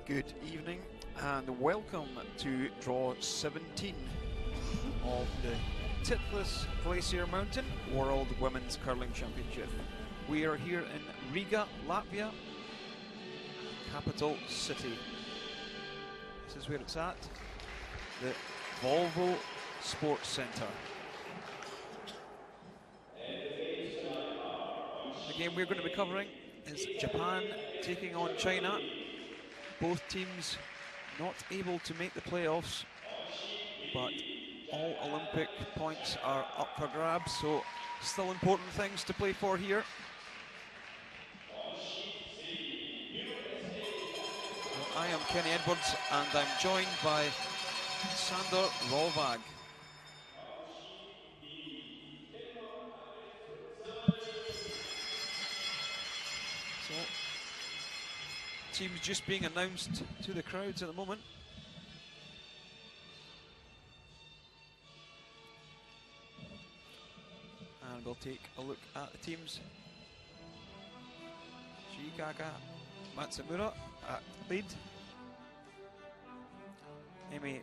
Good evening and welcome to draw 17 of the Titlis Glacier Mountain World Women's Curling Championship. We are here in Riga, Latvia, capital city. This is where it's at, the Volvo Sports Centre. The game we're going to be covering is Japan taking on China. Both teams not able to make the playoffs, but all Olympic points are up for grabs, so still important things to play for here. I am Kenny Edwards and I'm joined by Sander Rolvag. So, teams just being announced to the crowds at the moment. And we'll take a look at the teams. Shikaga Matsumura at lead. Emi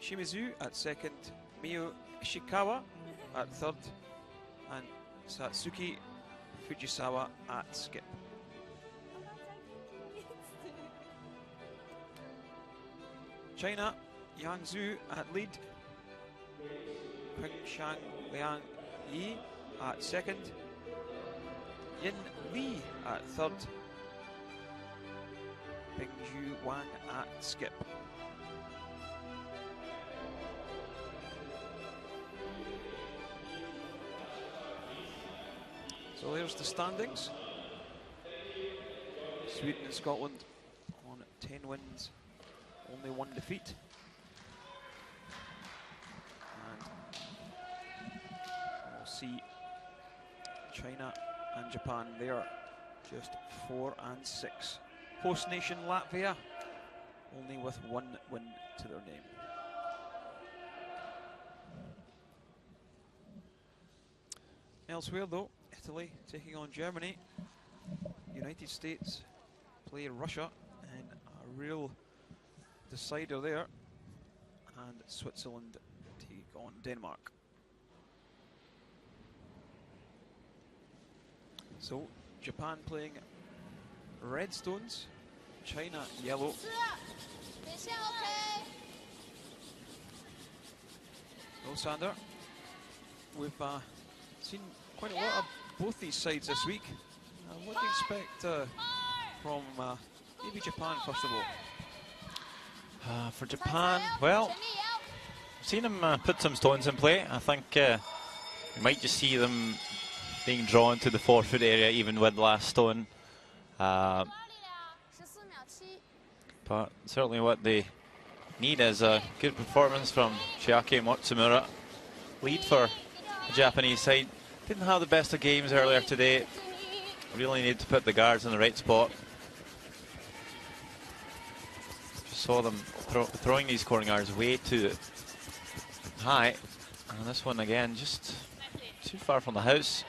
Shimizu at second. Miyu Ishikawa at third. And Satsuki Fujisawa at skip. China, Yang Zhu at lead. Qingshan Liang Yi at second. Yin Li at third. Bingju Wang at skip. So there's the standings. Sweden and Scotland on 10 wins, only 1 defeat. And we'll see China and Japan there, just 4 and 6. Host nation Latvia, only with 1 win to their name. Elsewhere though, Italy taking on Germany. United States play Russia in a real decider there. And Switzerland take on Denmark. So, Japan playing red stones, China yellow. Well, Sander, we've seen quite a lot of both these sides this week. What do you expect from maybe Japan first of all? For Japan, well, I've seen them put some stones in play. I think you might just see them being drawn to the forefoot area even with the last stone. But certainly what they need is a good performance from Chiaki Matsumura. Lead for the Japanese side. Didn't have the best of games earlier today. Really need to put the guards in the right spot. Just saw them throwing these scoring guards way too high. And this one again, just too far from the house.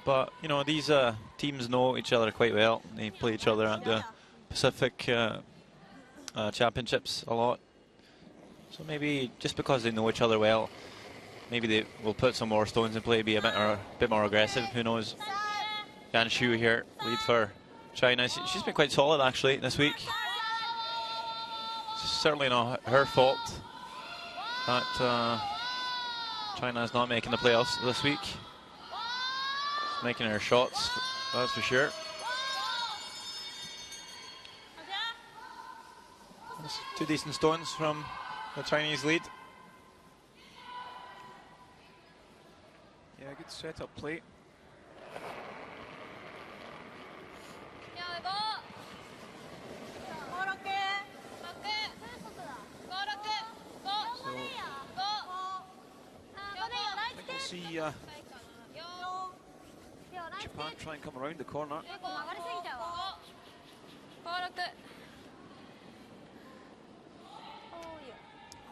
But, you know, these teams know each other quite well. They play each other at the Pacific Championships a lot. So maybe just because they know each other well, maybe they will put some more stones in play, be a bit more aggressive. Who knows? Yan Shu here, lead for China. She's been quite solid actually this week. It's certainly not her fault that China is not making the playoffs this week. She's making her shots, that's for sure. That's 2 decent stones from the Chinese lead. Yeah, good setup play. So, I think we'll see Japan try and come around the corner.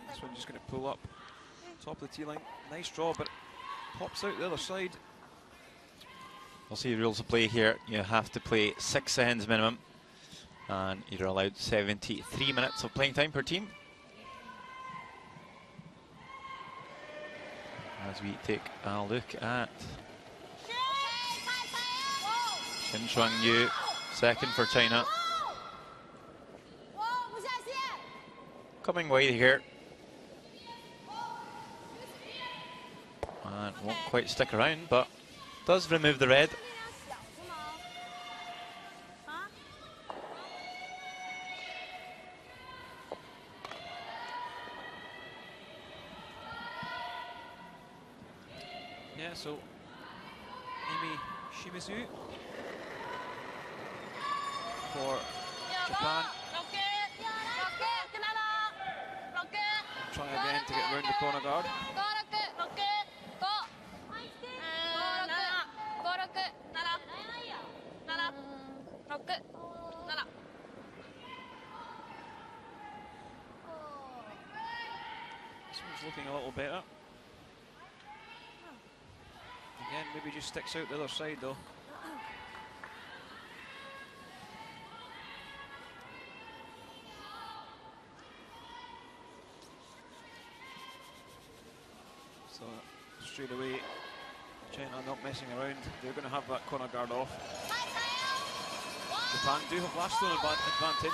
This one's just going to pull up top of the tee line. Nice draw, but pops out the other side. We'll see the rules of play here. You have to play 6 seconds minimum, and you're allowed 73 minutes of playing time per team. As we take a look at Kim Chuang-Yu, second for China. Coming wide here. And won't quite stick around, but does remove the red. Yeah, so Amy Shimizu for Japan. Try again to get round the corner guard. This one's looking a little better. Again, maybe just sticks out the other side though. So straight away, China not messing around. They're going to have that corner guard off. Japan do have last stone advantage.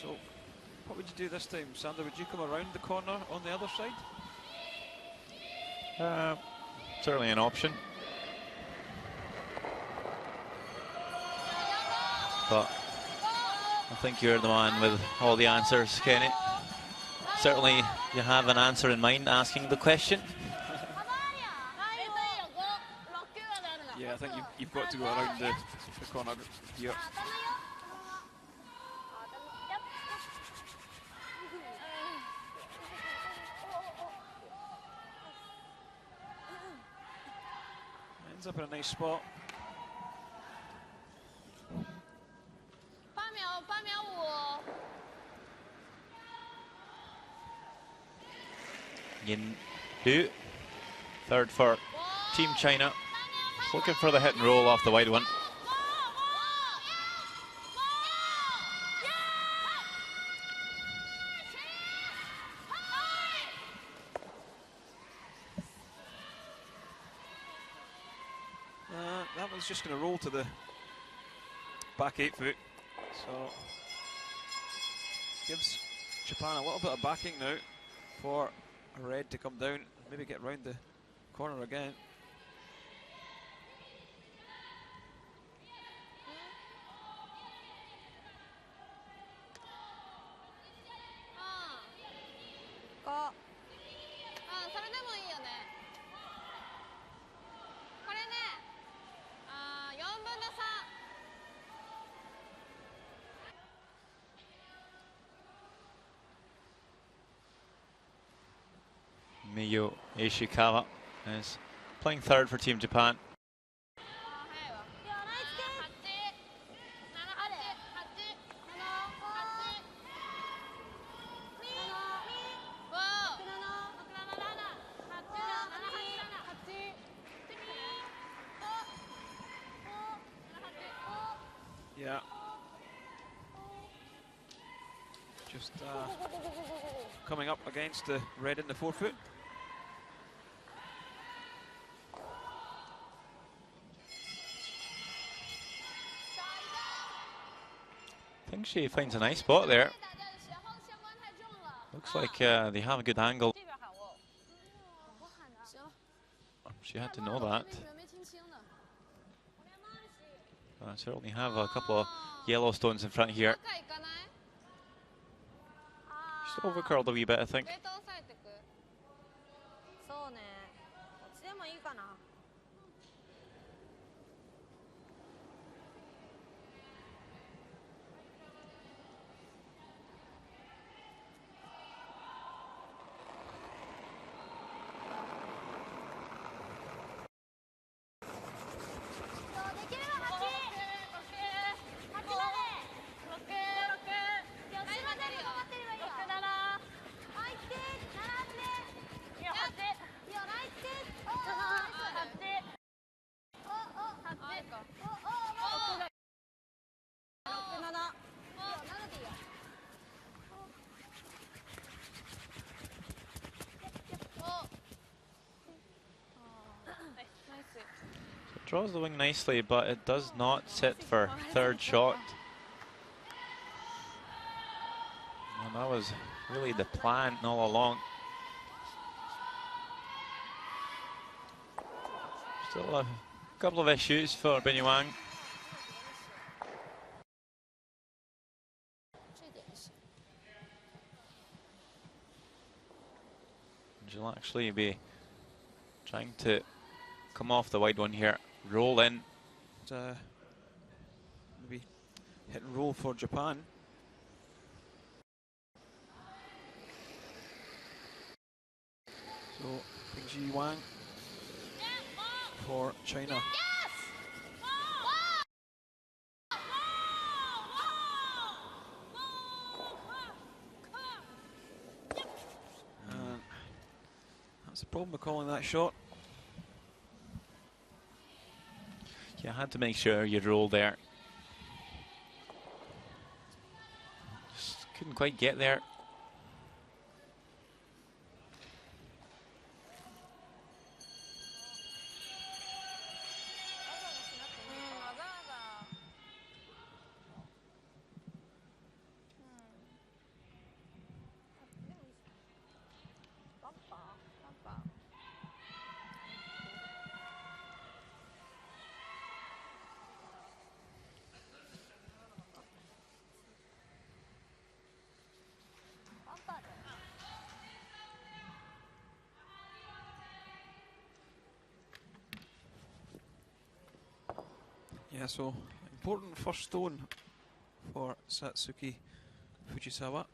So, what would you do this time, Sander? Would you come around the corner on the other side? Certainly an option. But I think you're the man with all the answers, Kenny. Certainly you have an answer in mind asking the question. Yeah, I think you've got to go around the corner here. Ends up in a nice spot. Yin Hu, third for Team China. Looking for the hit and roll off the wide one. That one's just going to roll to the back 8 foot. So gives Japan a little bit of backing now for a red to come down, maybe get round the corner again. Miyu Ishikawa is playing third for Team Japan. Yeah. Just coming up against the red in the 4 foot. I think she finds a nice spot there. Looks like they have a good angle. She had to know that. Certainly have a couple of yellow stones in front here. She's overcurled a wee bit, I think. Draws the wing nicely, but it does not sit for third shot. And that was really the plan all along. Still a couple of issues for Bin Yuang. She'll actually be trying to come off the wide one here, roll in. Maybe hit and roll for Japan. So Bin Yuang for China. That's the problem with calling that shot. You had to make sure you roll there. Just couldn't quite get there. Yeah, so important first stone for Satsuki Fujisawa.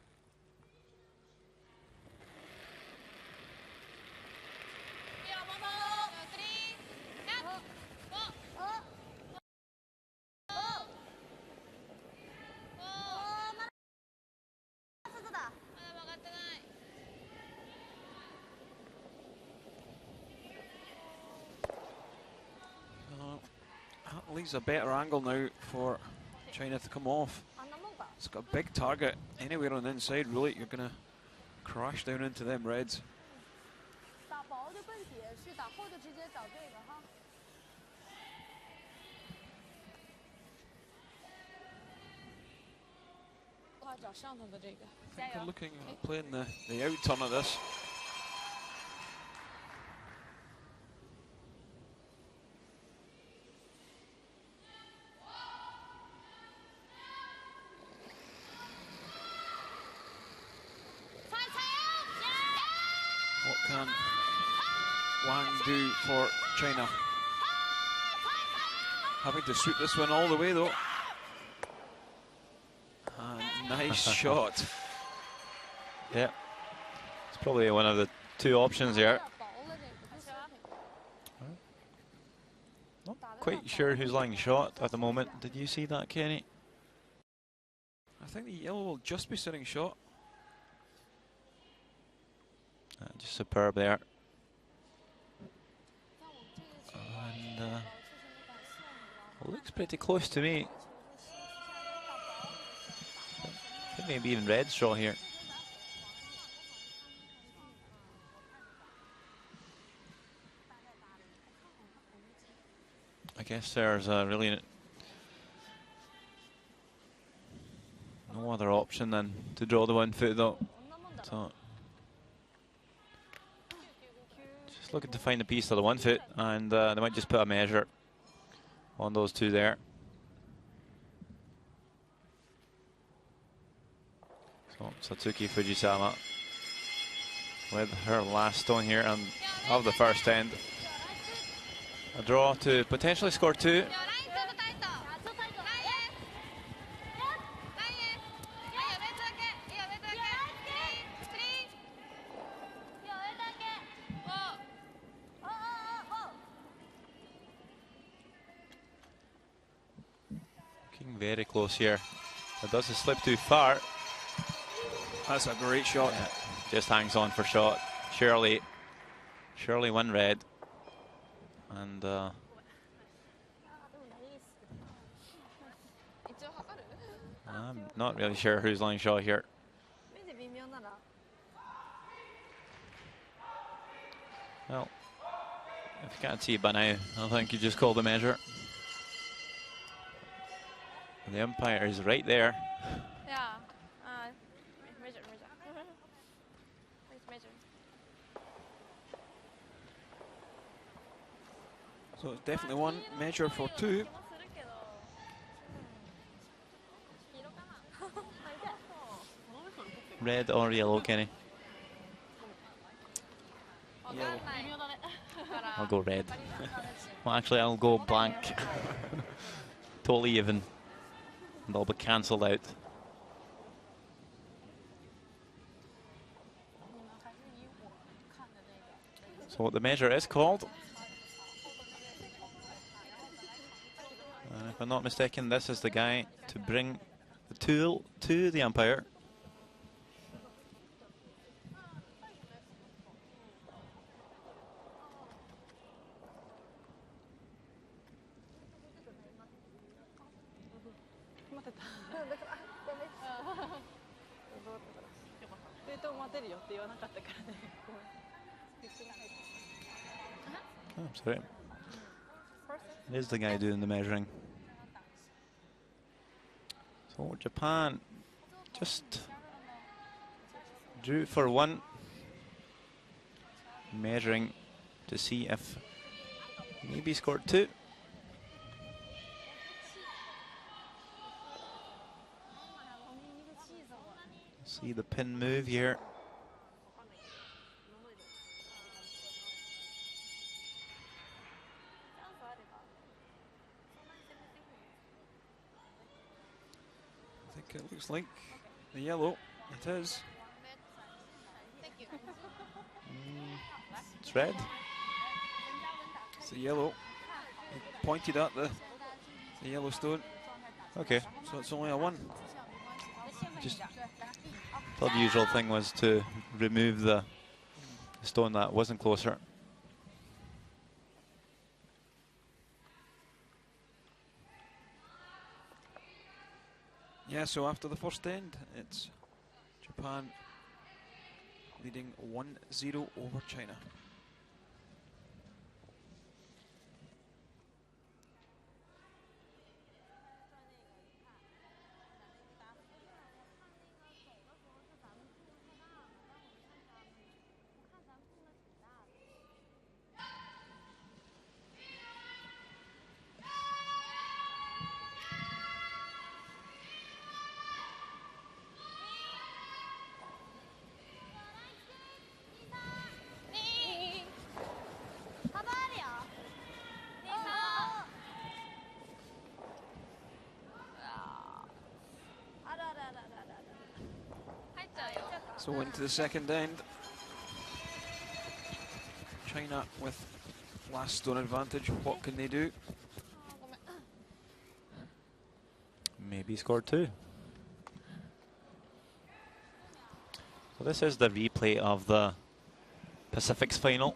Leaves a better angle now for China to come off. It's got a big target anywhere on the inside, really. You're going to crash down into them reds. I think they're looking at playing the out turn of this. What can Wang do for China? Having to sweep this one all the way though. And nice shot. Yeah, it's probably one of the two options here. Not quite sure who's lying shot at the moment. Did you see that, Kenny? I think the yellow will just be sitting shot. Just superb there. And looks pretty close to me. I think maybe even red straw here. I guess there's really no other option than to draw the 1 foot though. So just looking to find a piece of the 1 foot, and they might just put a measure on those two there. So Satsuki Fujisawa with her last stone here and of the first end. A draw to potentially score 2. Looking very close here. It does slip too far. That's a great shot. Yeah, just hangs on for shot. Surely one red. And I'm not really sure who's lying shot here. Well, If you can't see it by now, I think you just call the measure. The umpire is right there. Yeah. Measure. Please measure. So it's definitely one measure for two. Red or yellow, Kenny? Yellow. I'll go red. Well, actually, I'll go blank. Totally even. And they'll be cancelled out. So what the measure is called. And if I'm not mistaken, this is the guy to bring the tool to the umpire. Oh, sorry. It is the guy doing the measuring. So Japan just drew for one, measuring to see if maybe scored two. See the pin move here. I think it looks like the yellow. It is. It's red. It's the yellow. He pointed at the yellow stone. Okay. So it's only a one. Just thought the usual thing was to remove the stone that wasn't closer. Yeah, so after the first end, it's Japan leading 1-0 over China. So into the second end. China with last stone advantage. What can they do? Maybe scored two. So this is the replay of the Pacific's final.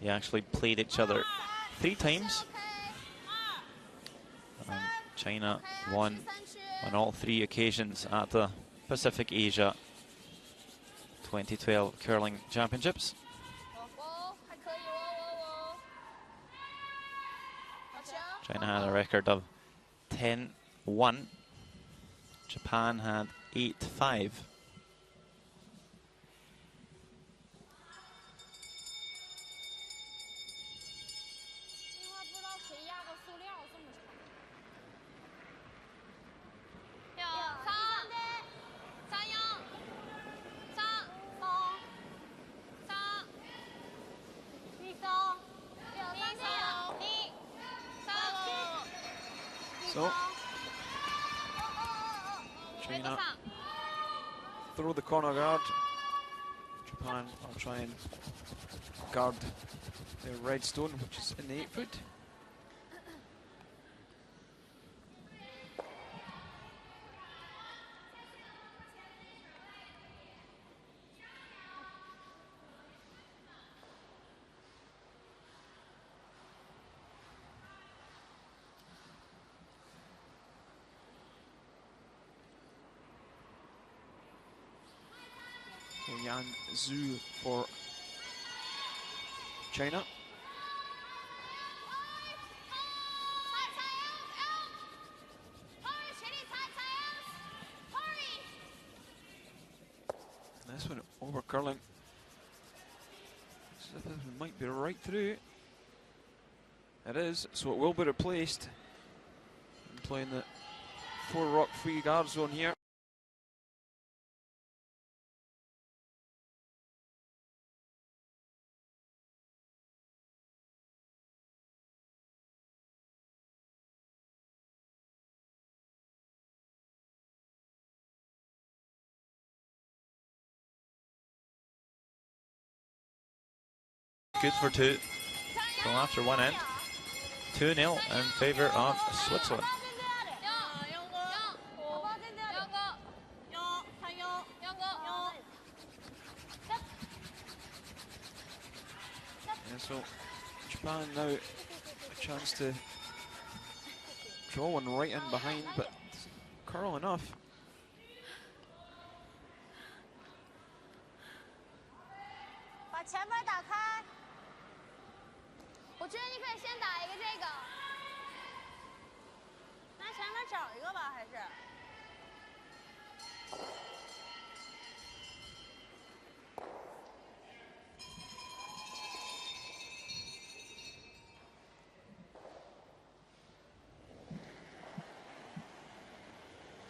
They actually played each other 3 times. China won on all 3 occasions at the Pacific Asia 2012 Curling Championships. China had a record of 10-1. Japan had 8-5. So China throw the corner guard. Japan will try and guard their red stone, which is in the 8 foot. Yan Zhu for China. This one over curling. This one might be right through. It is, so it will be replaced. I'm playing the 4 rock free guard zone here. Good for 2. So after one end, 2-0 in favour of Switzerland. Yeah, so Japan now a chance to draw one right in behind, but curl enough. 把前门打开。我觉得你可以先打一个这个，拿前面找一个吧，还是？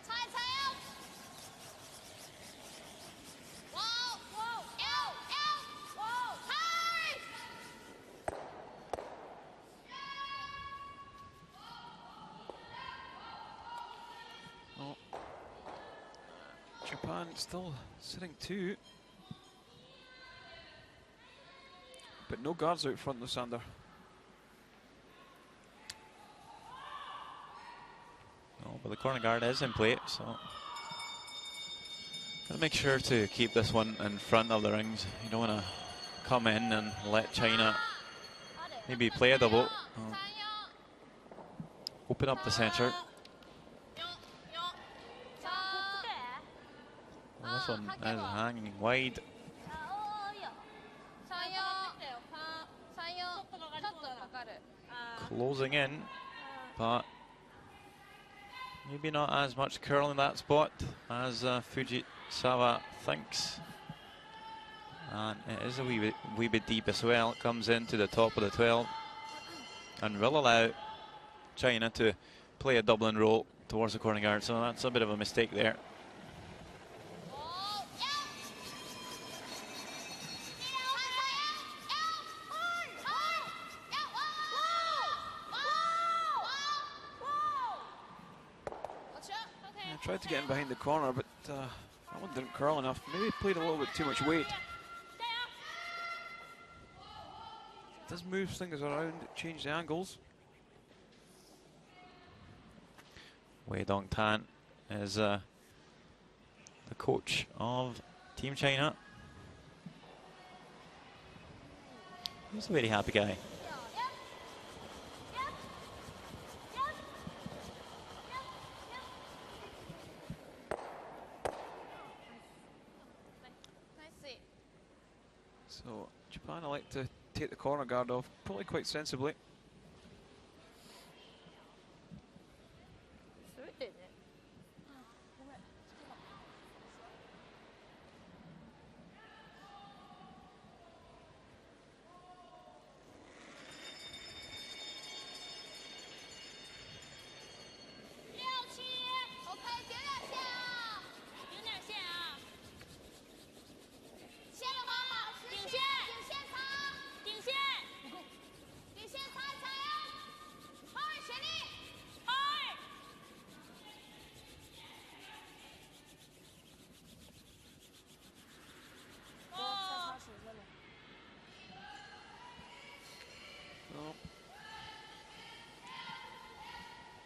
猜猜哦！哇哇哟哟哇嗨！ Oh. Japan still sitting 2. But no guards out front, Lysander. No, but the corner guard is in play, so gotta make sure to keep this one in front of the rings. You don't want to come in and let China maybe play a double. Open up the centre. Well, this one is hanging wide. Closing in, but maybe not as much curl in that spot as Fujisawa thinks. And it is a wee bit deep as well. It comes into the top of the 12 and will allow China to play a double and roll towards the corner guard. So that's a bit of a mistake there. Tried to get in behind the corner, but that one didn't curl enough. Maybe played a little bit too much weight. Does move things around, change the angles. Wei Dongtan is the coach of Team China. He's a very happy guy. So Japan like to take the corner guard off, probably quite sensibly.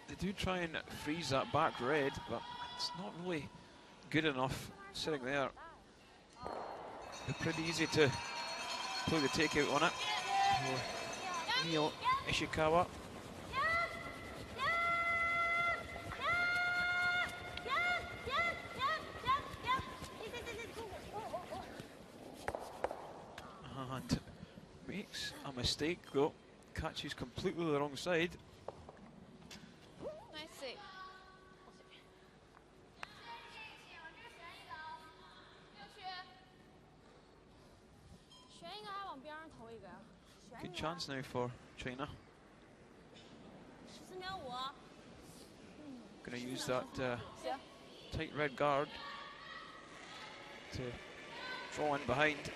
They do try and freeze that back red, but it's not really good enough sitting there. They're pretty easy to play the takeout on it. So, Neil Ishikawa. And makes a mistake though. Catches completely the wrong side. Nice save. 旋应该还往边上投一个呀。 Good chance now for China. 14秒5。 Going to use that tight red guard to draw in behind.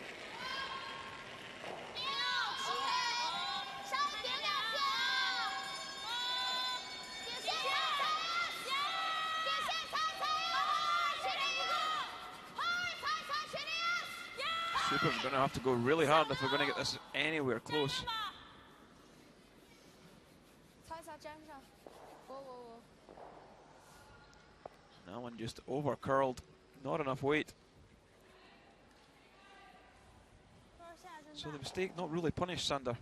Super, we're going to have to go really hard if we're going to get this anywhere close. That one just over curled, not enough weight. So the mistake not really punished Sander.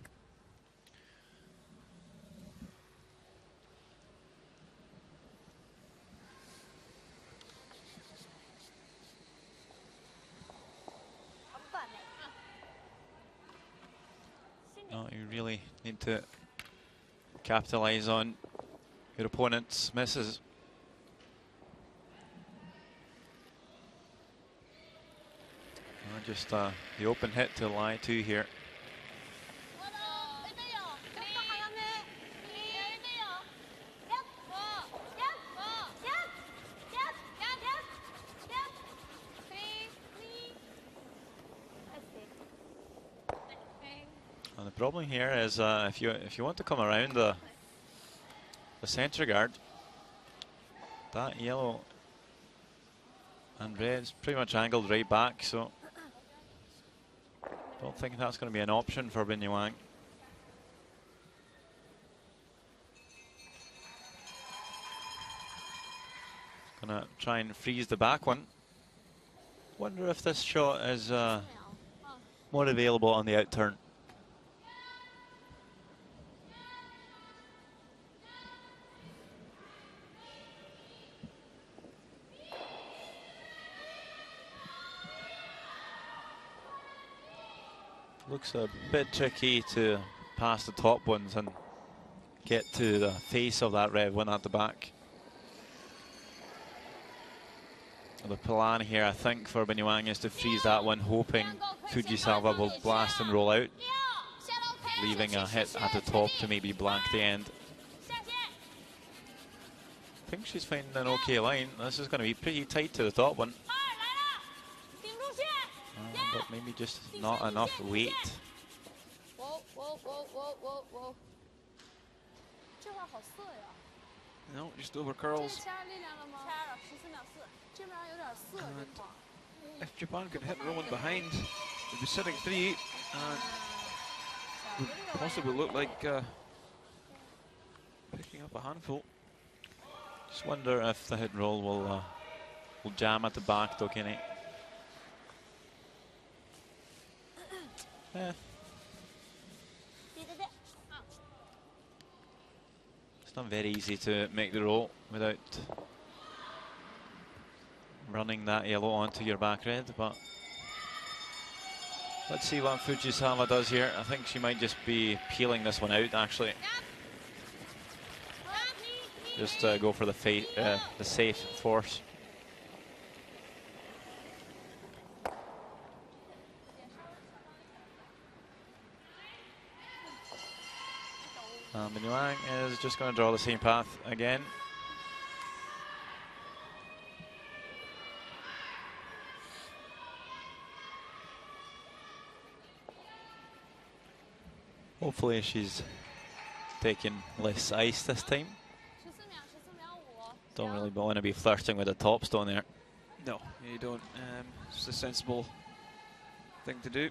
No, you really need to capitalize on your opponent's misses. Just the open hit to lie to here. And the problem here is if you want to come around the center guard, that yellow and red's pretty much angled right back, so don't think that's going to be an option for Bin Yuang. Gonna try and freeze the back one. Wonder if this shot is more available on the outturn. Looks a bit tricky to pass the top ones and get to the face of that red one at the back. The plan here, I think, for Bin Yuang is to freeze that one, hoping Fujisawa will blast and roll out, leaving a hit at the top to maybe blank the end. I think she's finding an okay line. This is going to be pretty tight to the top one. But maybe just not enough weight. No, just over curls. And if Japan could hit Rowan behind, they'd be sitting 3 and would possibly look like picking up a handful. Just wonder if the hit roll will jam at the back though, Kenny. It's not very easy to make the roll without running that yellow onto your back red, but let's see what Fujisawa does here. I think she might just be peeling this one out, actually. Just go for the safe force. Bin Yuang is just going to draw the same path again. Hopefully she's taking less ice this time. Don't really want to be flirting with the top stone there. No, you don't. It's a sensible thing to do.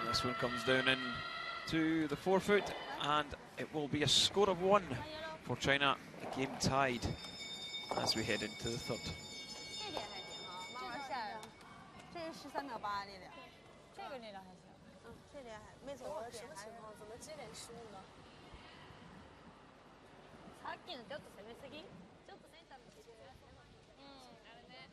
This one comes down in to the forefoot. and it will be a score of 1 for China. The game tied as we head into the third. 这点还行啊，慢慢下来。这是13.8力量，这个力量还行。这点还没走到点，还是怎么接点失误呢？さっきのちょっと攻めすぎ？ちょっとセンターの位置が。あれね。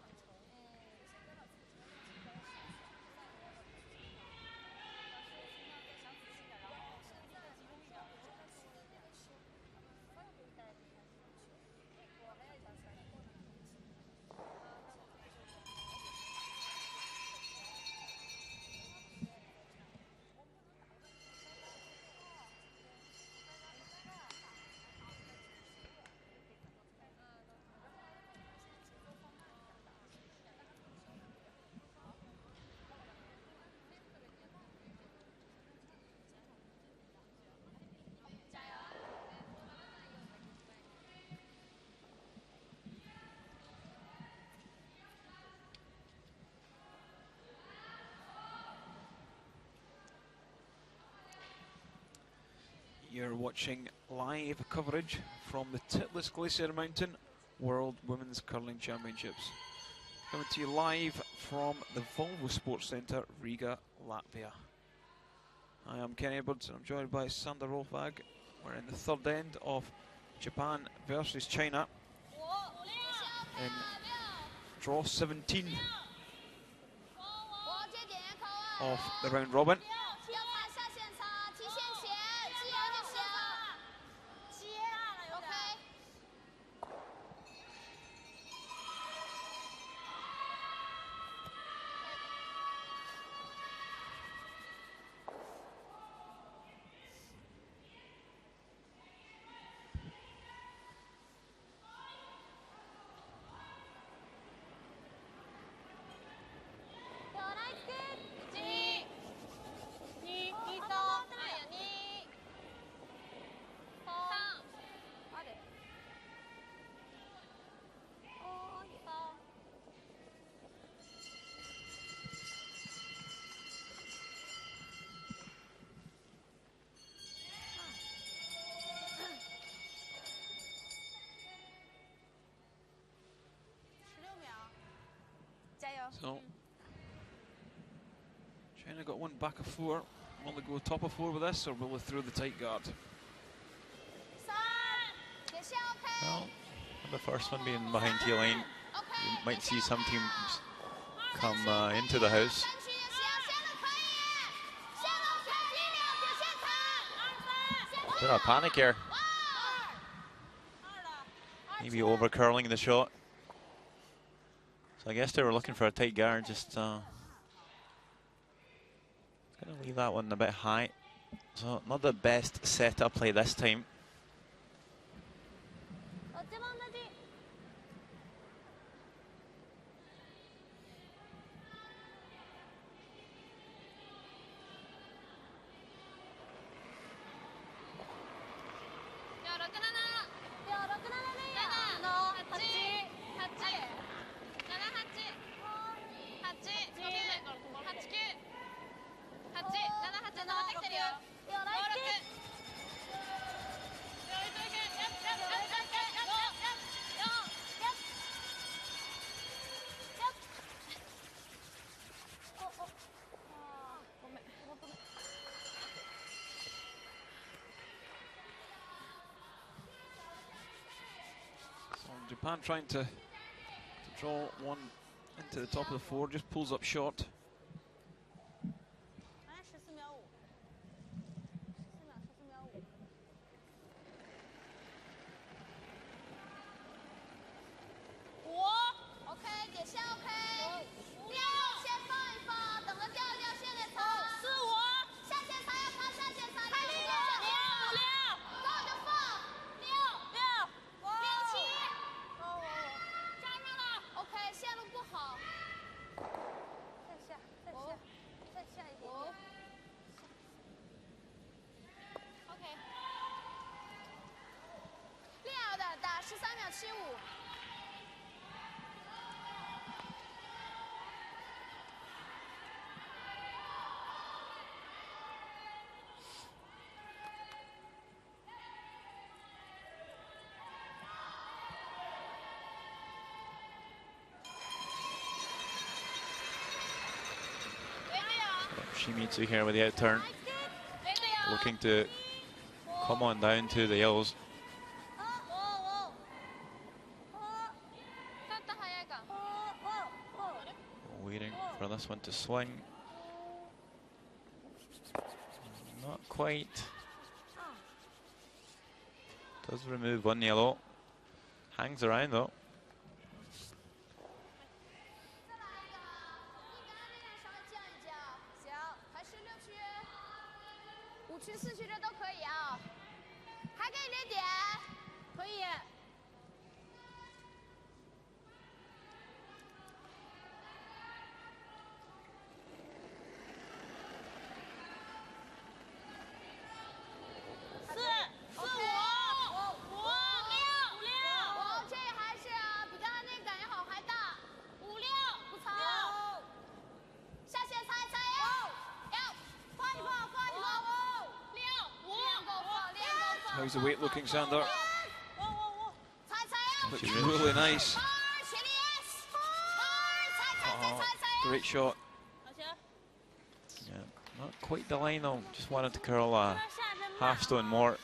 You're watching live coverage from the Titlis Glacier Mountain World Women's Curling Championships. Coming to you live from the Volvo Sports Centre, Riga, Latvia. I am Kenny Edwards and I'm joined by Sander Rolfag. We're in the third end of Japan versus China in draw 17 of the round robin. So, China got one back of 4. Will they go top of 4 with this, or will they throw the tight guard? Well, the first one being behind T-line, you might see some teams come into the house. Bit of panic here. Maybe over curling the shot. So I guess they were looking for a tight guard, just gonna leave that one a bit high. So not the best setup play this time. Japan trying to draw one into the top of the 4, just pulls up short. Shimizu here with the out turn, looking to come on down to the yellows. Waiting for this one to swing. Not quite. Does remove one yellow. Hangs around though. How's the weight looking, Sander? Looks really nice. Oh, great shot. Yeah, not quite the line though. Just wanted to curl a half stone more.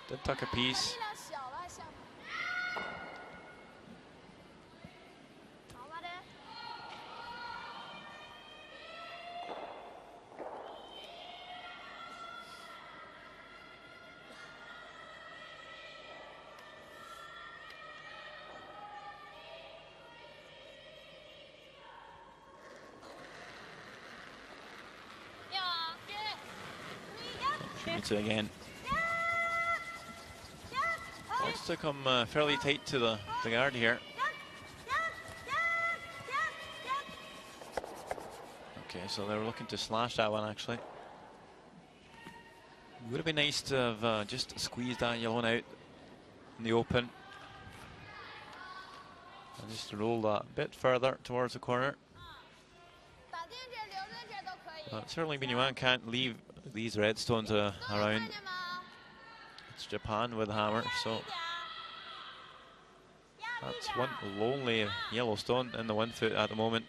Did tuck a piece. Shimizu again. Wants to come fairly tight to the guard here. Okay, so they're looking to slash that one actually. Would have been nice to have just squeezed that yellow out in the open. And just roll that a bit further towards the corner. Certainly Minuan can't leave these red stones around. It's Japan with a hammer, so that's one lonely yellow stone in the 1 foot at the moment.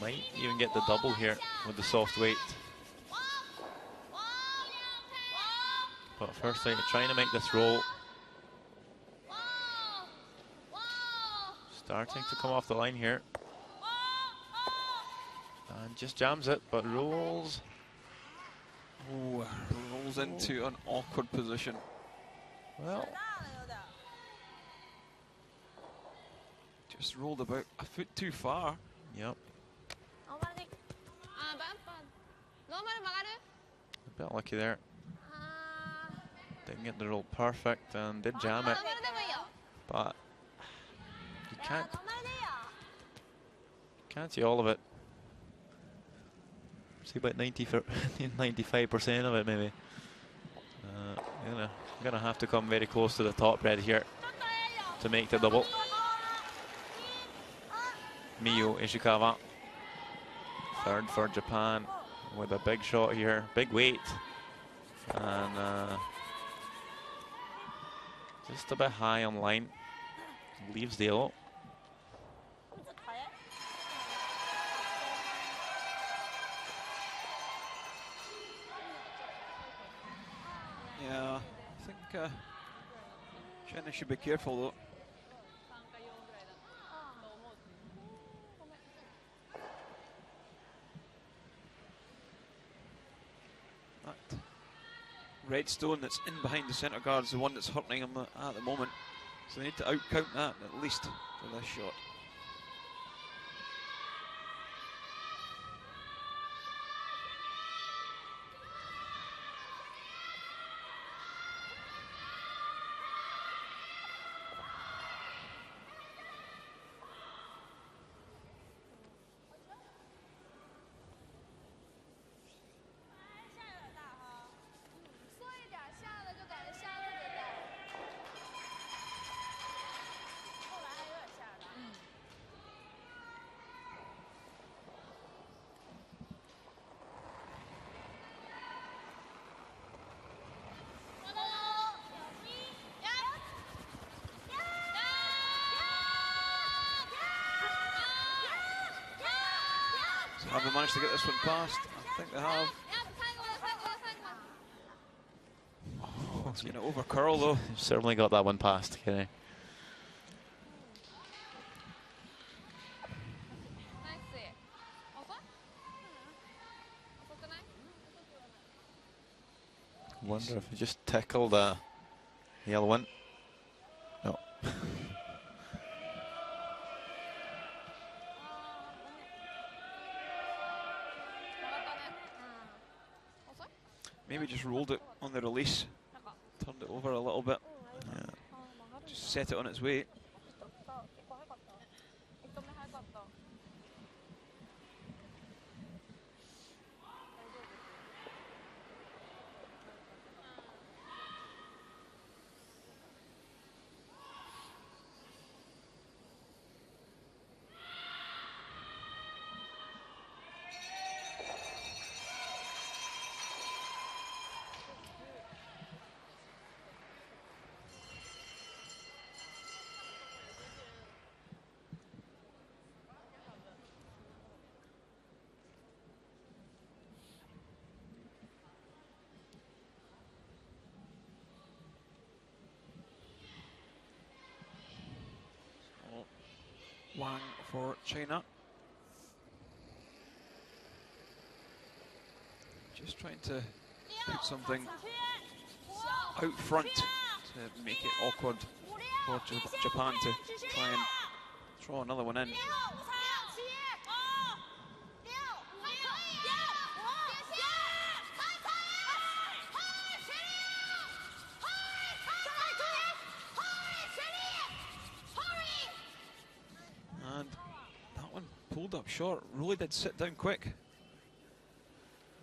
Might even get the double here with the soft weight. But first thing, trying to make this roll. Starting to come off the line here. And just jams it, but rolls. Ooh, rolls into an awkward position. Well, just rolled about a foot too far. Yep. A bit lucky there. Didn't get the roll perfect and did jam it. But you can't see all of it. See about 95% of it maybe. Gonna have to come very close to the top red here to make the double. Miyu Ishikawa, third for Japan with a big shot here, big weight, and just a bit high on line, leaves the yellow. Yeah, I think Jenna should be careful though. That red stone that's in behind the centre guard is the one that's hurting him at the moment. So they need to outcount that at least for this shot. Have they managed to get this one past? I think they have. Oh, it's going to over curl though. Certainly got that one past, Kenny. Wonder if he just tickled the yellow one. No. Maybe just rolled it on the release, turned it over a little bit. Yeah. Just set it on its way. Wang for China. Just trying to put something out front to make it awkward for Japan to try and throw another one in. And that one pulled up short, really did sit down quick.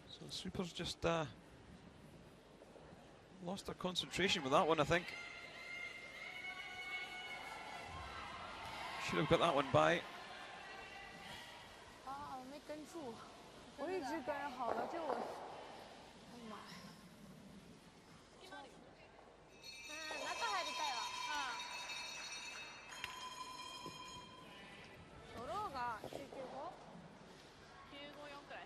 So Super's just lost their concentration with that one, I think. Should have got that one by. 没跟住，我一直跟好了，就我，哎呀妈呀！中入りたいわ。ドローが995？ 954くらい。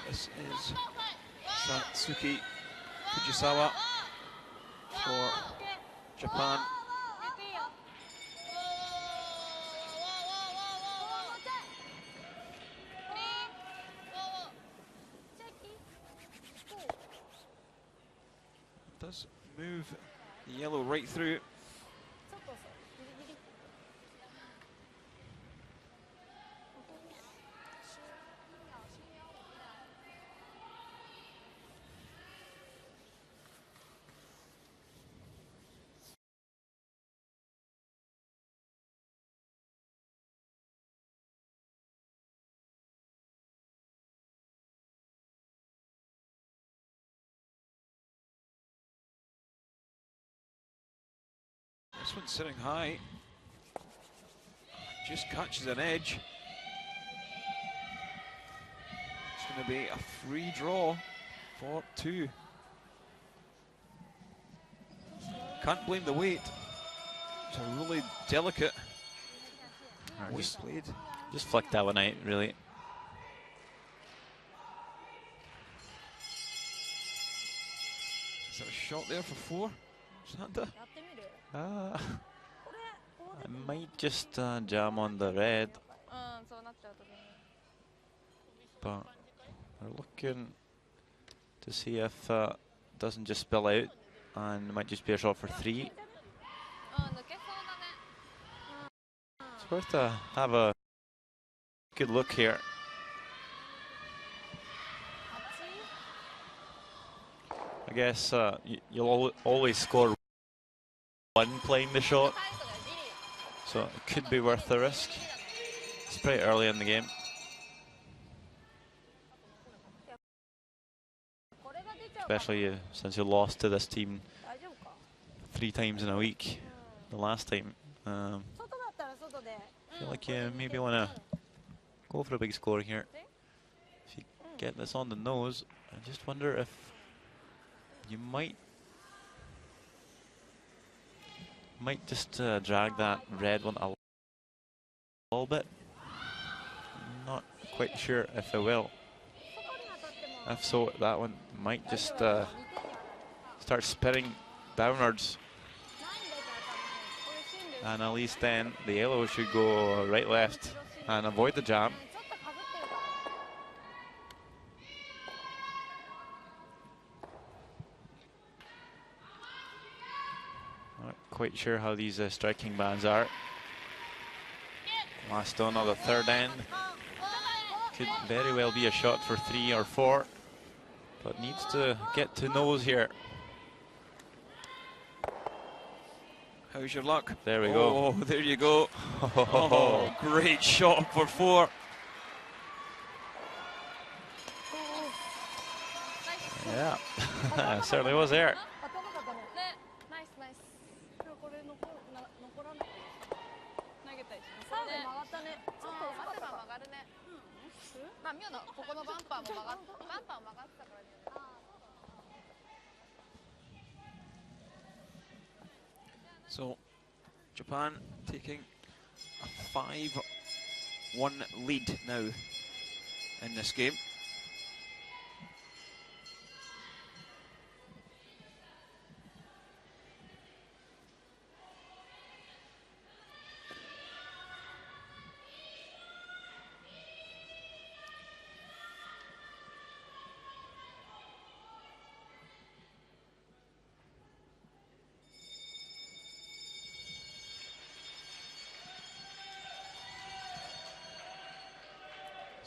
954？This is Satsuki Fujisawa for Japan. Does move the yellow right through. This one's sitting high. Just catches an edge. It's going to be a free draw for two. Can't blame the weight. It's a really delicate weight blade. Just flicked that one out, really. Is there a shot there for four? Santa? I might just jam on the red. But we're looking to see if doesn't just spill out, and it might just be a shot for three. It's worth to have a good look here. I guess you'll always score one playing the shot, so it could be worth the risk. It's pretty early in the game. Especially since you lost to this team 3 times in a week the last time. I feel like you maybe want to go for a big score here. If you get this on the nose. I just wonder if you might just drag that red one a little bit. Not quite sure if I will. If so, that one might just start spinning downwards. And at least then the yellow should go right, left and avoid the jam. Not quite sure how these striking bands are. Last stone of the third end. Could very well be a shot for 3 or 4, but needs to get to nose here. How's your luck? There we go. Oh, there you go. Oh, great shot for 4. Yeah, certainly was there. So, Japan taking a 5-1 lead now in this game.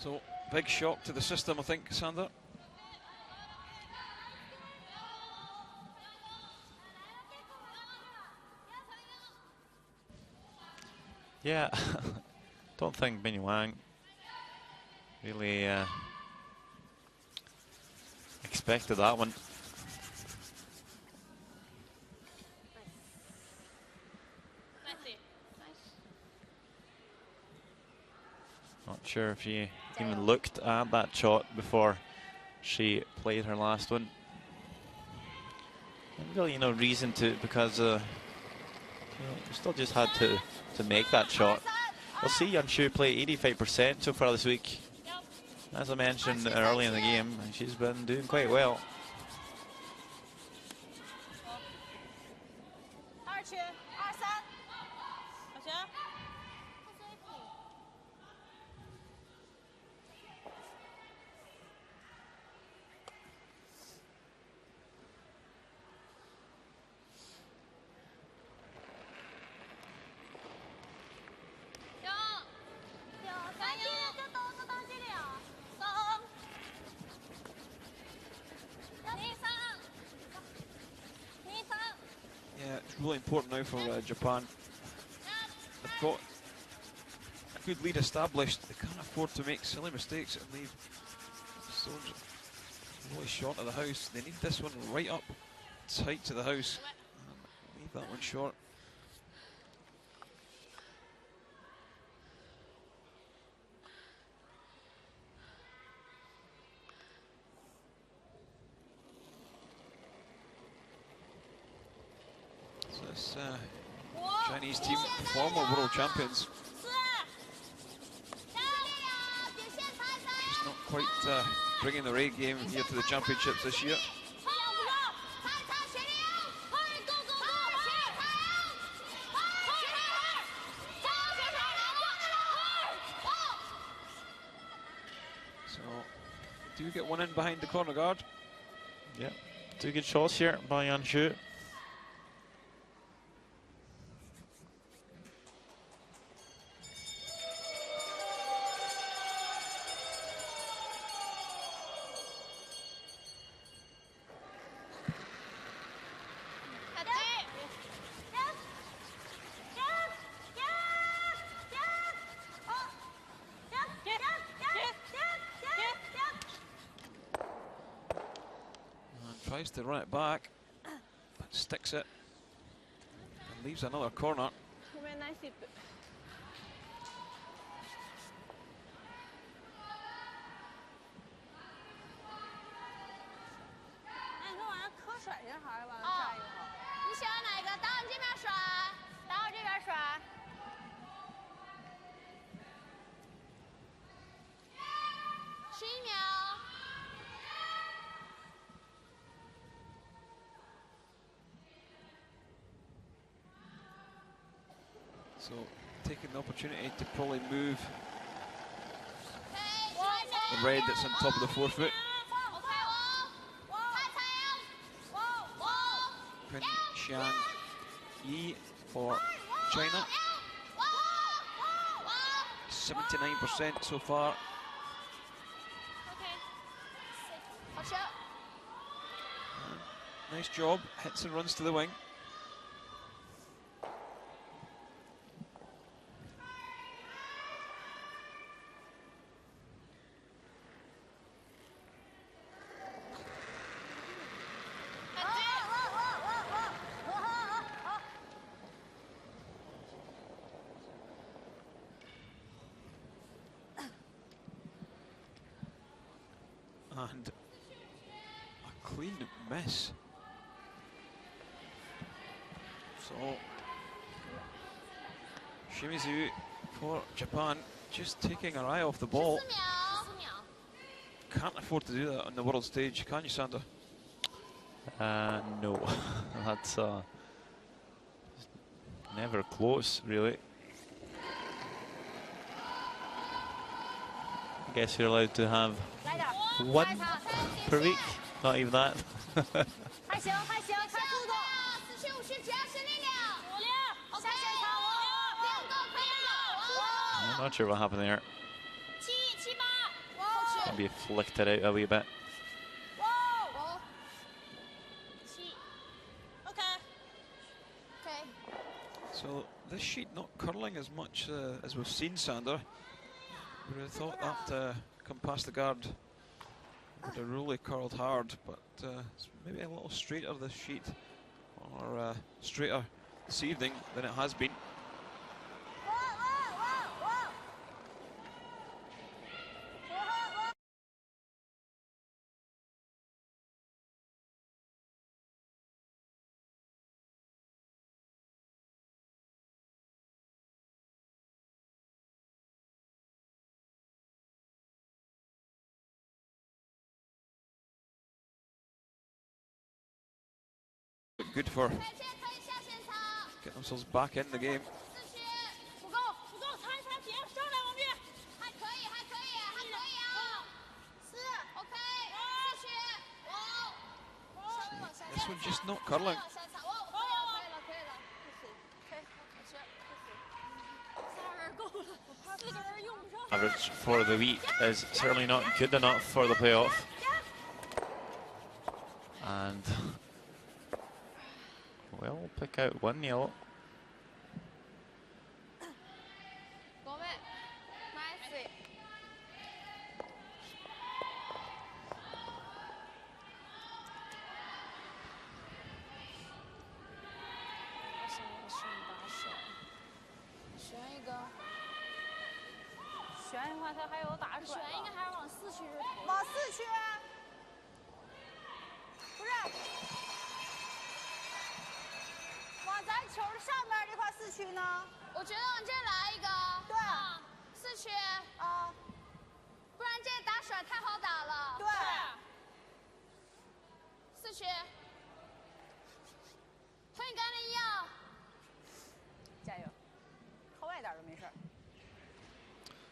So, big shock to the system, I think, Sander. Yeah, don't think Binny Wang really expected that one. Not sure if she even looked at that shot before she played her last one. And really, no reason to, because you still just had to make that shot. We'll see Yanshu play 85% so far this week. As I mentioned early in the game, she's been doing quite well. Really important now for Japan. They've got a good lead established. They can't afford to make silly mistakes and leave stones really short of the house. They need this one right up tight to the house and leave that one short. This Chinese team, former world champions, just not quite bringing their A game here to the championships this year. So, do get one in behind the corner guard. Yeah, 2 good shots here by Yanshu. Tries to run it back, but sticks it and leaves another corner. So taking the opportunity to probably move the red that's on top of the forefoot. Pin Xiang Yi for China. 79% so far. Nice job, hits and runs to the wing. And a clean miss. So Shimizu for Japan just taking her eye off the ball. Can't afford to do that on the world stage, can you, Sander? No, that's never close, really. I guess you're allowed to have one per week, not even that. I'm not sure what happened there. Maybe flicked it out a wee bit. So this sheet not curling as much as we've seen, Sander. We would have thought that come past the guard would have really curled hard, but it's maybe a little straighter this sheet, or straighter this evening than it has been. Good for getting themselves back in the game. This one's just not curling. Average for the week is certainly not good enough for the playoff. And well, pick out one yellow.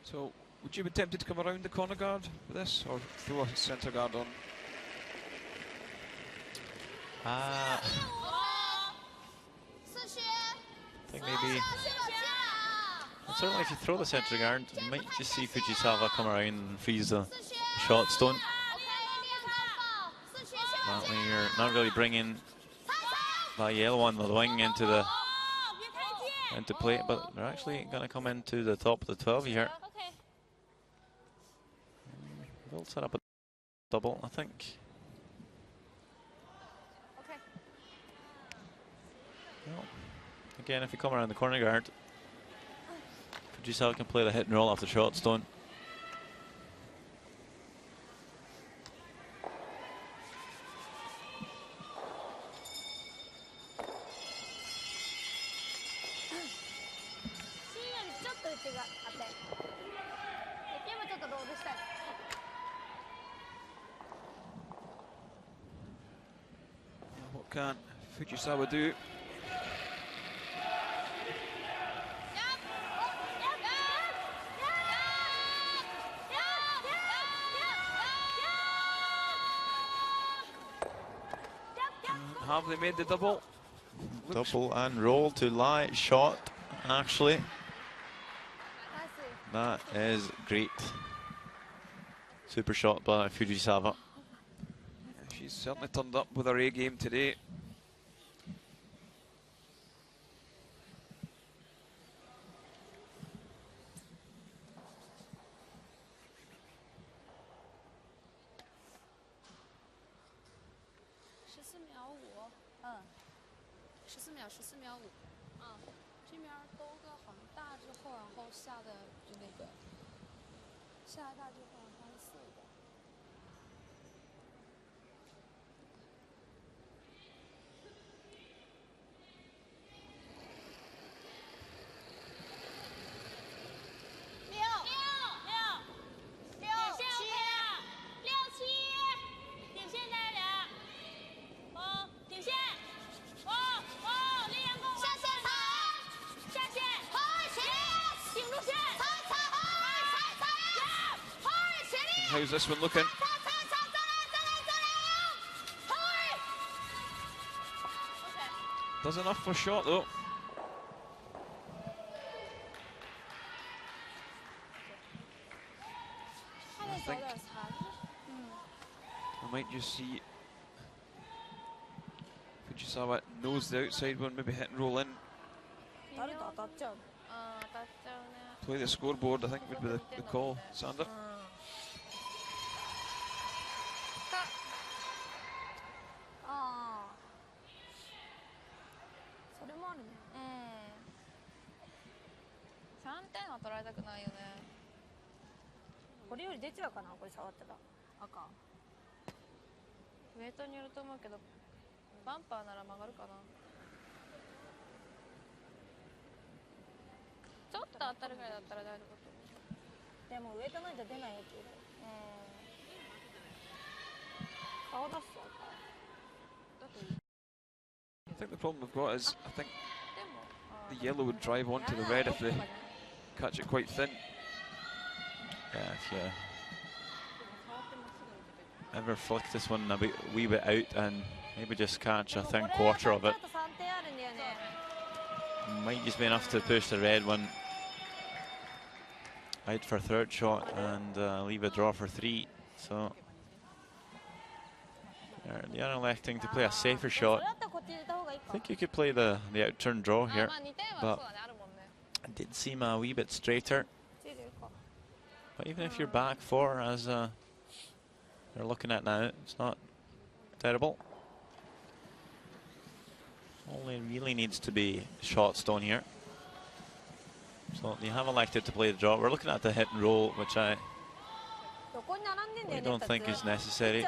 So, would you be tempted to come around the corner guard for this, or throw a centre guard on? I think maybe. Certainly, if you throw the centre guard, you might just see Fujisawa come around and freeze the shot stone. That way, you're not really bringing that yellow on the wing into play, but they're actually going to come into the top of the 12 here. They'll set up a double, I think. Well, again, if you come around the corner guard, Fujisawa can play the hit and roll off the shot stone. What can Fujisawa do? Have they made the double? Looks Double and roll to lie shot, actually. That is great. Super shot by Fujisawa. yeah, she's certainly turned up with her A game today. How's this one looking? Does enough for shot though. I think we might just see Fujisawa knows the outside one, maybe hit and roll in. Play the scoreboard, I think would be the call, Sander. I think the problem we've got is I think the yellow would drive onto the red if they catch it quite thin. Yeah, if you ever flick this one a wee bit out and maybe just catch a thin quarter of it, might just be enough to push the red one out for third shot and leave a draw for 3. So they are electing to play a safer shot. I think you could play the out-turn draw here, but it did seem a wee bit straighter. But even if you're back 4, as they're looking at now, it's not terrible. Only really needs to be shot stone here. So they have elected to play the draw. We're looking at the hit and roll, which I don't think is necessary.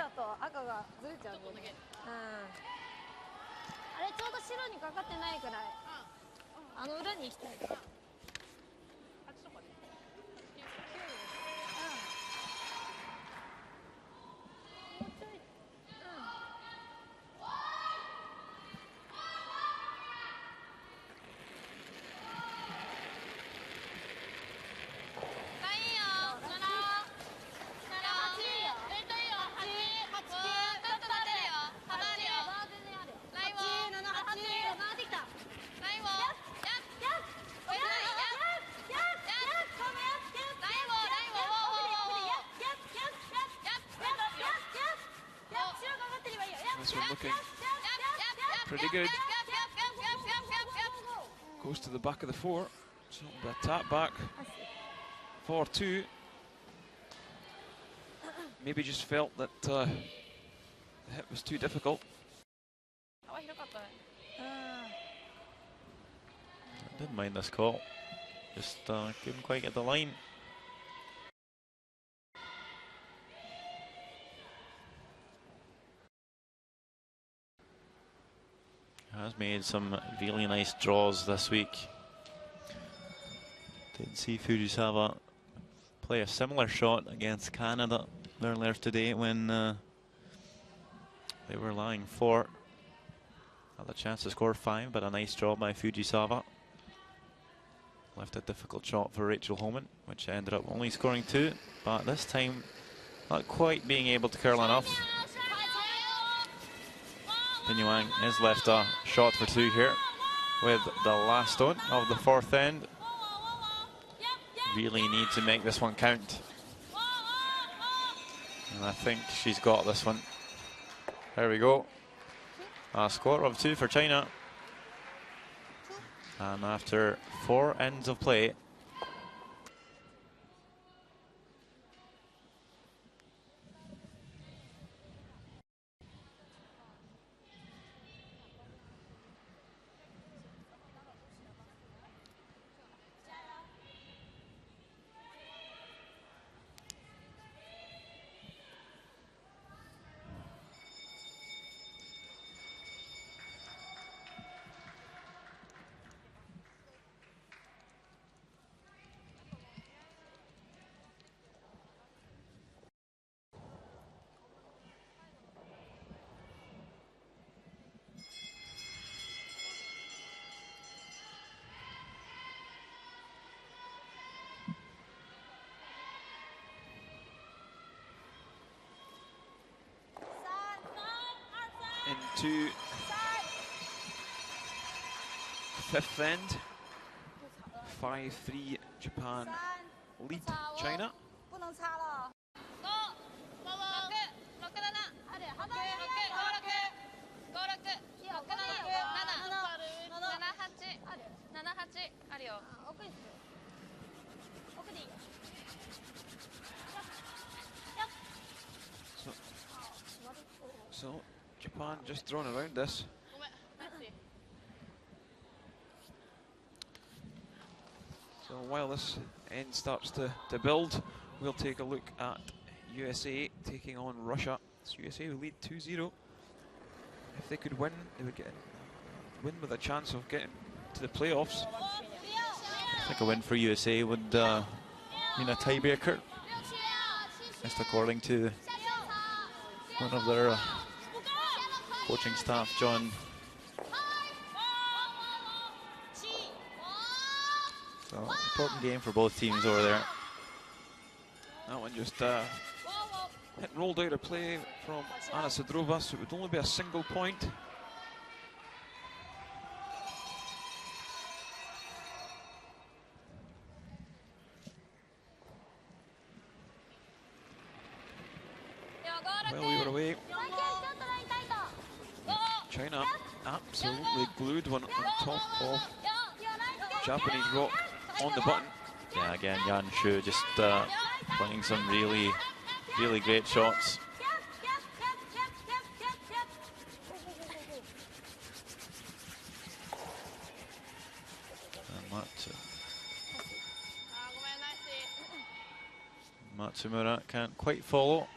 This one looking pretty good. Goes to the back of the 4. So the tap back. 4-2. Maybe just felt that the hit was too difficult. I didn't mind this call. Just couldn't quite get the line. Has made some really nice draws this week. Did see Fujisawa play a similar shot against Canada earlier today when they were lying 4. Had a chance to score 5, but a nice draw by Fujisawa. Left a difficult shot for Rachel Homan, which ended up only scoring 2, but this time not quite being able to curl enough. Pinyuang is left a shot for two here with the last stone of the fourth end. Really need to make this one count. And I think she's got this one. There we go. A score of 2 for China. And after 4 ends of play, into fifth end. 5-3 Japan lead China. 不能擦了。So Japan just thrown around this. So while this end starts to build, we'll take a look at USA taking on Russia. So USA will lead 2-0. If they could win, they would win with a chance of getting to the playoffs. I think a win for USA would mean a tiebreaker. Just according to one of their coaching staff, John. So, important game for both teams over there. That one just rolled out a play from Anna Sidrova, so it would only be a single point. Well, we were away. China absolutely glued one on top of Japanese rock on the button. Yeah, again, Yan Shu just playing some really, really great shots. Matsumura can't quite follow.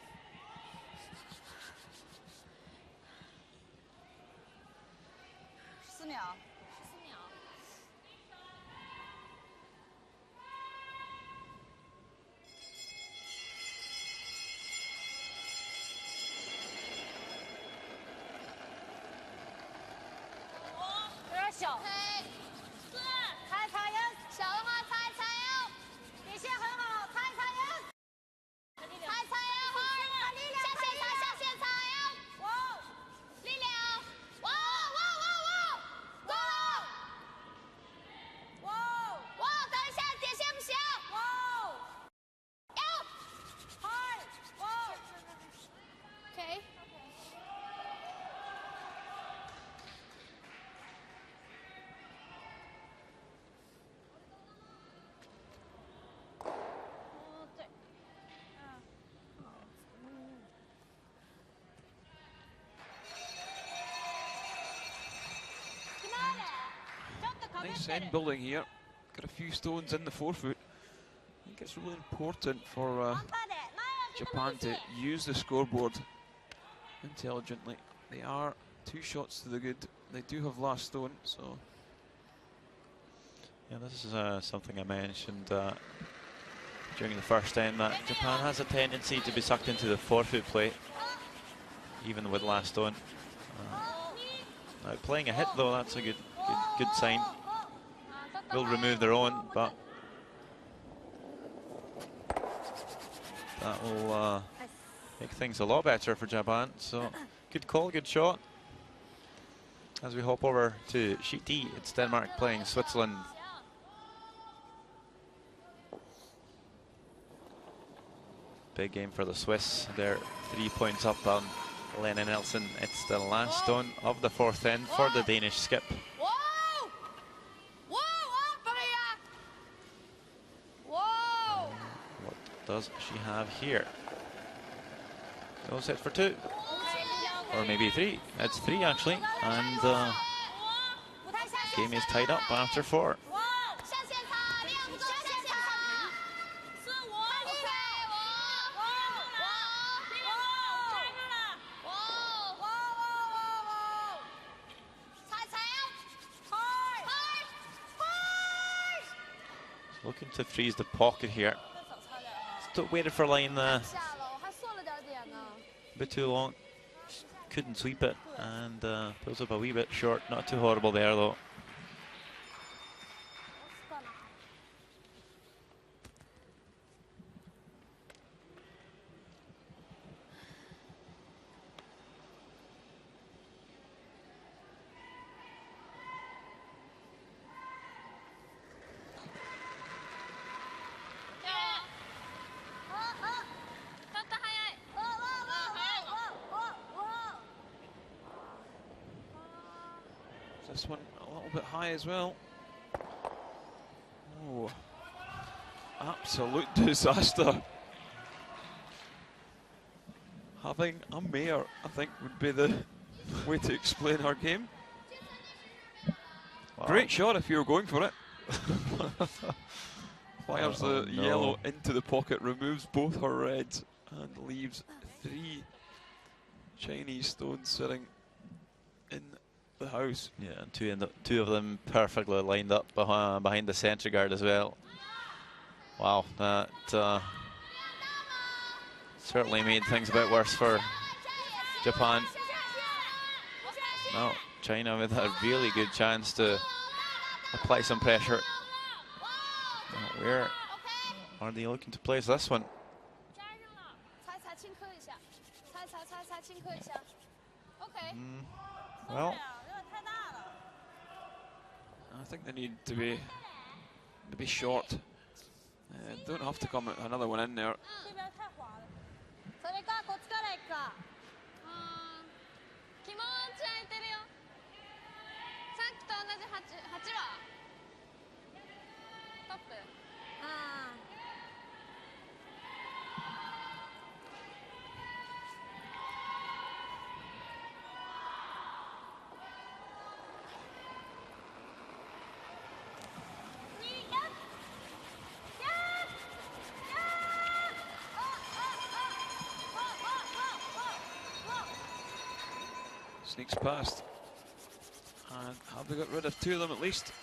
Nice end building here. Got a few stones in the forefoot. I think it's really important for Japan to use the scoreboard intelligently. They are 2 shots to the good. They do have last stone, so. Yeah, this is something I mentioned during the first end, that Japan has a tendency to be sucked into the forefoot play, even with last stone. Now playing a hit though, that's a good sign. Will remove their own, but that will make things a lot better for Japan. So good call, good shot. As we hop over to sheet D, it's Denmark playing Switzerland. Big game for the Swiss. They're 3 points up on Lena Nelson. It's the last stone of the fourth end for the Danish skip. What does she have here? No set for 2. Or maybe 3. That's 3 actually. And game is tied up after 4. Looking to freeze the pocket here. Still waited for line a bit too long. Couldn't sweep it and pulls up a wee bit short. Not too horrible there though. This one a little bit high as well. Oh, absolute disaster. Having a mare, I think, would be the way to explain her game. Wow. Great shot if you were going for it. Fires the yellow into the pocket, removes both her reds, and leaves 3 Chinese stones sitting in the house. Yeah, and two of them perfectly lined up behind the centre guard as well. Wow, that certainly made things a bit worse for Japan. Now China with a really good chance to apply some pressure. Now, where are they looking to place this one? Well, I think they need to be short. Don't have to come another one in there. Sneaks past. And have they got rid of 2 of them at least?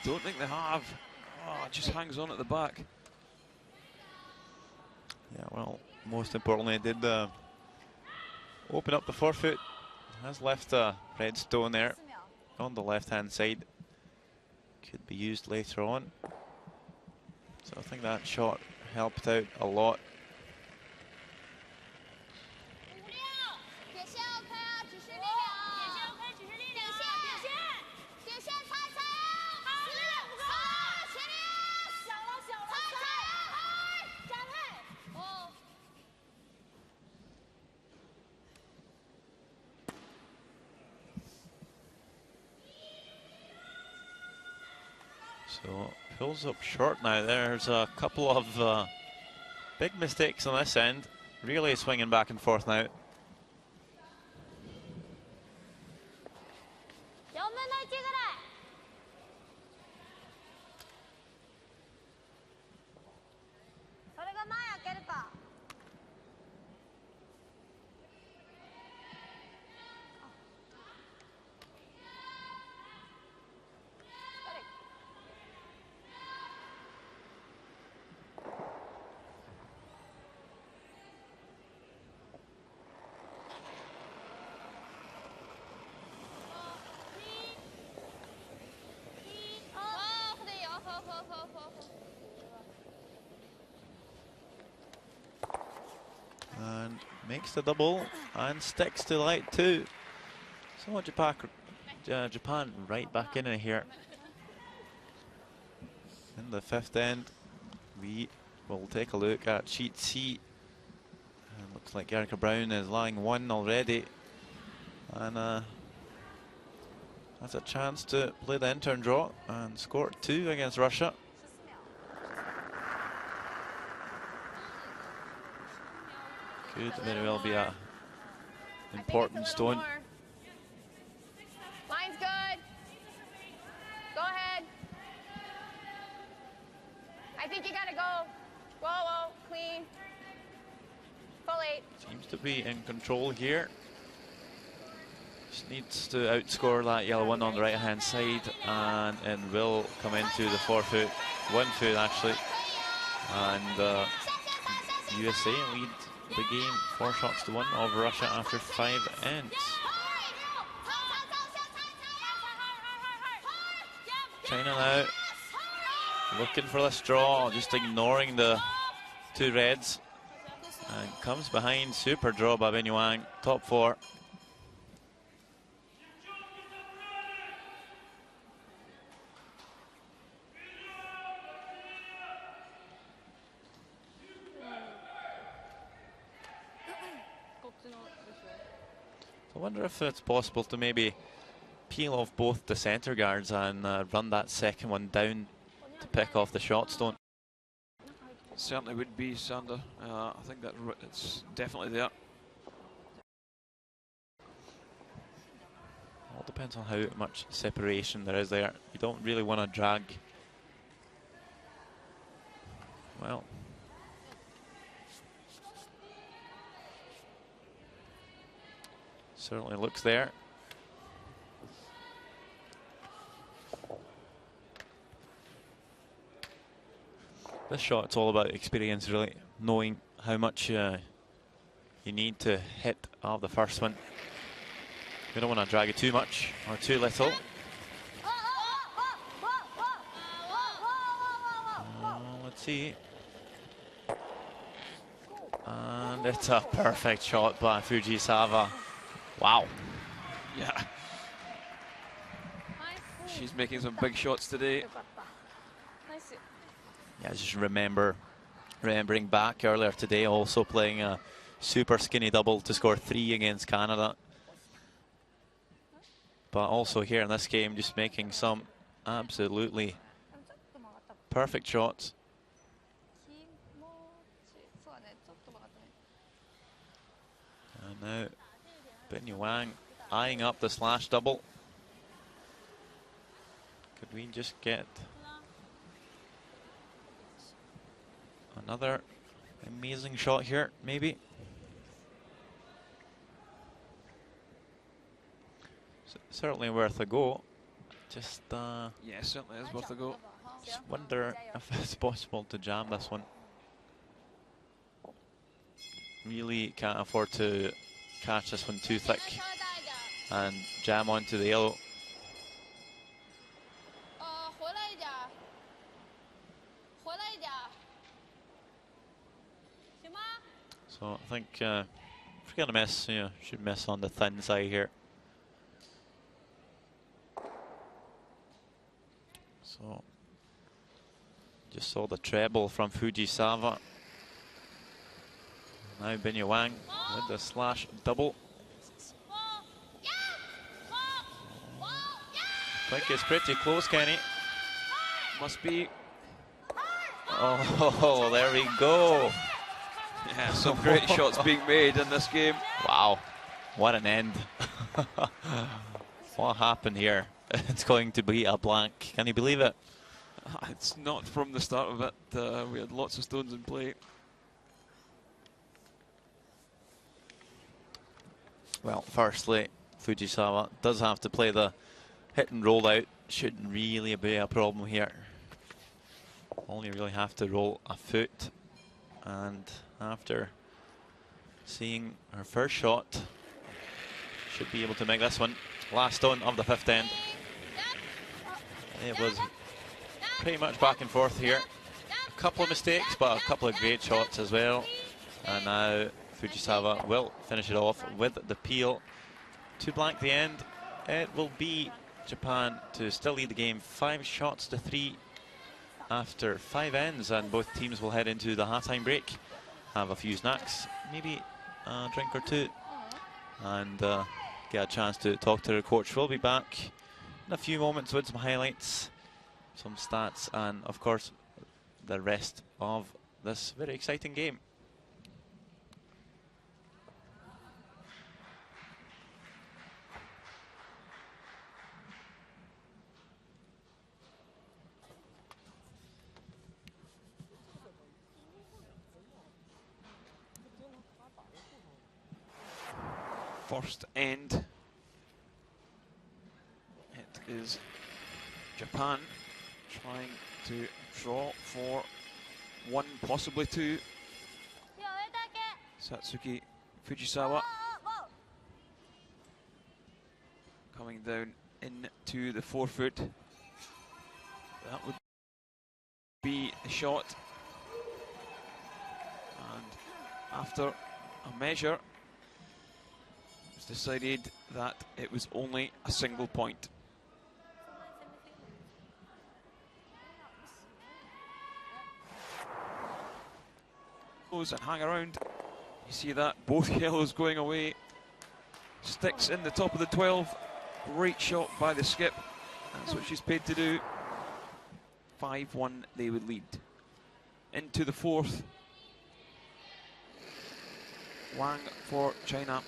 Don't think they have. Oh, it just hangs on at the back. Yeah, well, most importantly, it did open up the forefoot. Has left a red stone there on the left-hand side. Could be used later on. So I think that shot helped out a lot. So pulls up short now. There's a couple of big mistakes on this end. Really swinging back and forth now. And makes the double and sticks to light 2. So Japan right back in here. In the 5th end, we will take a look at sheet C. And looks like Erica Brown is lying 1 already. And has a chance to play the in-turn draw and score 2 against Russia. Could very well be a important stone. Line's good. Go ahead. I think you gotta go. Whoa, clean. Full 8. Seems to be in control here. Just needs to outscore that yellow one on the right hand side, and it will come into the 4-foot, 1-foot actually. And USA lead the game 4-1 over Russia after 5 ends. China now looking for this draw, just ignoring the 2 reds, and comes behind. Super draw by Bin Yuang, top 4. I wonder if it's possible to maybe peel off both the centre guards and run that second one down to pick off the shot stone. Certainly would be, Sander. I think that it's definitely there. All depends on how much separation there is there. You don't really want to drag. Well, certainly looks there. This shot, it's all about experience, really, knowing how much you need to hit of the first one. You don't want to drag it too much or too little. Let's see. And it's a perfect shot by Fujisawa. Wow. Yeah. She's making some big shots today. Yeah, just remembering back earlier today, also playing a super skinny double to score 3 against Canada. But also here in this game, just making some absolutely perfect shots. And now Bin Yuang eyeing up the slash double. Could we just get another amazing shot here, maybe? Certainly worth a go. Just yeah, certainly is worth a go. Just wonder if it's possible to jam this one. Really can't afford to catch this one too thick and jam onto the yellow. So I think if you're gonna miss, you should miss on the thin side here. So just saw the treble from Fujisawa. Now Bin Yuang with the slash double. I think it's pretty close, Kenny. Must be. Oh, there we go. Yeah, some great shots being made in this game. Wow, what an end. What happened here? It's going to be a blank. Can you believe it? It's not from the start of it. We had lots of stones in play. Well, firstly, Fujisawa does have to play the hit and roll out. Shouldn't really be a problem here. Only really have to roll a foot. And after seeing her first shot, should be able to make this one. Last stone of the 5th end. It was pretty much back and forth here. A couple of mistakes, but a couple of great shots as well. And now Fujisawa will finish it off with the peel to blank the end. it will be Japan to still lead the game 5 shots to 3 after 5 ends, and both teams will head into the halftime break, have a few snacks, maybe a drink or two, and get a chance to talk to their coach. We'll be back in a few moments with some highlights, some stats, and of course the rest of this very exciting game. First end. It is Japan trying to draw for 1, possibly 2. Satsuki Fujisawa coming down into the 4-foot. That would be a shot. And after a measure, it's decided that it was only a single point. And hang around. You see that, both yellows going away. Sticks in the top of the 12. Great shot by the skip. That's what she's paid to do. 5-1 they would lead. Into the 4th. Wang for China.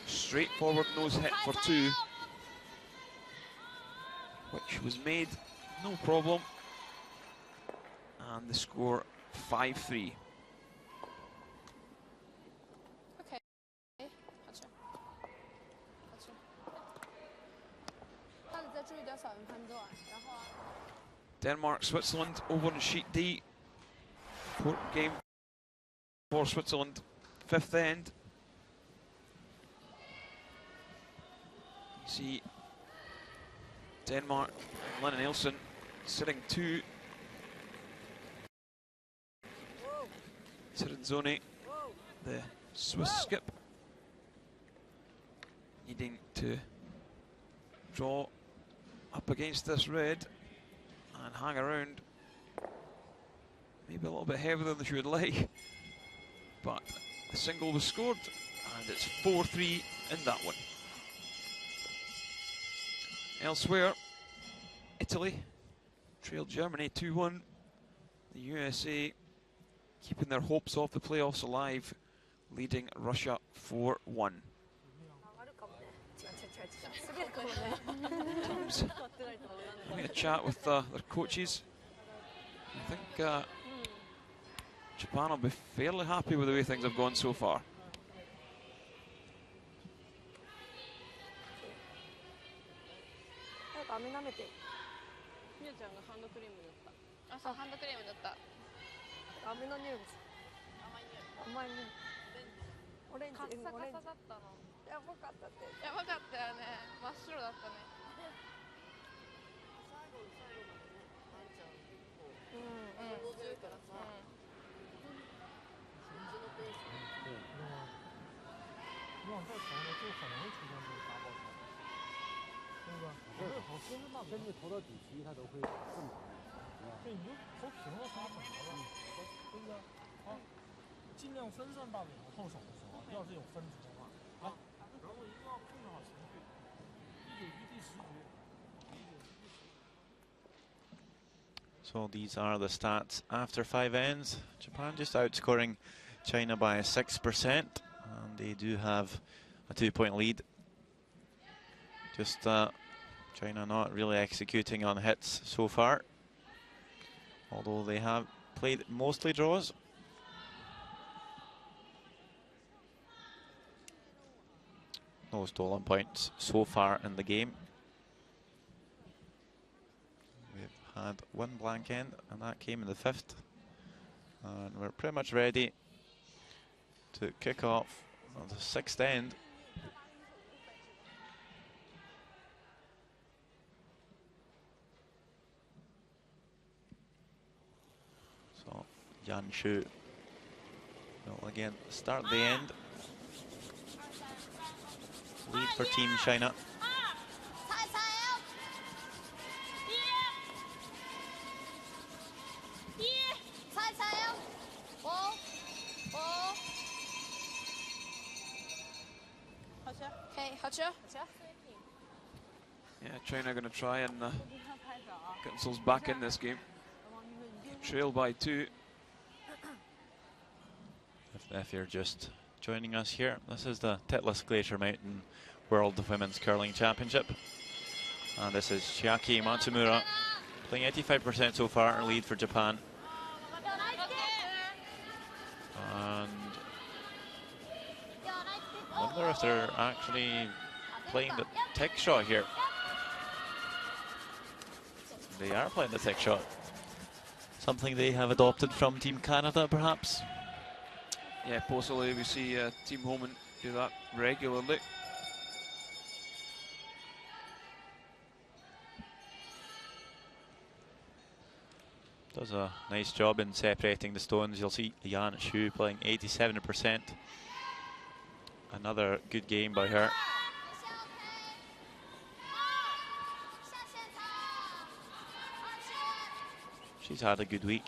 Straightforward nose hit for 2. Which was made, no problem. And the score 5-3. Denmark, Switzerland over in Sheet D. Important game for Switzerland. 5th end. You see Denmark and Lennon Nielsen sitting 2. Tirinzoni, the Swiss skip, needing to draw up against this red and hang around. Maybe a little bit heavier than she would like, but the single was scored and it's 4-3 in that one. Elsewhere, Italy trailed Germany 2-1. The USA keeping their hopes of the playoffs alive, leading Russia 4-1. Teams having a chat with their coaches. I think Japan will be fairly happy with the way things have gone so far. So these are the stats after 5 ends. Japan just outscoring China by 6%, and they do have a 2-point lead. Just China not really executing on hits so far, although they have played mostly draws. No stolen points so far in the game. We've had 1 blank end, and that came in the 5th. And we're pretty much ready to kick off on the 6th end. So Yan Shu will again start the end. Lead for Team China. OK，好吃。 Yeah, China going to try and get themselves back in this game. Trail by 2. If you're just joining us here, this is the Titlis Glacier Mountain World Women's Curling Championship. And this is Chiaki Matsumura playing 85% so far in lead for Japan. And I wonder if they're actually playing the tech shot here. They are playing the tech shot. Something they have adopted from Team Canada, perhaps. Yeah, possibly we see Team Homan do that regularly. Does a nice job in separating the stones. You'll see Yan Shu playing 87%. Another good game by her. She's had a good week.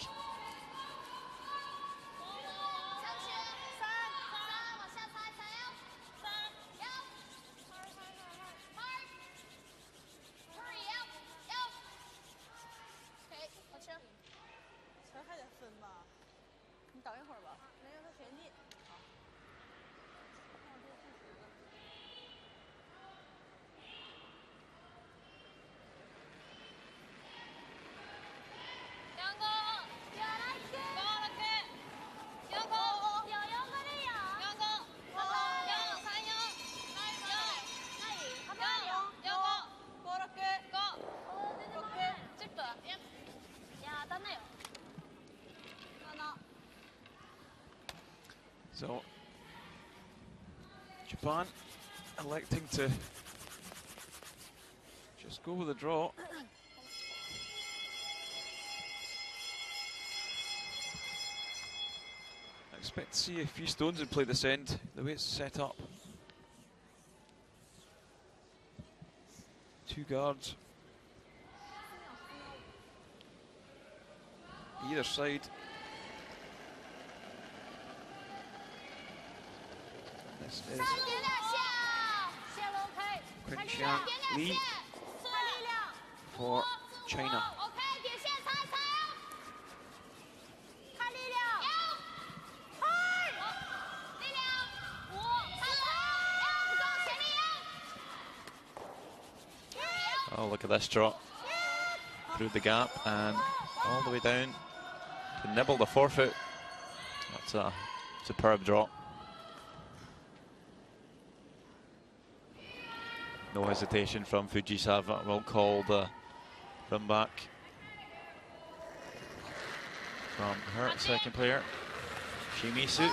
So, Japan electing to just go with a draw. I expect to see a few stones in play this end, the way it's set up. 2 guards either side. This is Quinxian Li for China. Oh, look at this drop through the gap and all the way down to nibble the forefoot. That's a superb drop. No hesitation from Fujisawa. Will call the run back from her second player, Shimizu.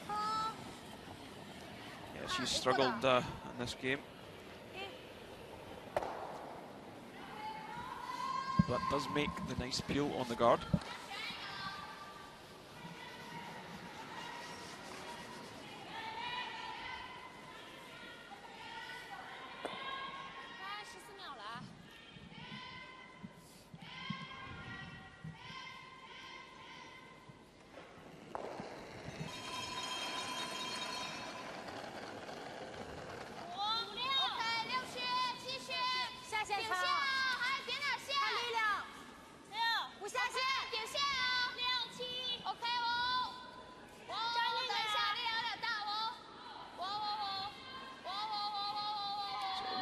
Yeah, she's struggled in this game, but does make the nice peel on the guard.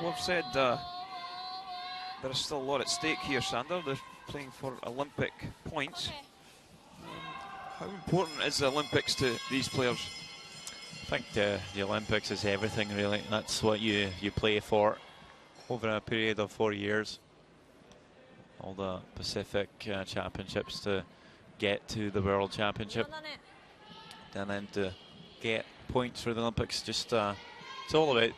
We've said there's still a lot at stake here, Sander. They're playing for Olympic points. How important is the Olympics to these players? I think the Olympics is everything, really. That's what you play for over a period of 4 years. All the Pacific championships to get to the World Championship, and then to get points for the Olympics. Just it's all about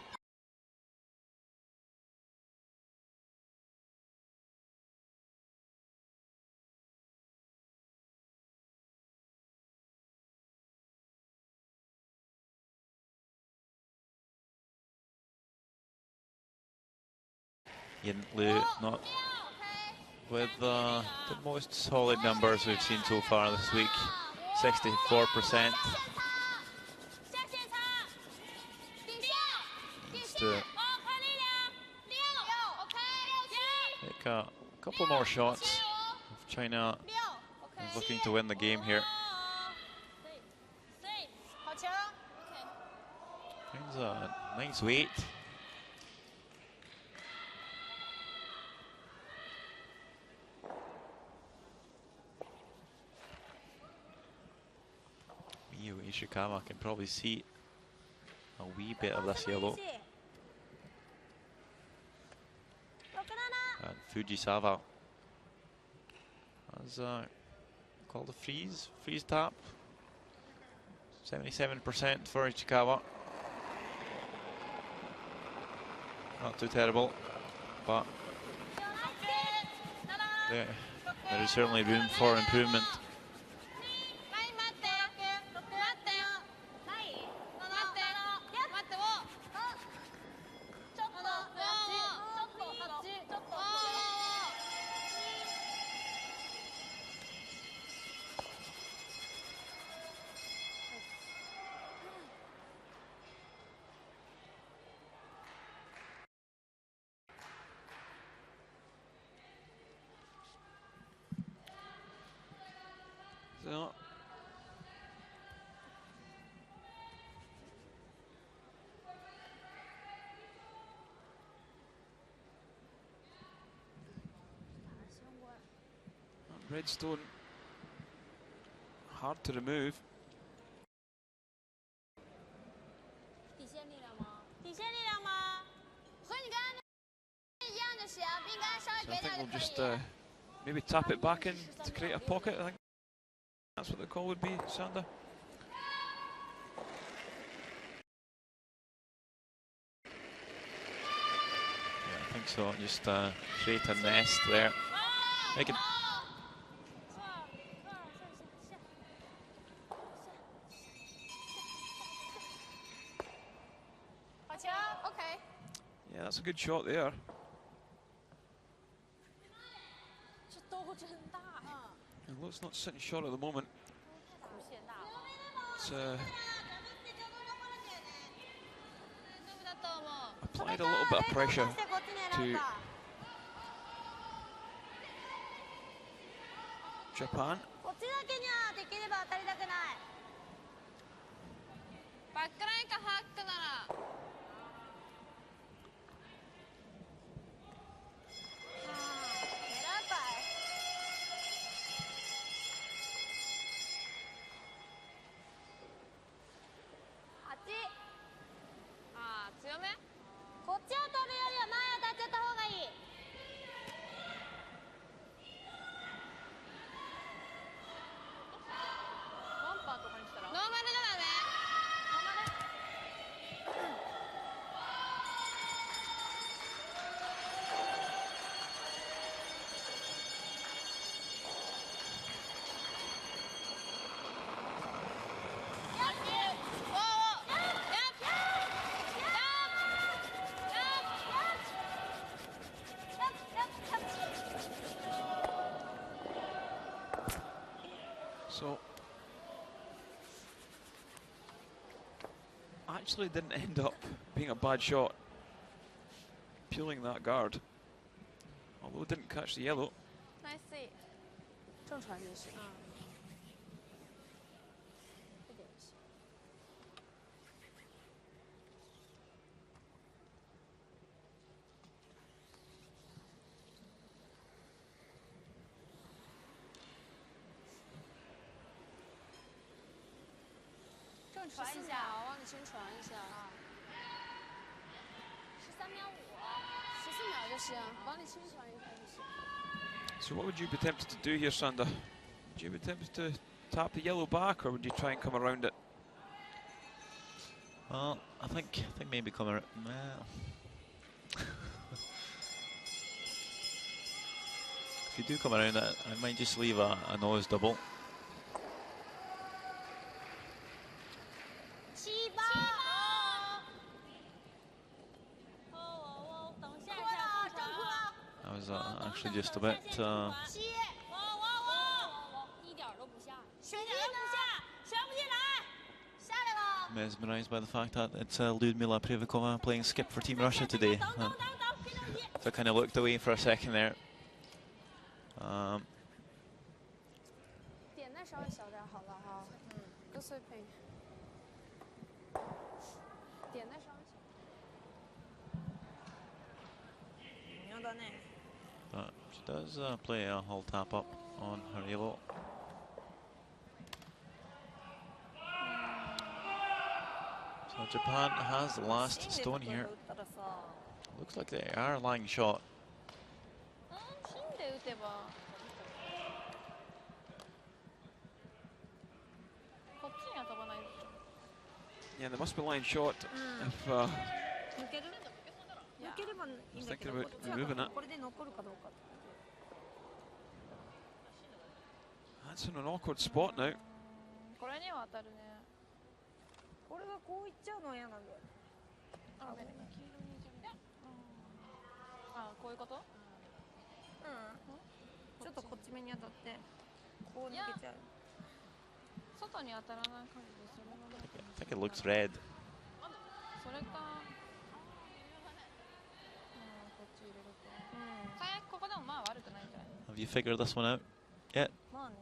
Yin Lu, not with the most solid numbers we've seen so far this week. 64%. to take a couple more shots. If China is looking to win the game here. Finds a nice weight. Miyu Ishikawa can probably see a wee bit of this yellow. And Fujisawa has called a freeze tap. 77% for Ishikawa. Not too terrible, but there is certainly room for improvement. So Redstone hard to remove. So I think we'll just maybe tap it back in to create a pocket. I think that's what the call would be, Sander. Yeah, I think so. Just create a nest there. Make it. Okay. Yeah, that's a good shot there. Although it's not sitting short at the moment. It's applied a little bit of pressure to Japan. So actually didn't end up being a bad shot, peeling that guard, although it didn't catch the yellow. Nice see. 正传就行。正传一下，我帮你先传一下啊。13秒5，14秒就行，我帮你先传一下就行。 So what would you be tempted to do here, Sander? Would you be tempted to tap the yellow back, or would you try and come around it? Well, I think maybe come around. Well. If you do come around it, I might just leave a nose double. That was actually just a bit. mesmerised by the fact that it's Lyudmila Privikova playing skip for Team Russia today. So I kind of looked away for a second there. 点再稍微小点好了哈，跟碎配。点再稍微小。But she does play a whole tap up on her elo. So Japan has the last stone here. Looks like they are lying shot. Yeah, they must be lying short if I was thinking about removing it. That's in an awkward spot now. これには当たるね。これがこういっちゃうのは嫌なんだよ。あ、黄色にじゃない。あ、こういうこと？うん。ちょっとこっち目に当たってこう抜けちゃう。外に当たらない感じでそれはない。I think it looks red. それか。こっち入れるか。最悪ここでもまあ悪くないんじゃない？ Have you figured this one out yet? まあね。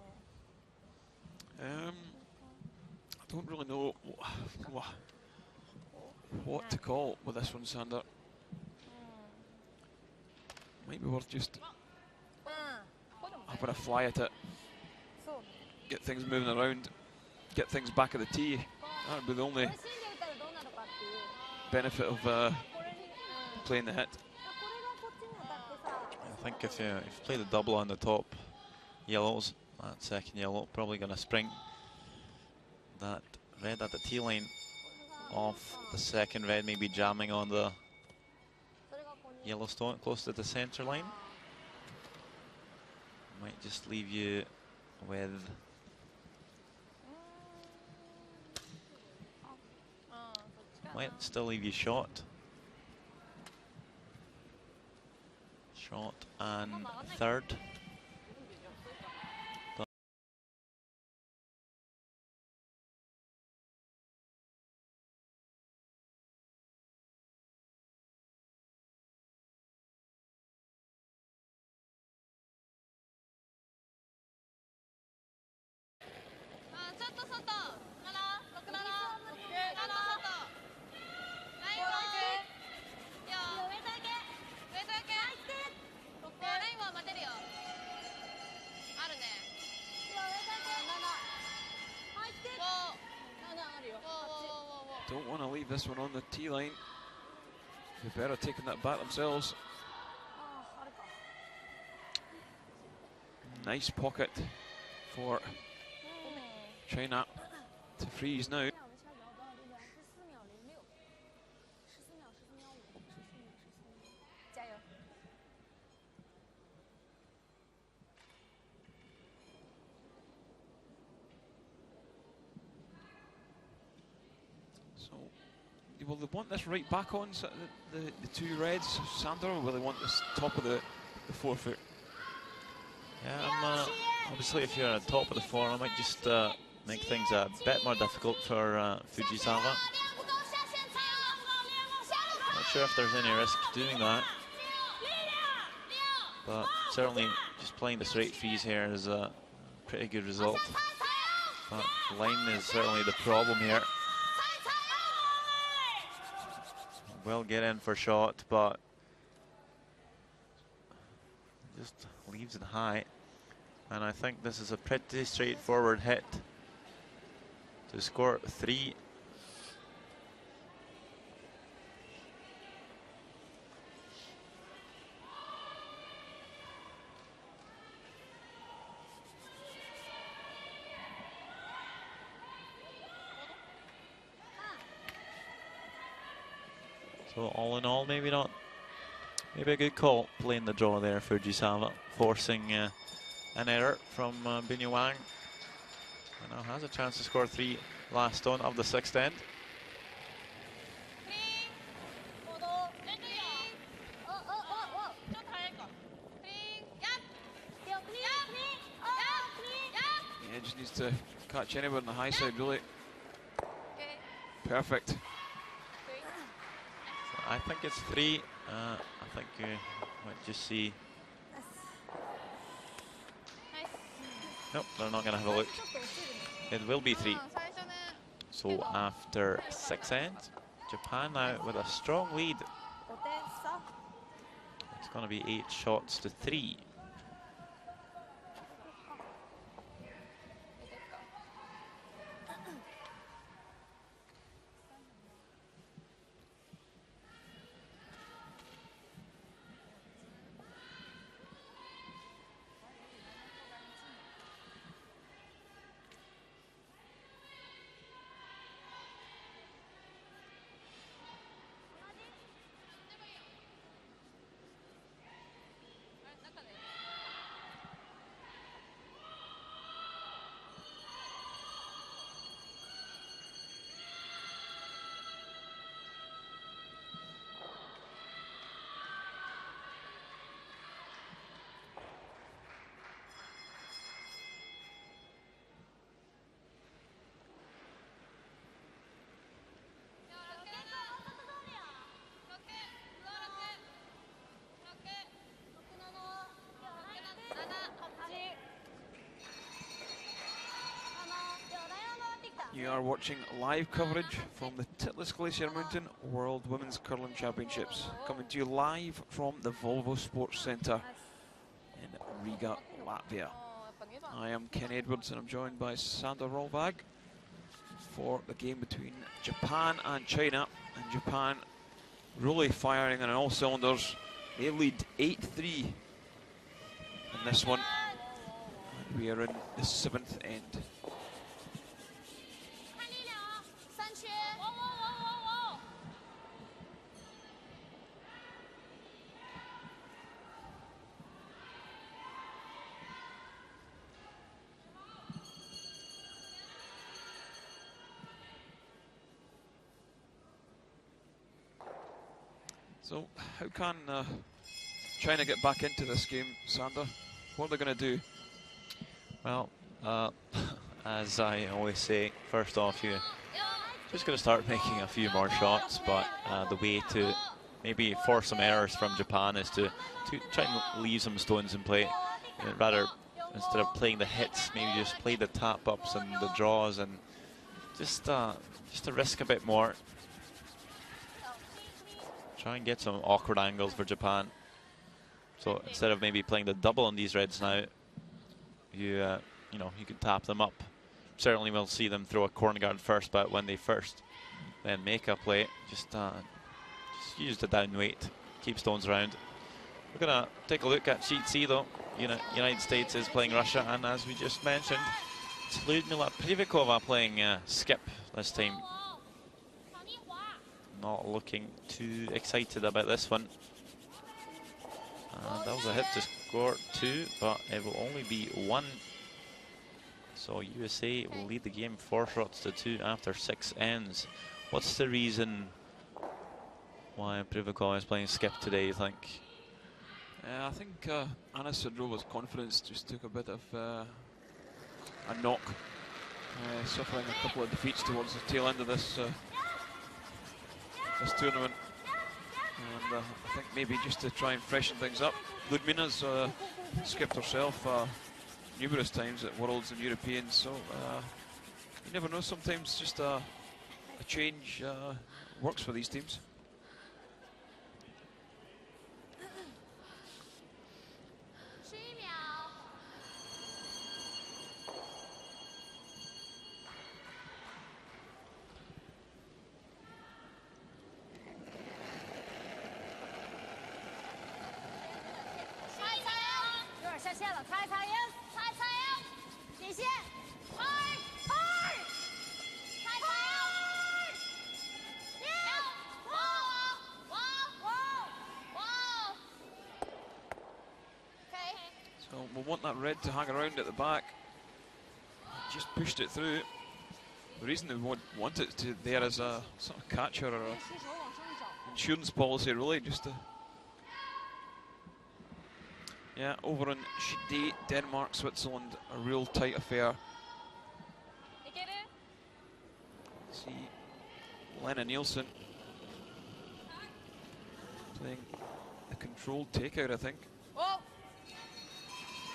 I don't really know what to call with this one, Sander. Might be worth just having a fly at it, get things moving around, get things back at the tee. That would be the only benefit of playing the hit. I think if you play the double on the top yellows, that second yellow probably going to spring that red at the tee line off the second red, maybe jamming on the yellow stone close to the center line. Might just leave you with might still leave you short and third. Don't want to leave this one on the tee line. They're better taking that back themselves. Nice pocket for China to freeze now. Will they want this right back on, so the two reds, Sander, or will they want this top of the 4 foot? Yeah, obviously if you're at the top of the 4, I might just make things a bit more difficult for Fujisawa. Not sure if there's any risk doing that, but certainly just playing the straight freeze here is a pretty good result. But line is certainly the problem here. Will get in for shot, but just leaves it high. And I think this is a pretty straightforward hit to score 3. So all in all, maybe a good call playing the draw there for Fujisawa, forcing an error from Binyu Wang. And now has a chance to score 3 last stone of the 6th end. Yeah, just needs to catch anywhere on the high side, really. Perfect. I think it's 3. I think you might just see. Nope, they're not going to have a look. It will be 3. So after 6 ends, Japan now with a strong lead. It's going to be 8 shots to 3. You are watching live coverage from the Titlis Glacier Mountain World Women's Curling Championships, coming to you live from the Volvo Sports Centre in Riga, Latvia. I am Ken Edwards and I'm joined by Sander Rolvag for the game between Japan and China. And Japan really firing on all cylinders. They lead 8-3 in this one. And we are in the 7th end. So, how can China get back into this game, Sander? What are they going to do? Well, as I always say, first off, you just got to start making a few more shots, but the way to maybe force some errors from Japan is to try and leave some stones in play. Rather, instead of playing the hits, maybe just play the tap-ups and the draws, and just to risk a bit more. Try and get some awkward angles for Japan. So instead of maybe playing the double on these reds now, you know, you can tap them up. Certainly we'll see them throw a corner guard first, but when they first then make a play, just use the down weight, keep stones around. We're gonna take a look at sheet C though. United States is playing Russia, and as we just mentioned, it's Lyudmila Privikova playing skip this time. Not looking too excited about this one. That was a hit to score 2, but it will only be 1. So USA will lead the game 4 shots to 2 after 6 ends. What's the reason why Privikova is playing skip today, you think? I think Anna Sidrova's confidence just took a bit of a knock, suffering a couple of defeats towards the tail end of this tournament, and I think maybe just to try and freshen things up. Ludmina's skipped herself numerous times at Worlds and Europeans, so you never know, sometimes just a change works for these teams. So we'll want that red to hang around at the back. Just pushed it through. The reason they want it to there as a sort of catcher or a insurance policy, really, just to. Yeah, over in Sheet D, Denmark, Switzerland, a real tight affair. See Lena Nielsen playing a controlled takeout, I think. Whoa.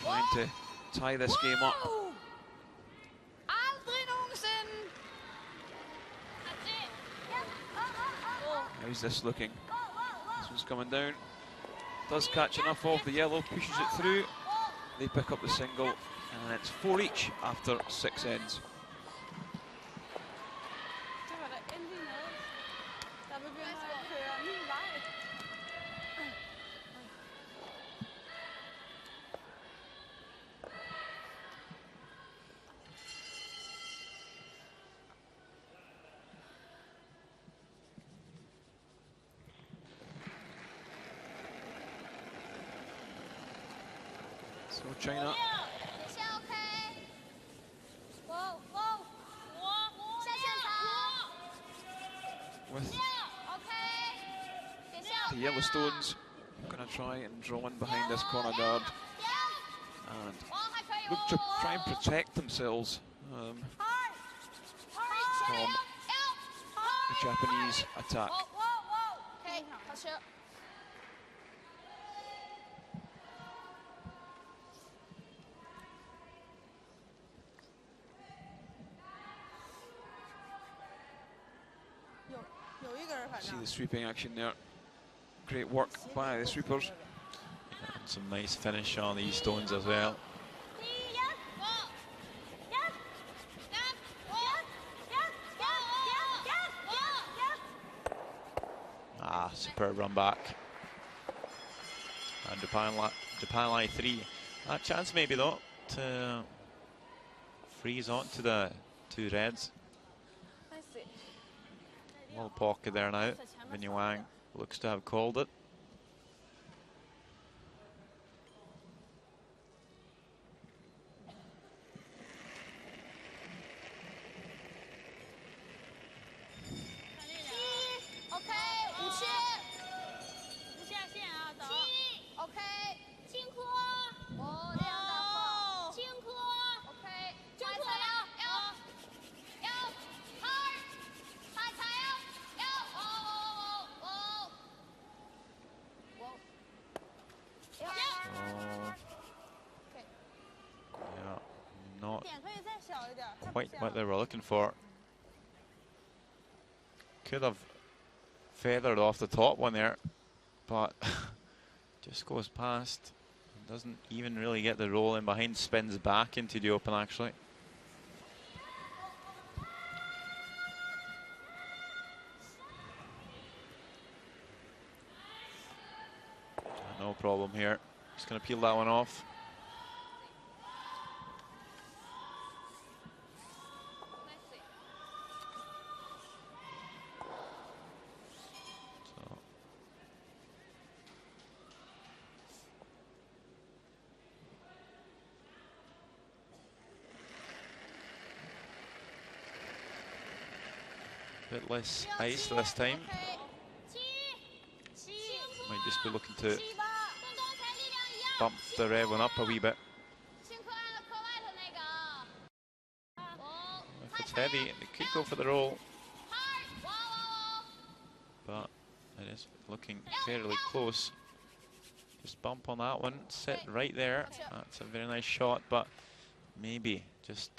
Trying to tie this game up. How's this looking? This one's coming down. Does catch enough of the yellow, pushes it through. They pick up the single, and it's 4 each after 6 ends. So China with the Yellowstones going to try and draw in behind this corner guard and look to try and protect themselves from the Japanese attack. See the sweeping action there. Great work by the sweepers. And some nice finish on these stones as well. Ah, superb run back. And Japan line 3. A chance maybe though to freeze on to the 2 reds. Little pocket there now. Vinny Wang looks to have called it. Quite what they were looking for. Could have feathered off the top one there, but just goes past. Doesn't even really get the roll in behind, spins back into the open actually. No problem here. Just going to peel that one off. Bit less ice this time. Might just be looking to bump the red one up a wee bit. If it's heavy, it could go for the roll. But it is looking fairly close. Just bump on that one, sit right there. That's a very nice shot, but maybe just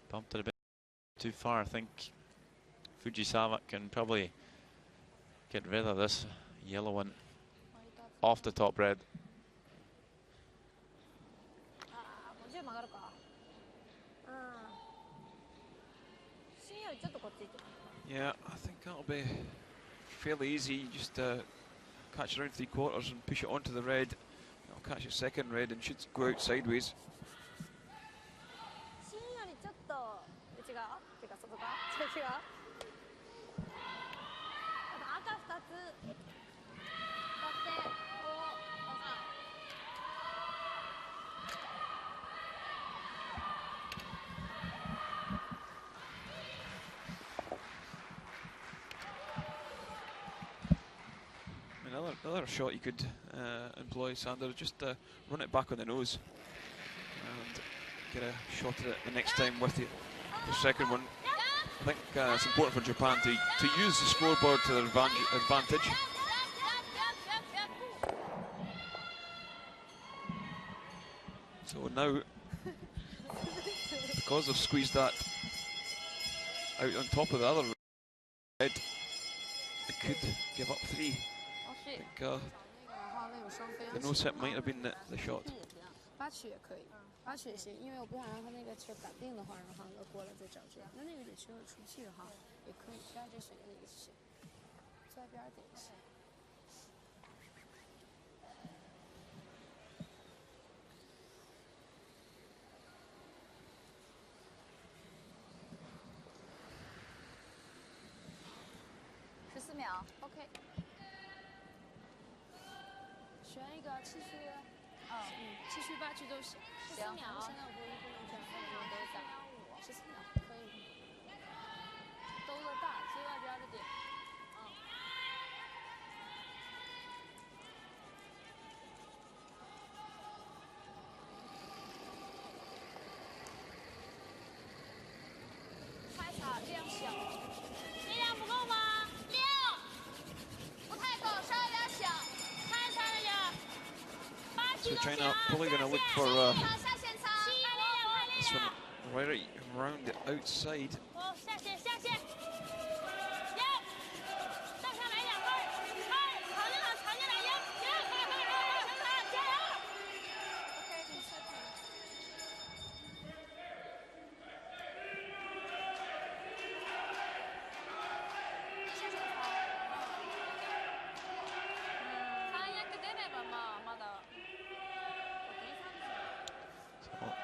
bumped it a bit too far. I think Fujisawa can probably get rid of this yellow one off the top red. Yeah, I think that'll be fairly easy. Just catch around 3/4 and push it onto the red. It'll catch a second red and should go out sideways. Another shot you could employ, Sander, just run it back on the nose and get a shot at it the next time with the second one. I think it's important for Japan to use the scoreboard to their advantage. So now, because they've squeezed that out on top of the other red, it could give up 3. I think the no set might have been the shot. 8曲也可以，8曲也行，因为我不想让他那个球感定的话，然后过来再找这个。那那个点球有出气的话，也可以。加这水那个是在边点一下。14秒 ，OK。选一个7曲。 7曲8曲都行，14秒。现在我不能这样，都打14秒可以。兜的大，最外边的点。开场量小，力量不够吗？6，不太够，稍微有点小，看差了点。 So China probably going to look for this one right around the outside.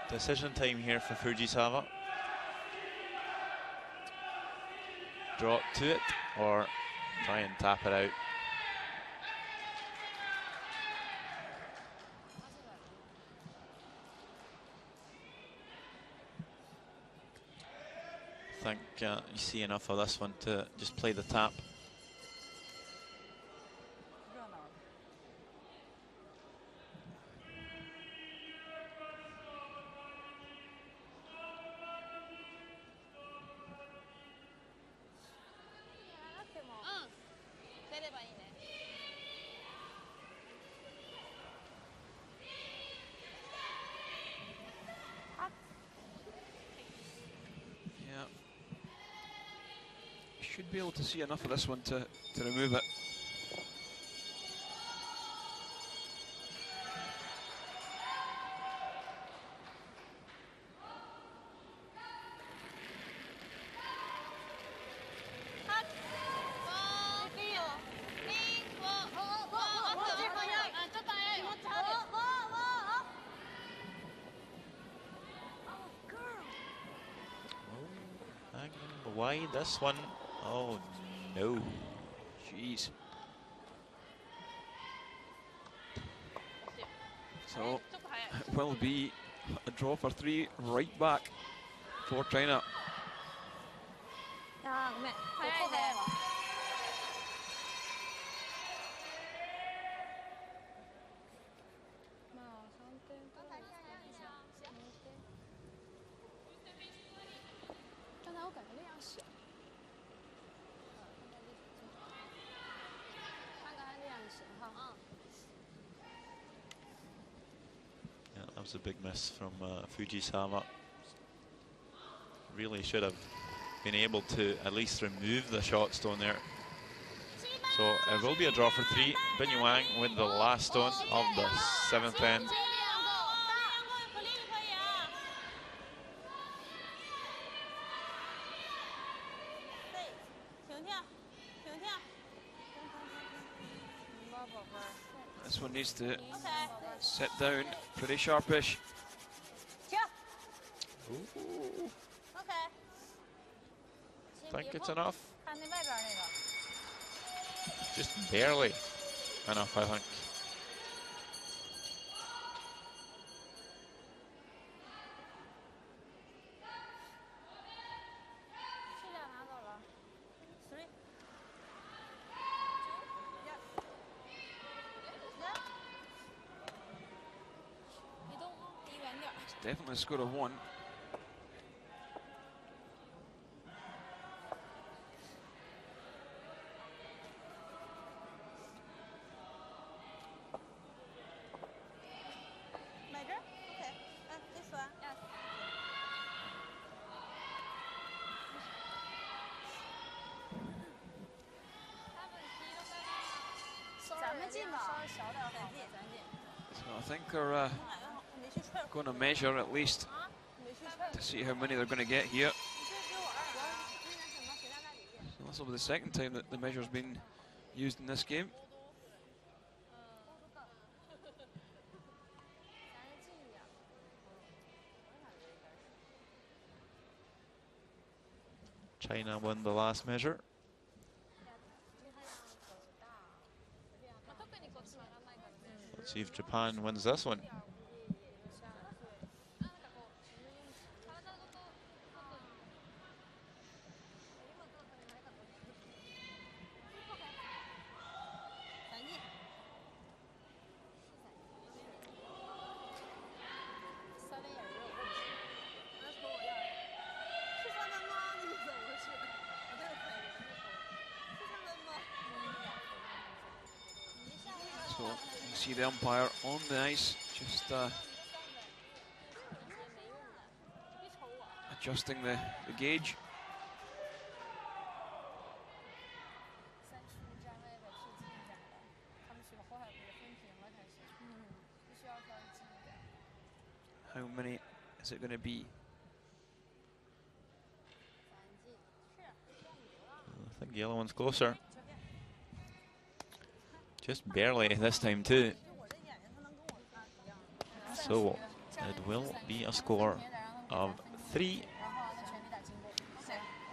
Decision time here for Fujisawa. Drop to it or try and tap it out. I think you see enough of this one to just play the tap. Should be able to see enough of this one to remove it. Wide this one. Oh no. Jeez. So it will be a draw for 3 right back for China. Yeah, that was a big miss from Fujisawa. Really should have been able to at least remove the shot stone there. So it will be a draw for 3. Bin Yuang with the last stone of the 7th end. This one needs to set down pretty sharpish. Ooh. Think it's enough? Just barely enough, I think. Definitely a score of 1. I think they're going to measure at least to see how many they're going to get here. So this will be the second time that the measure's been used in this game. China won the last measure. Let's see if Japan wins this one. So you see the umpire on the ice, just adjusting the gauge. How many is it going to be? I think the yellow one's closer. Just barely this time too. So it will be a score of 3.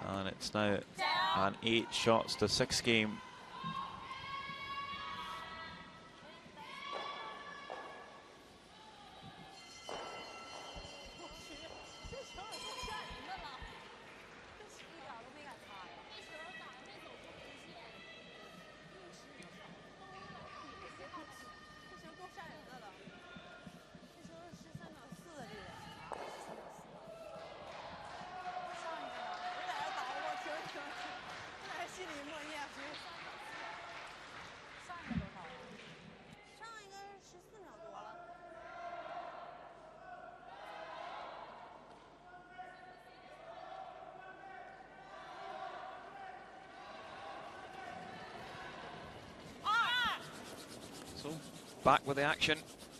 And it's now an 8 shots to 6 game. So back with the action,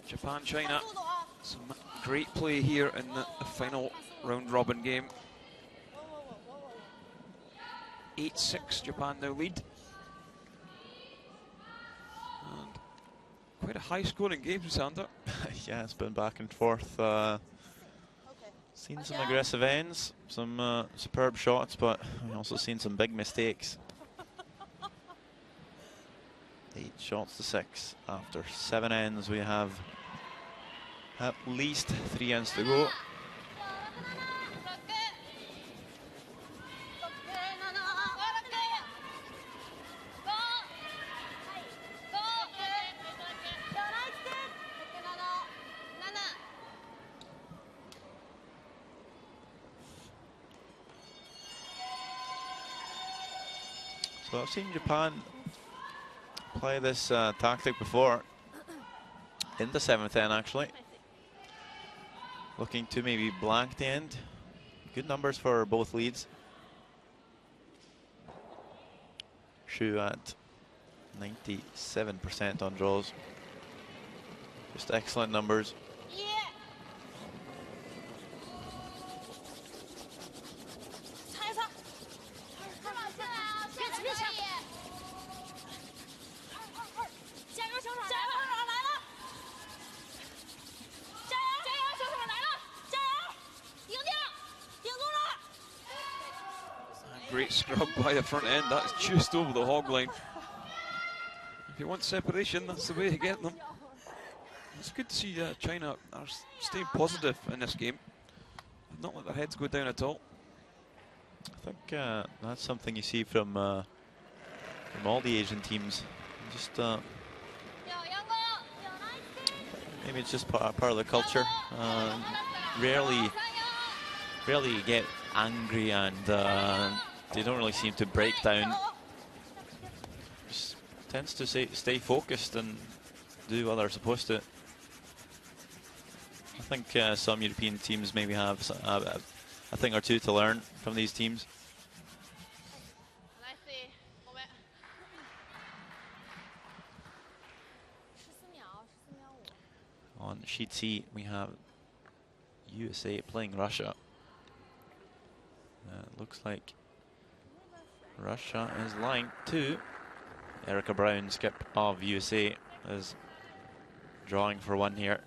Japan-China. Some great play here in the final round-robin game. 8-6, Japan now lead. And quite a high-scoring game, Sander. Yeah, it's been back and forth. Seen some aggressive ends, some superb shots, but we've also seen some big mistakes. 8 shots to 6. After 7 ends, we have at least 3 ends to go. So I've seen Japan play this tactic before in the 7th end, actually. Looking to maybe blank the end. Good numbers for both leads. Shu at 97% on draws. Just excellent numbers. Great scrub by the front end, that's just over the hog line. If you want separation, that's the way to get them. It's good to see China are staying positive in this game. Not let their heads go down at all. I think that's something you see from all the Asian teams. Just maybe it's just part of the culture. Rarely get angry, and they don't really seem to break down. Just tends to stay focused and do what they're supposed to. I think some European teams maybe have a thing or two to learn from these teams. sheet C, we have USA playing Russia. Looks like Russia is line 2. Erica Brown, skip of USA, is drawing for 1 here.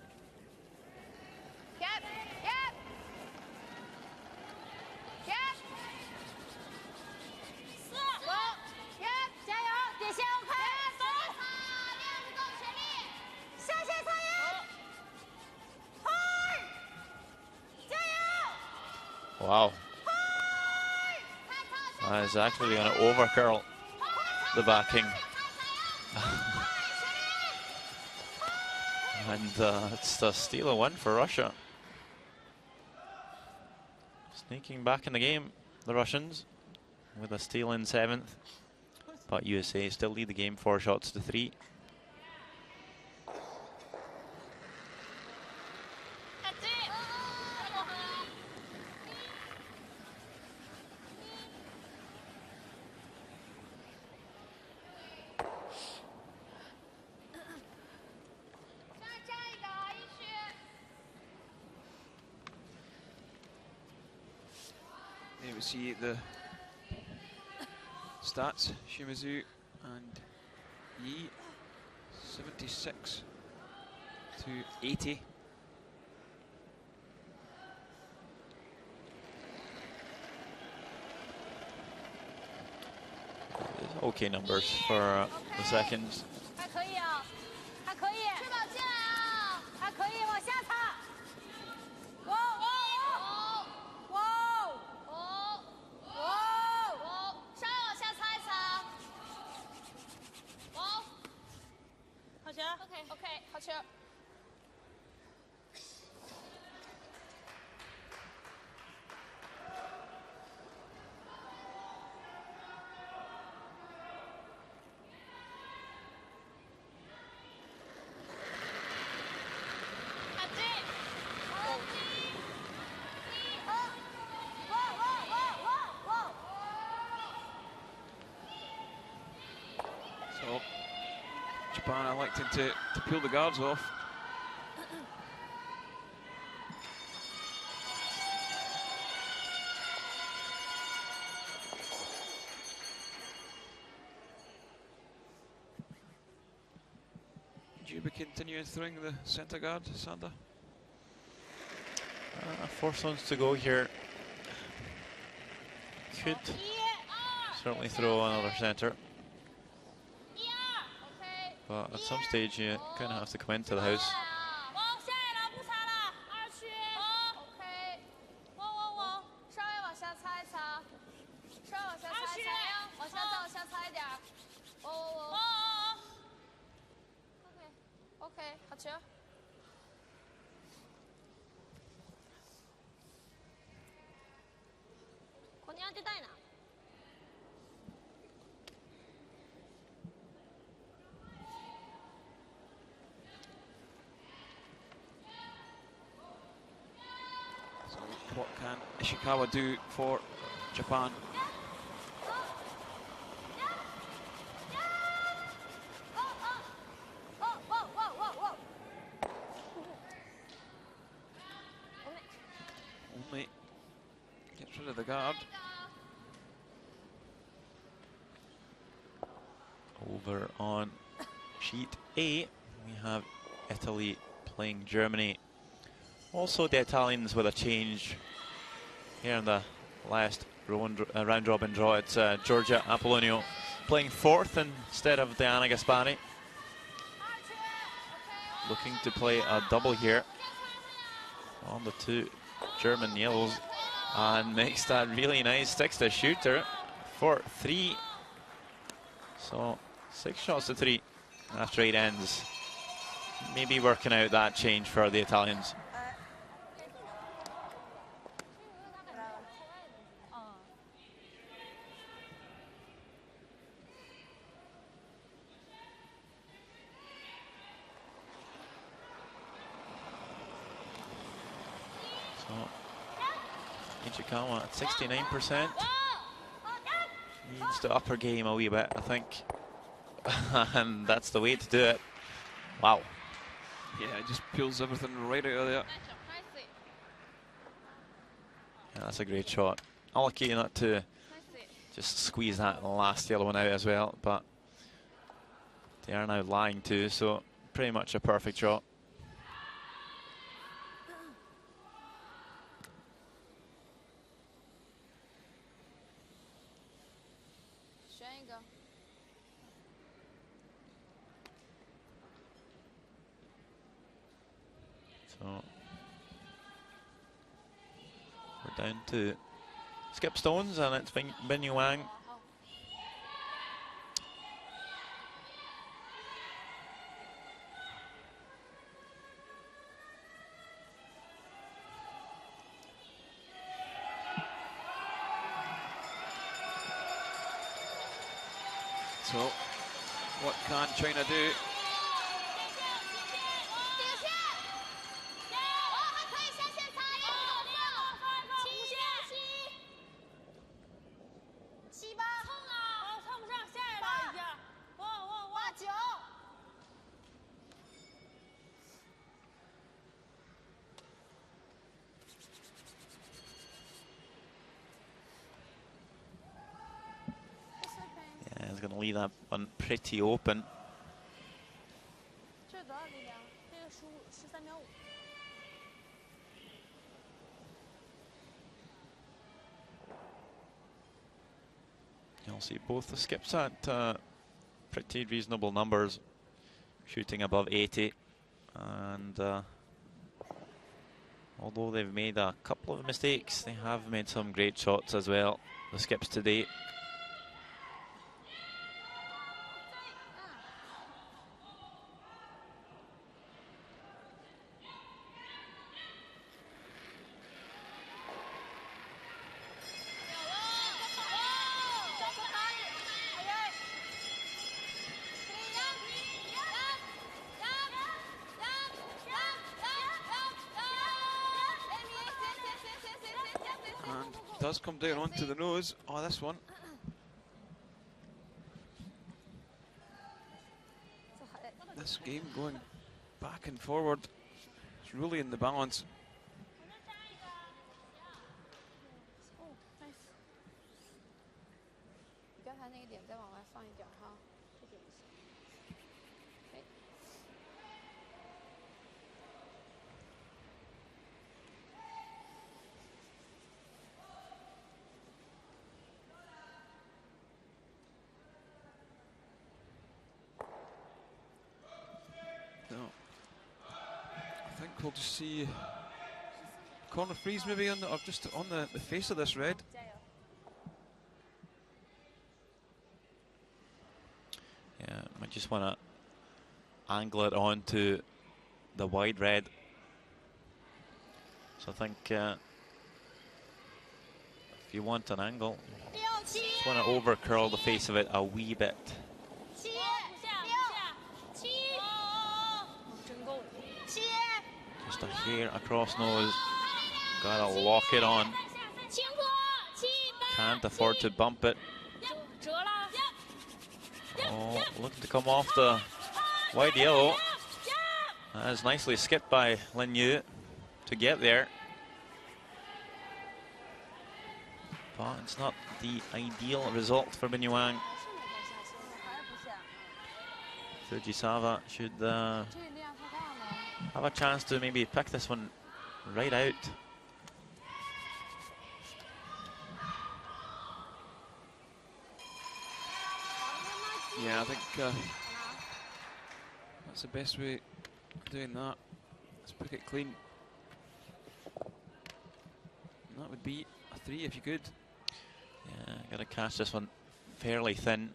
Wow. That is actually going to overcurl the backing. And it's a steal of 1 for Russia. Sneaking back in the game, the Russians, with a steal in 7th. But USA still lead the game 4 shots to 3. There we see the stats. Shimizu and Yi, 76 to 80. Okay numbers for the seconds. OK， 好球。So Japan electing to peel the guards off. Would you be continuing throwing the centre guard, Sander? 4 zones to go here. Could certainly throw another centre. But at some stage you kind of have to come into the house. OK， 好球。ここに当てたいな。So what can Ishikawa do for Japan? Only gets rid of the guard. Over on sheet A, we have Italy playing Germany. Also the Italians with a change here in the last round-robin draw. It's Giorgia Apollonio playing 4th instead of Diana Gaspari. Looking to play a double here on the 2 German yellows, and makes that really nice sticks to shooter for 3. So 6 shots to 3 after 8 ends. Maybe working out that change for the Italians. Ichikawa at 69%. Needs to up her game a wee bit, I think. And that's the way to do it. Wow. Yeah, it just pulls everything right out of there. Yeah, that's a great shot. Unlucky not to just squeeze that last yellow one out as well, but they are now lying too, so pretty much a perfect shot. So we're down to skip stones, and it's Bin Yuang. So, what can China do? Yeah, he's going to leave that one pretty open. You'll see both the skips at pretty reasonable numbers, shooting above 80, and although they've made a couple of mistakes, they have made some great shots as well, the skips today. Does come down onto the nose. Oh, this one. This game going back and forward. It's really in the balance. We'll just see corner freeze maybe on the, or just on the face of this red. Yeah, might just want to angle it onto the wide red. So I think if you want an angle, just want to over curl the face of it a wee bit. Just a hair across nose. Gotta lock it on. Can't afford to bump it. Oh, looking to come off the wide yellow. That is nicely skipped by Lin Yu to get there. But it's not the ideal result for Bin Yuang. Fujisawa should have a chance to maybe pick this one right out. Yeah, I think that's the best way of doing that. Let's pick it clean. And that would be a 3 if you could. Yeah, gotta catch this one fairly thin.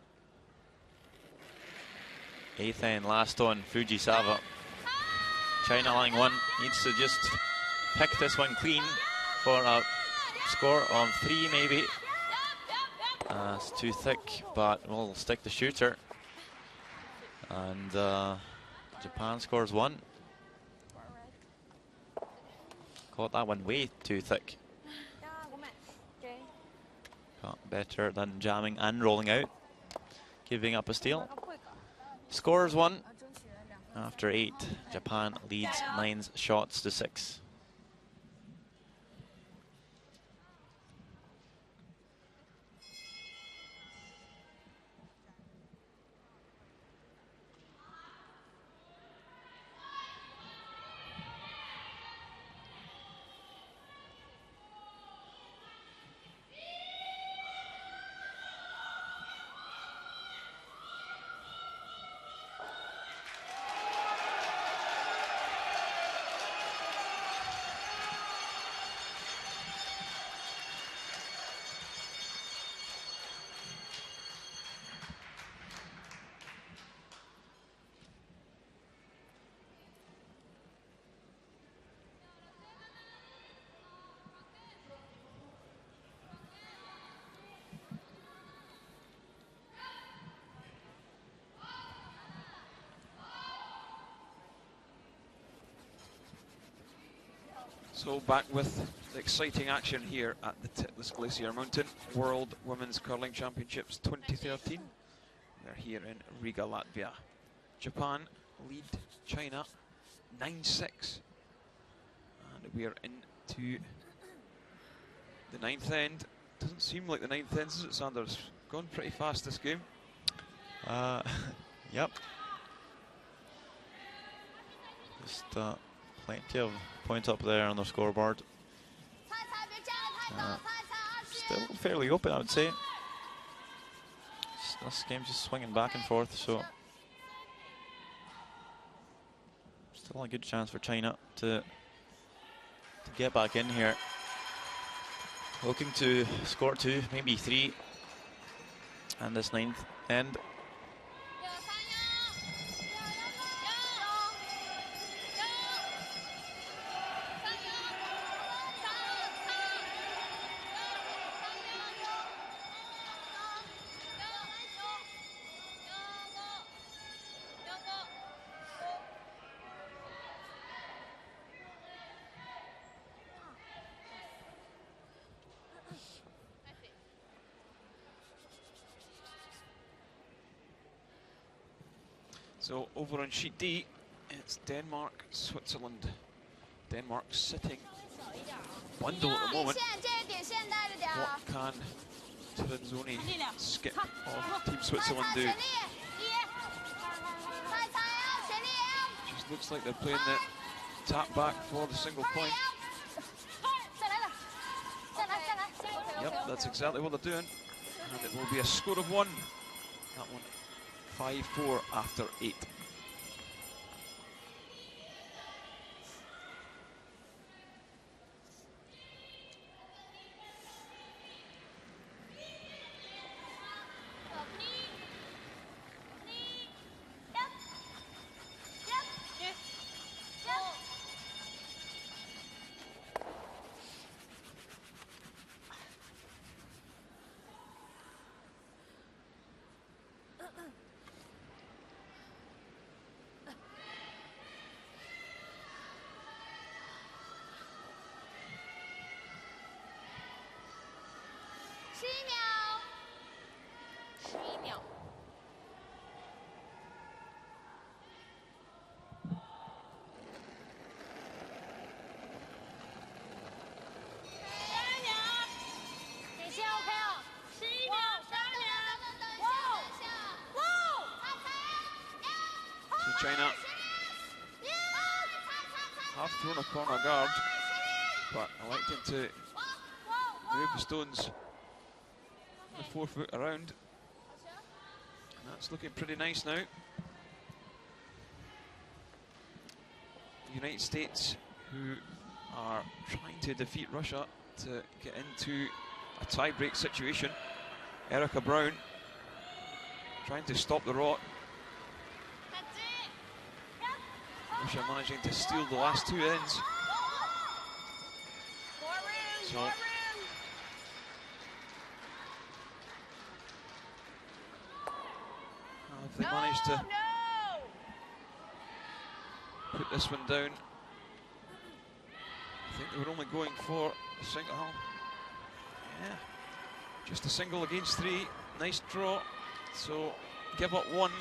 8th end, last on Fujisawa. China line 1 needs to just pick this one clean for a score of 3 maybe. It's too thick, but we'll stick the shooter. And Japan scores 1. Caught that one way too thick. Got better than jamming and rolling out, giving up a steal. Scores 1. After 8, Japan leads 9 shots to 6. So back with the exciting action here at the Titlis Glacier Mountain World Women's Curling Championships 2013. We're here in Riga, Latvia. Japan lead China 9-6. And we are into the 9th end. Doesn't seem like the 9th end, does it, Sanders? Gone pretty fast this game. Yep. Just plenty of points up there on the scoreboard. Still fairly open, I would say. This game's just swinging back and forth, so still a good chance for China to get back in here. Looking to score 2, maybe 3, and this 9th end. So over on sheet D, it's Denmark, Switzerland. Denmark sitting bundle at the moment. What can Tiranzoni skip of Team Switzerland do? Just looks like they're playing the tap back for the single point. Yep, that's exactly what they're doing. And it will be a score of 1. That one 5-4 after 8. China have thrown a corner guard, but electing to move the stones the 4 foot around. And that's looking pretty nice now. The United States, who are trying to defeat Russia to get into a tie-break situation. Erica Brown trying to stop the rot. Russia managing to steal the last 2 ends. So if they manage to put this one down, I think they were only going for a single. Yeah, just a single against 3. Nice draw. So give up 1.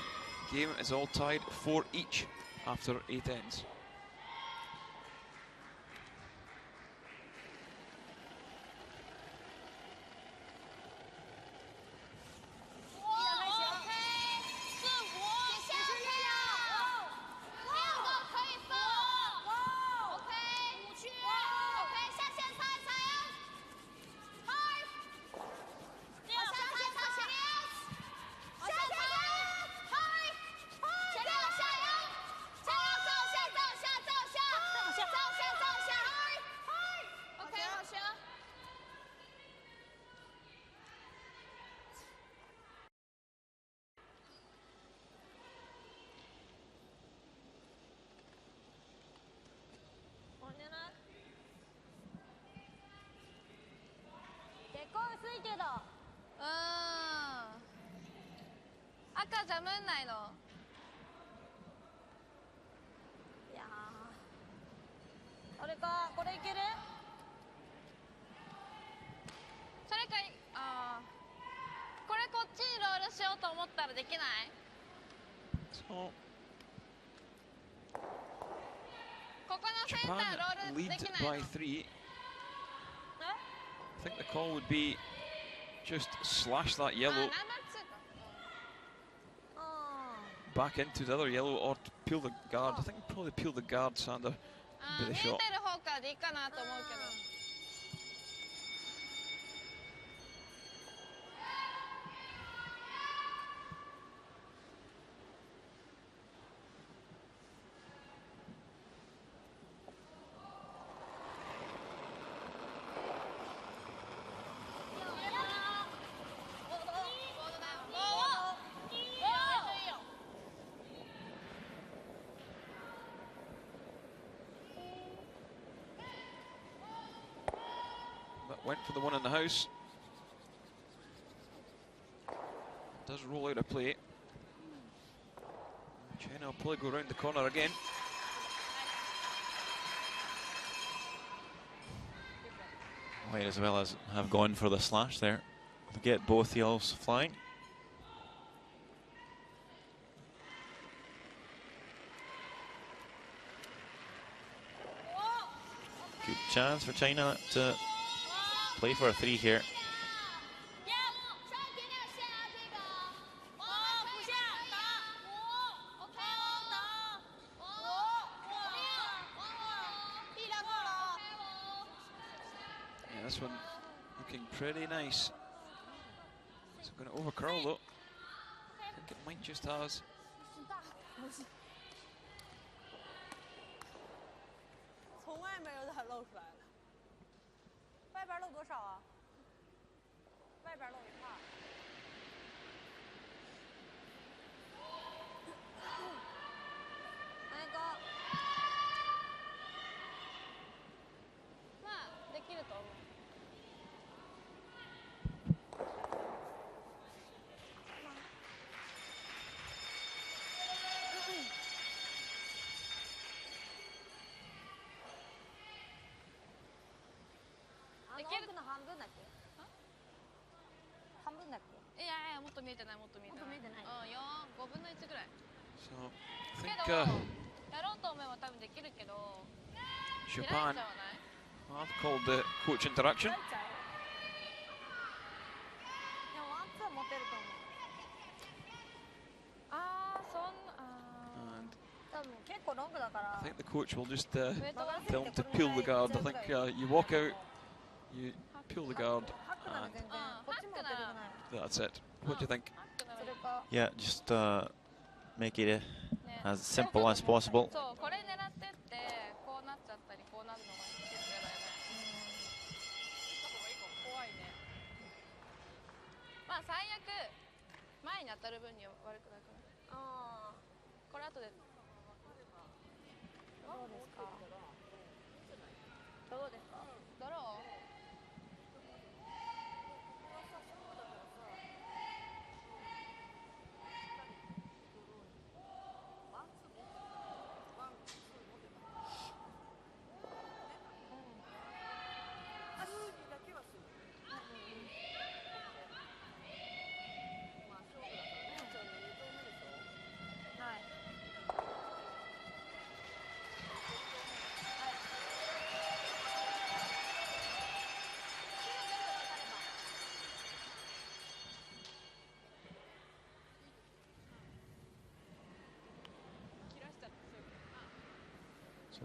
Game is all tied 4 each. after 8 ends.赤じゃむんないの。いやー、あれか、これいける？それかこれこっちにロールしようと思ったらできない？ So ここのセンター Japan ロールで lead きないの？ by 3. I think the call would be just slash that あ、ナン yellow バー2か。back into the other yellow or to peel the guard. I think probably peel the guard, Sander, あ、 with 見 the えて shot. る方からでいいかなと思うけど。That went for the one in the house. Does roll out a play. China will probably go around the corner again. Might as well as have gone for the slash there to get both yellows flying. Good chance for China to play for a 3 here. Yeah, this one looking pretty nice. It's going to overcurl though. I think it might just has. 从外面有点露出来了。外边露多少啊？外边露一块儿。那个。まあできると思う。できる奥の半分だっけ？半分だっけ？いやいや、もっと見えてない、もっと見えてない。もっと見えてない。うん、5分の1ぐらい。 So I け think ど、やろうと思えば多分できるけど、開いちゃ Japan わない？ have called the coach interaction. でもワンツー持てると思う。ああ、そんな、And 多分結構ロングだから。 I think the coach will just ウェイトが tell them to peel the guard. I think you walk out, you peel the guard, ハックなら and 全然。こっちも打てるくない。 that's it. What do you think? それか。 Yeah, just make it as simple as possible. そう、これ狙ってってこうなっちゃったりこうなるのが結構やだよね。怖いね。まあ最悪前に当たる分には悪くないかな。ああ。これ後で。どうですか。どうですか。ドロー。はい。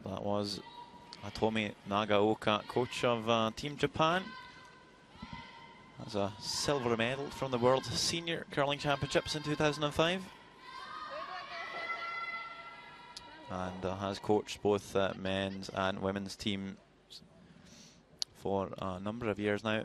So that was Atomi Nagaoka, coach of Team Japan. Has a silver medal from the World Senior Curling Championships in 2005. And has coached both men's and women's teams for a number of years now.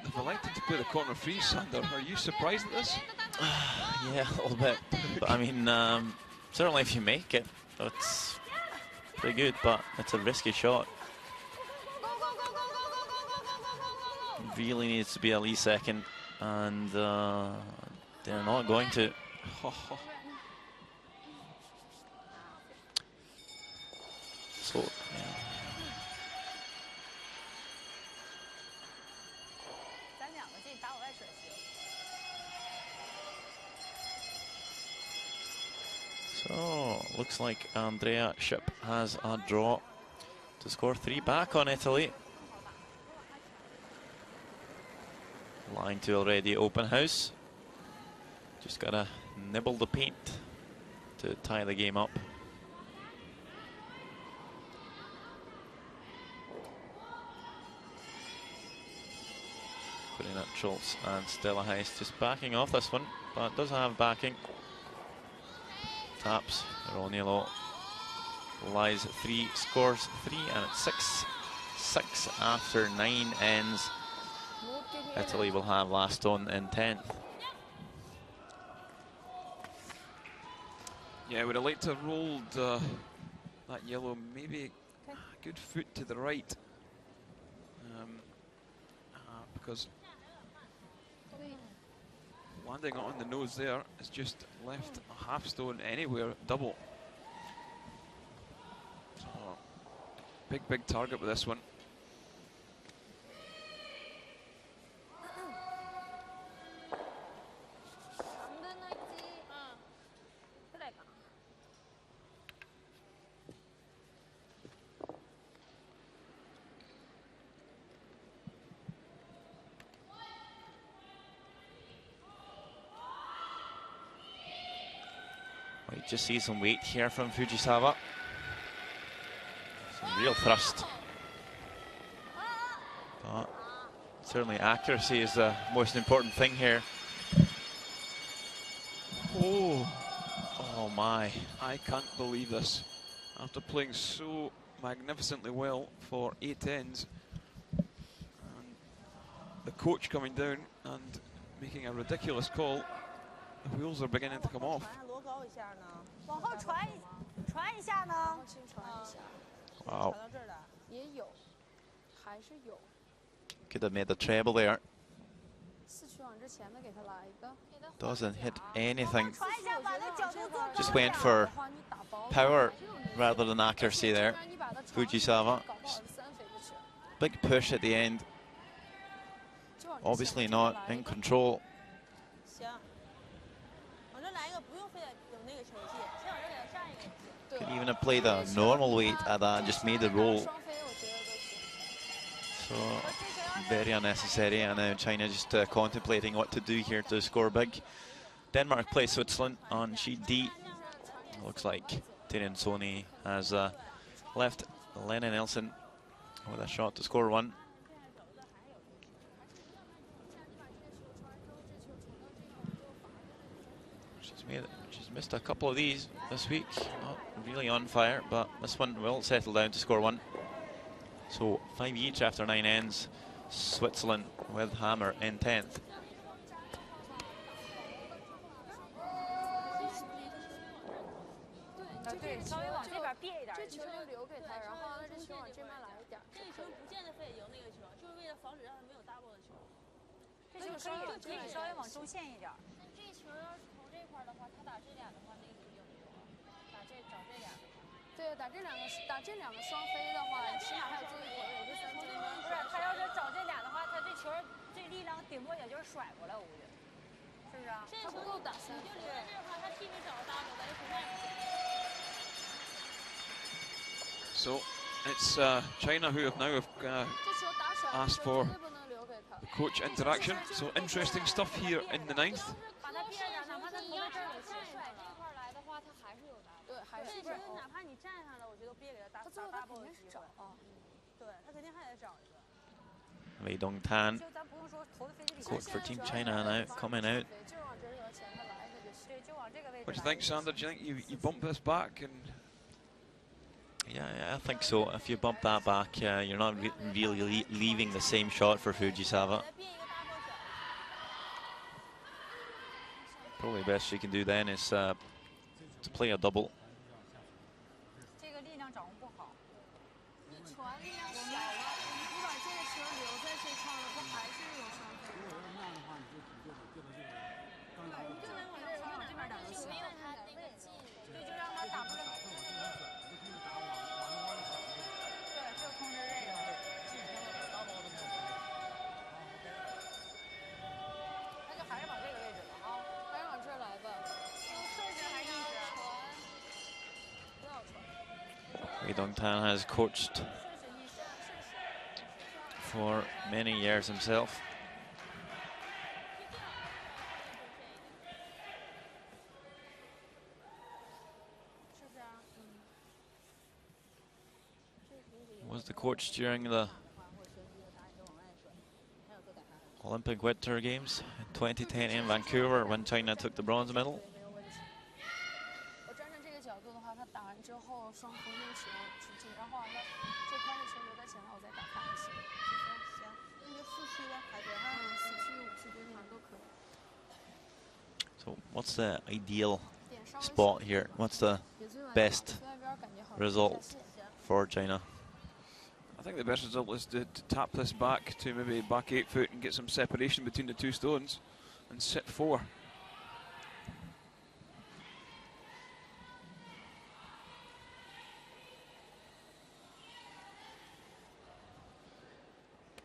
They've elected to play the corner free, Sander. Are you surprised at this? Yeah, a little bit. But I mean, certainly if you make it, that's pretty good, but it's a risky shot. Really needs to be at least second, and they're not going to. So, yeah. So, looks like Andrea Ship has a draw to score 3 back on Italy. Line 2 already open house. Just gotta nibble the paint to tie the game up. Putting up Schultz and Stella Heist just backing off this one, but does have backing. Taps, Ronilo lies 3, scores 3, and it's 6-6 after 9 ends. Italy will have last stone in 10th. Yeah, I would have liked to have rolled that yellow, maybe a good foot to the right. Because landing on the nose there is just left a half stone anywhere double. So, big target with this one. We just see some weight here from Fujisawa. Some real thrust. But certainly accuracy is the most important thing here. Oh my. I can't believe this. After playing so magnificently well for 8 ends, and the coach coming down and making a ridiculous call, the wheels are beginning to come off. Wow. Could have made the treble there. Doesn't hit anything. Just went for power rather than accuracy there. Fujisawa. Big push at the end. Obviously not in control. Could even have played a normal weight at that, just made the roll. So very unnecessary, and now China just contemplating what to do here to score big. Denmark plays Switzerland on sheet D. Looks like Tyrion Soni has left Lennon Nelson with a shot to score 1. She's missed a couple of these this week. Not really on fire, but this one will settle down to score 1. So 5 each after 9 ends. Switzerland with hammer in 10th. 对，打这两个双飞的话，起码还有最后一回有个3分钟。不是，他要是找这俩的话，他这球这力量顶多也就是甩过来，我估计，是不是啊？他不够打3分。你就留在这儿的话，他替你找个 double，咱就不卖。So it's China who have now asked for the coach interaction. So interesting stuff here in the 9th. 把他别着，哪怕他投在这儿也行。甩这块来的话，他还是有 double。对，还是不是，哪怕你站上了，我觉得别给他打 double 的机会。对他肯定还得找一个。Wei Dongtan, 就咱不用说投的飞机里。 coach for Team China now, coming out. 就往这个前头来一个就行。对，就往这个位置。 What do you think, Sander? Do you think you bump this back? And Yeah, I think so. If you bump that back, you're not really leaving the same shot for Fujisawa. Probably the best she can do then is to play a double. 这个力量掌握不好。你传力量小了，你把这个球留在这块了，不还是有双飞吗？对，你就能往这边打就行。没有他那个劲。对，就让他打不了。对，就控制这个。那就还是往这个位置了啊，还是往这儿来吧。顺着还是一直。不要传。 Wei Dongtan has coached for many years himself. 是不是啊？ Was the coach during the Olympic Winter Games in 2010 in Vancouver when China took the bronze medal. 我站在这个角度的话，他打完之后双飞那球出去，然后完了这块的球留在前面，我再打他也行。行，那就4区呗，海边哈。4区、5区这边都可以。 So what's the ideal spot here? What's the best result for China? I think the best result is to tap this back to maybe back 8 foot and get some separation between the two stones and sit 4.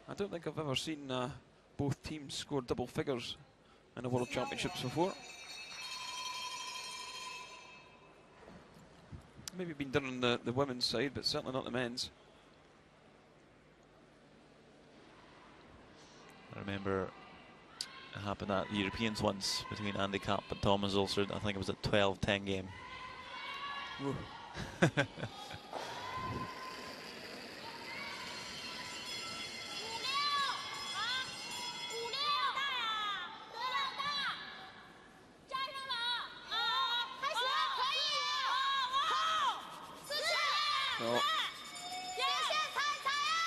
I don't think I've ever seen both teams score double figures in the World Championships before. Maybe been done on the women's side, but certainly not the men's. I remember it happened at the Europeans once between Andy Kapp and Thomas Ulster. I think it was a 12-10 game. So,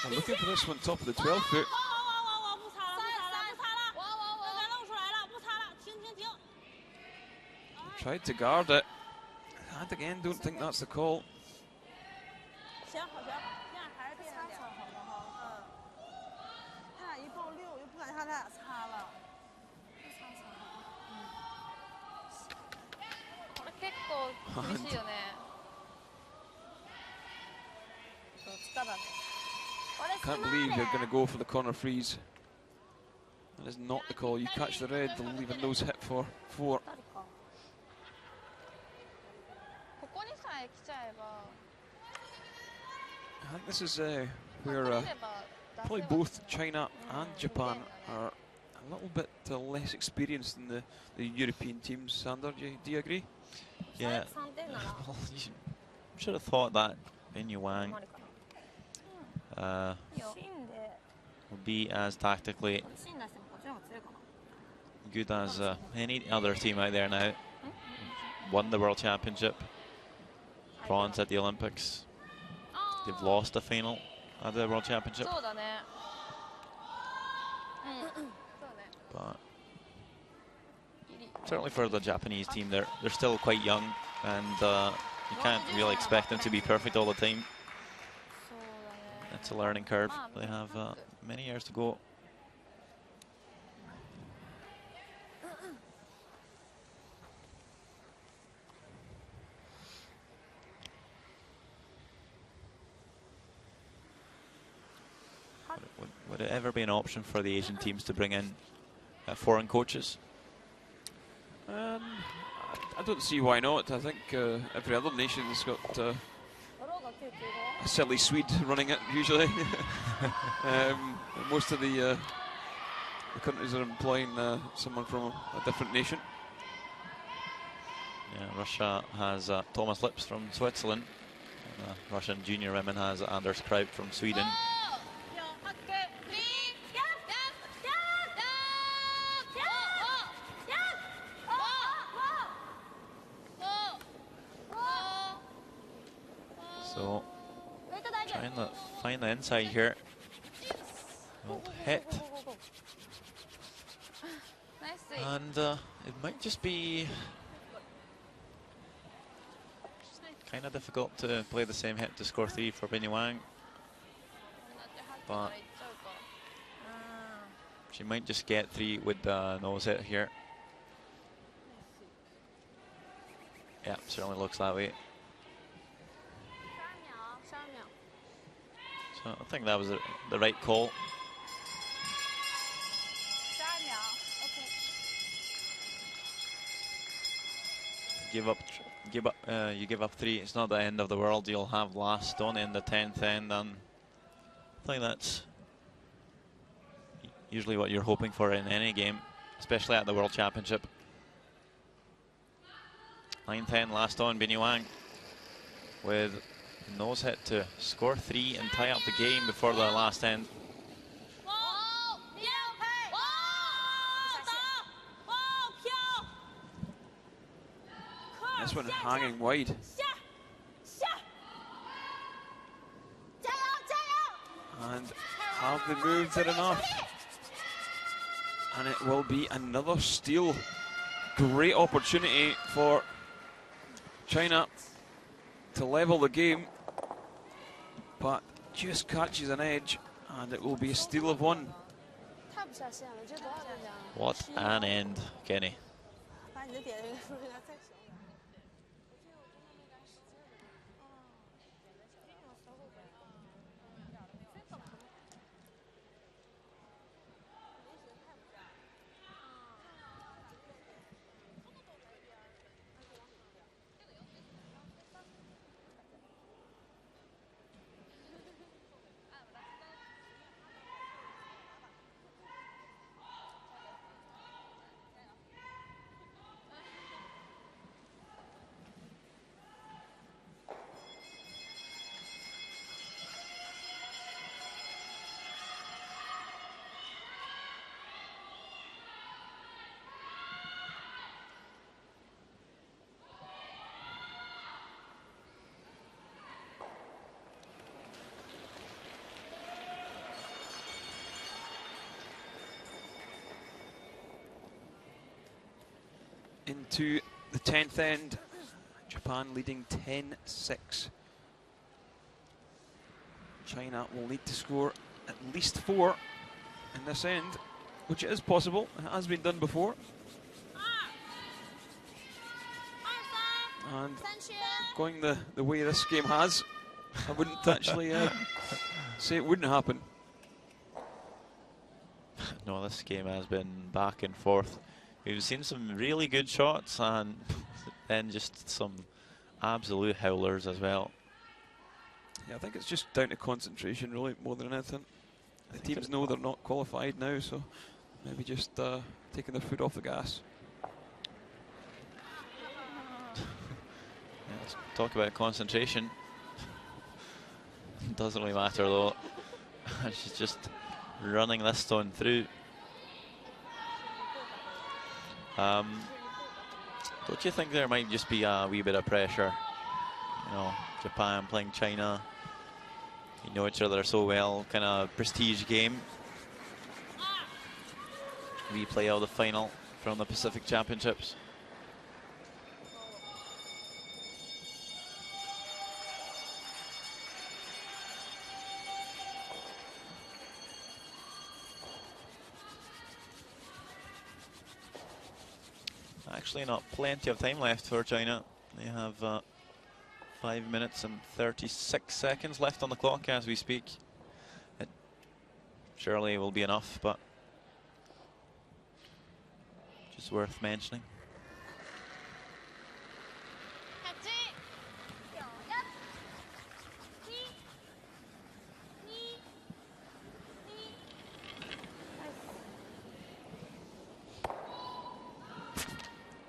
I'm looking for this one top of the 12 foot. Tried to guard it, and again don't think that's the call. 行，好行，这样还是别擦擦好不好？他俩一报6，又不敢让他俩擦了。これ結構厳しいよね。 Can't believe you're going to go for the corner freeze. That is not the call. You catch the red, they'll leave a nose hit for 4. ここにさえ来ちゃえば。 I think this is where probably both China and Japan are a little bit less experienced than the European teams. Sander, do you agree? Yeah. Well, you should have thought that in Yuan would be as tactically good as any other team out there now. Won the World Championship, bronze at the Olympics. They've lost a final at the World Championship. But certainly for the Japanese team, they're still quite young, and you can't really expect them to be perfect all the time. It's a learning curve. They have many years to go. Would it ever be an option for the Asian teams to bring in foreign coaches? I don't see why not. I think every other nation's got a silly Swede running it usually. Most of the countries are employing someone from a different nation. Yeah, Russia has Thomas Lips from Switzerland. And, Russian junior women has Anders Kraut from Sweden. So, trying to find the inside here. Old hit. And it might just be kind of difficult to play the same hit to score 3 for Binnie Wang. But she might just get 3 with the nose hit here. Yeah, certainly looks that way. So I think that was the right call. You give up 3. It's not the end of the world. You'll have last stone in the 10th end, and I think that's usually what you're hoping for in any game, especially at the World Championship. 9th end, last on Binnie Wang with nose hit to score 3 and tie up the game before the last end. This one hanging wide. And have they moved it enough? And it will be another steal. Great opportunity for China to level the game, but just catches an edge, and it will be a steal of 1. What an end, Kenny. Into the 10th end, Japan leading 10-6. China will need to score at least 4 in this end, which is possible. It has been done before. And going the way this game has, I wouldn't actually say it wouldn't happen. No, this game has been back and forth. We've seen some really good shots and then just some absolute howlers as well. Yeah, I think it's just down to concentration, really, more than anything. The teams know they're not qualified now, so maybe just taking their foot off the gas. Yeah, let's talk about concentration. Doesn't really matter though. She's just running this stone through. Don't you think there might just be a wee bit of pressure? You know, Japan playing China. You know each other so well, kind of prestige game. Replay of the final from the Pacific Championships. Actually not plenty of time left for China. They have 5 minutes and 36 seconds left on the clock as we speak. It surely will be enough, but just worth mentioning.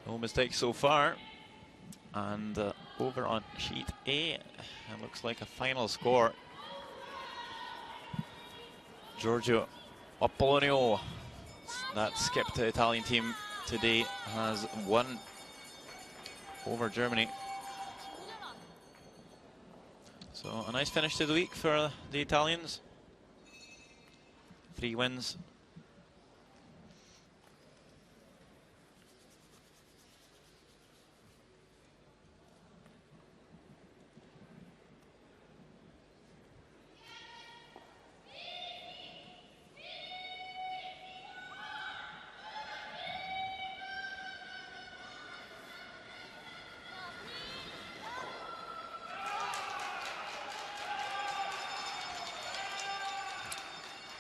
No mistakes so far. And over on sheet A, it looks like a final score. Giorgio Apollonio, that skipped the Italian team today, has won over Germany. So a nice finish to the week for the Italians. 3 wins.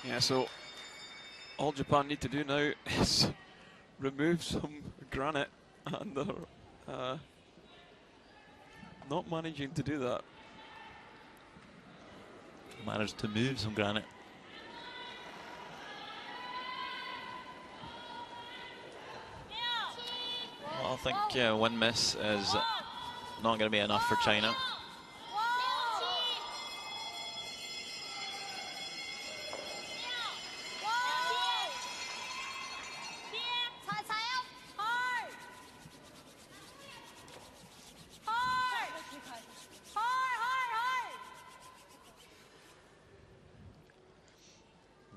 Yeah, so all Japan need to do now is remove some granite, and they're not managing to do that. Managed to move some granite. Well, I think one miss is not going to be enough for China.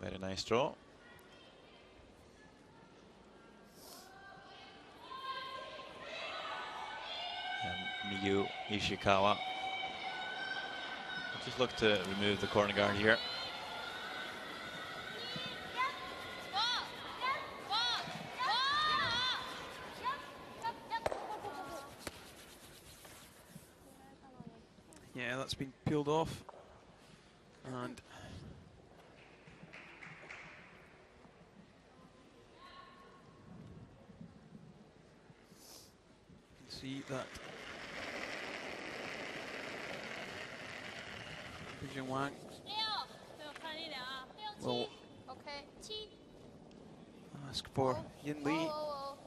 Very nice draw. And Miyu Ishikawa just look to remove the corner guard here. Yeah, that's been peeled off. And see that Pigeon Wang will ask for Yin Li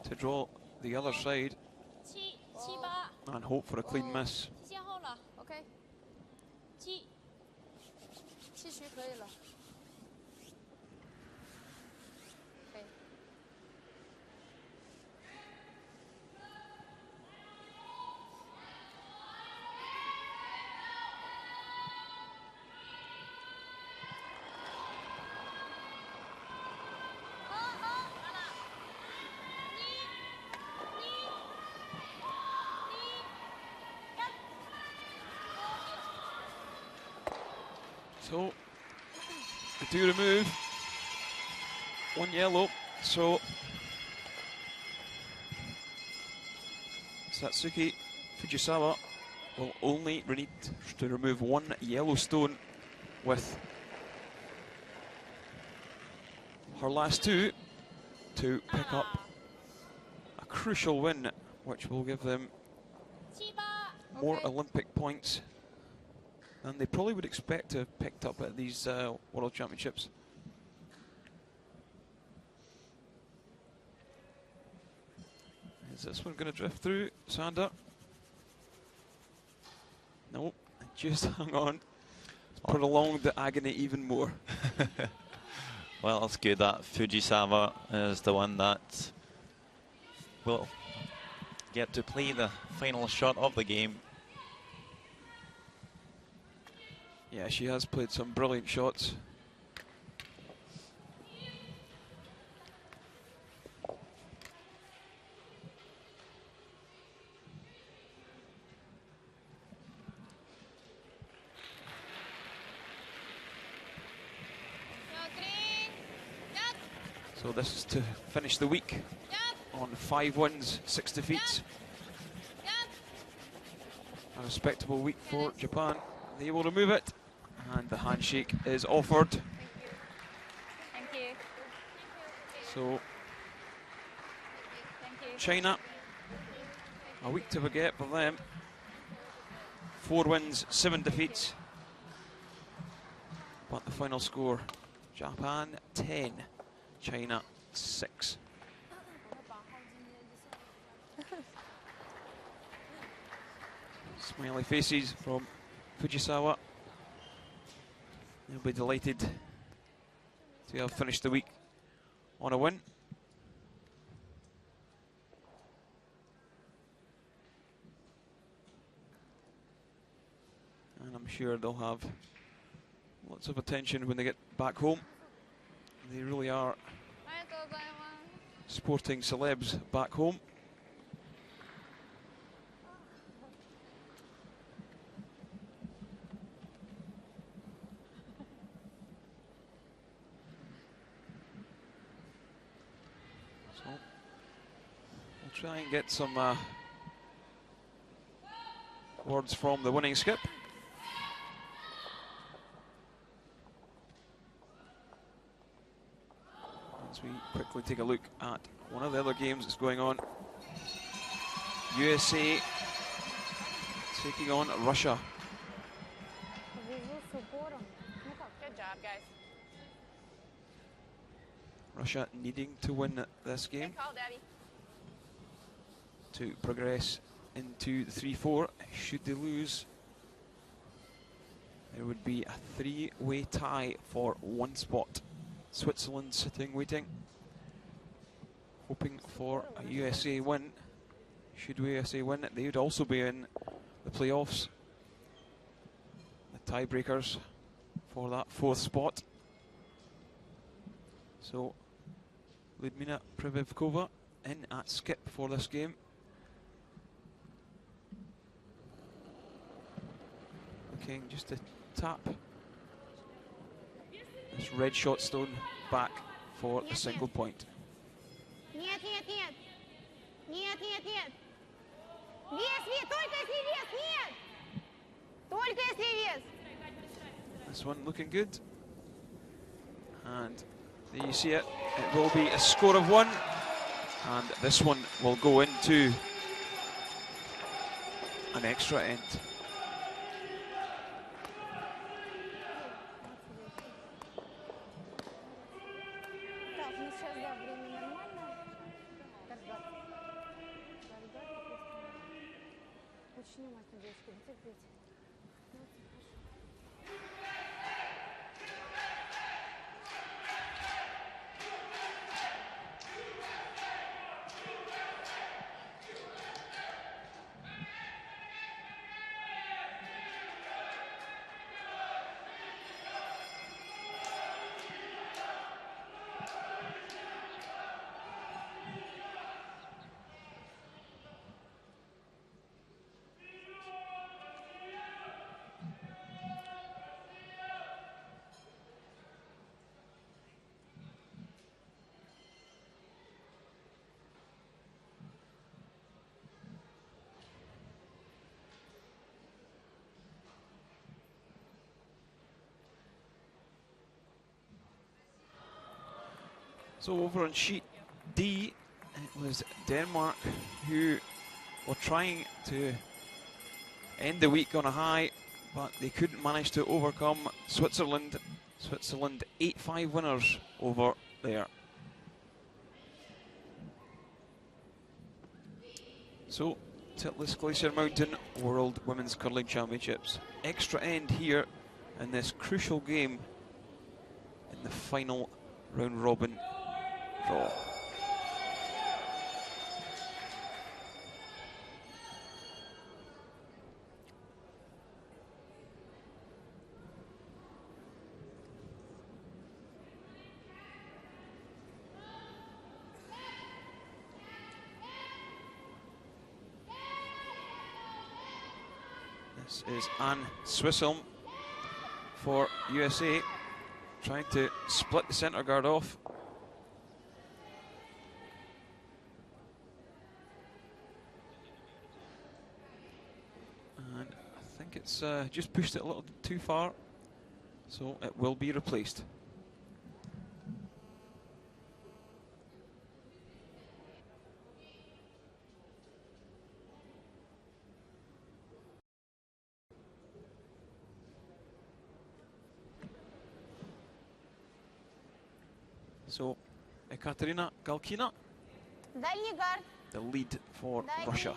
to draw the other side and hope for a clean miss. So, they do remove one yellow, so Satsuki Fujisawa will only need to remove one yellow stone with her last two to pick up a crucial win, which will give them more Olympic points than they probably would expect to have picked up at these World Championships. Is this one going to drift through, Sander? Nope, just hung on. Prolonged the agony even more. Well, that's good that Fujisawa is the one that will get to play the final shot of the game. Yeah, she has played some brilliant shots. So this is to finish the week on 5 wins, 6 defeats. A respectable week for Japan. They will remove it, and the handshake is offered. So Thank you. China, a week to forget for them. 4 wins, 7 defeats. But the final score, Japan 10, China 6. Smiley faces from Fujisawa. He'll be delighted to have finished the week on a win. And I'm sure they'll have lots of attention when they get back home. They really are sporting celebs back home. So we'll try and get some words from the winning skip. As we quickly take a look at one of the other games that's going on. USA taking on Russia. Good job, guys. Russia needing to win this game Good call, Daddy. to progress into the 3-4. Should they lose, there would be a 3-way tie for 1 spot. Switzerland sitting waiting, hoping for a USA win. Should USA win, they would also be in the playoffs, the tiebreakers for that 4th spot. So Ludmila Privivkova in at skip for this game. Looking just to tap this red shot stone back for a single point. Нет, нет, нет. Нет, нет, нет. Вес, только если вес, нет. Только если вес. This one looking good. And there you see it. It will be a score of 1. And this one will go into an extra end. Так, ну сейчас, да, время нормально. Очень внимательно, девочки, не терпите. So over on sheet D, it was Denmark who were trying to end the week on a high, but they couldn't manage to overcome Switzerland. Switzerland 8-5 winners over there. So Titlis Glacier Mountain World Women's Curling Championships. Extra end here in this crucial game in the final round robin draw. This is Anne Swisshelm for USA, trying to split the centre guard off. And I think it's just pushed it a little too far, so it will be replaced. So, Ekaterina Galkina, Дальний гард. the lead for Дальний. Russia.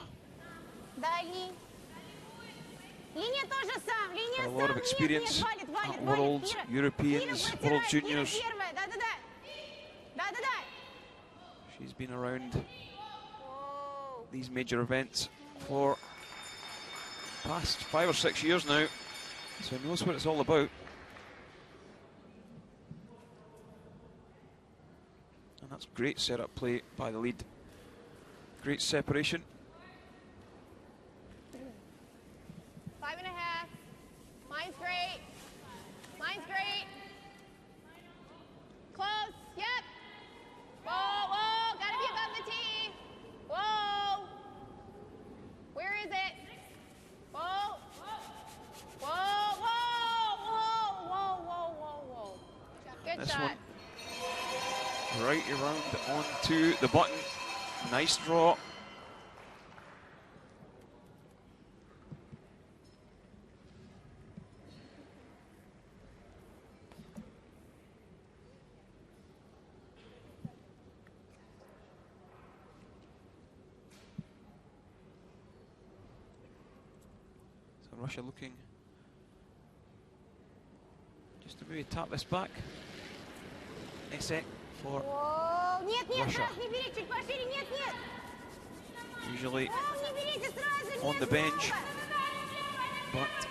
Дальний. Линия тоже сам. Линия Got a сам. lot of Нет, experience нет, валит, валит, at валит. Worlds, Кира. Europeans, Кира World протирает. Juniors. Кира первая. Да-да-да. Да-да-да. She's been around Воу. these major events for past 5 or 6 years now, so knows what it's all about. And that's great setup play by the lead. Great separation. 5.5. Mine's great. Mine's great. Close. Yep. Whoa, whoa. Gotta be above the tee. Whoa. Where is it? Whoa. Whoa, whoa, whoa, whoa, whoa, whoa, whoa. Good This shot. one right around onto the button. Nice draw. So Russia looking just to maybe tap this back. Next set for Воу. Нет, нет, Russia. сразу не бери, чуть пошире. Нет, нет. Usually Воу, не берите сразу. on Нет, the bench, много. but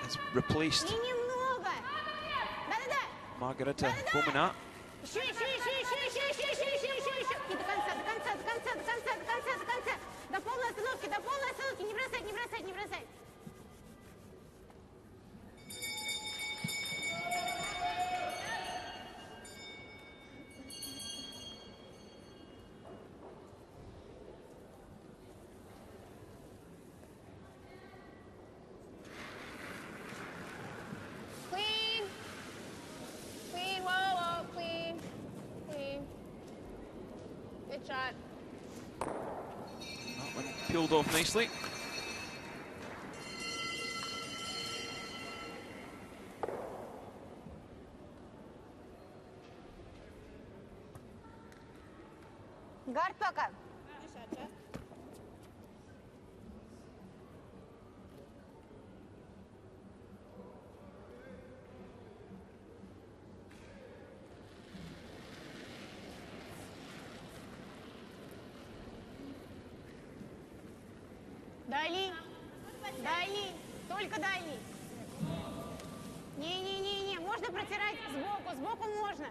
it's replaced И немного. Да-да-да. Margarita Fominat. Еще, еще, еще, еще, еще, еще, еще, еще, еще, еще. И до конца, до конца, до конца, до конца, до конца, до конца. До полной остановки, до полной остановки. Не бросать, не бросать, не бросать. Clean. Clean, whoa, whoa, clean. Clean. Good shot. That one peeled off nicely. Гард пока. Дальний. Дальний. Только дальний. Не-не-не-не. Можно протирать сбоку. Сбоку можно.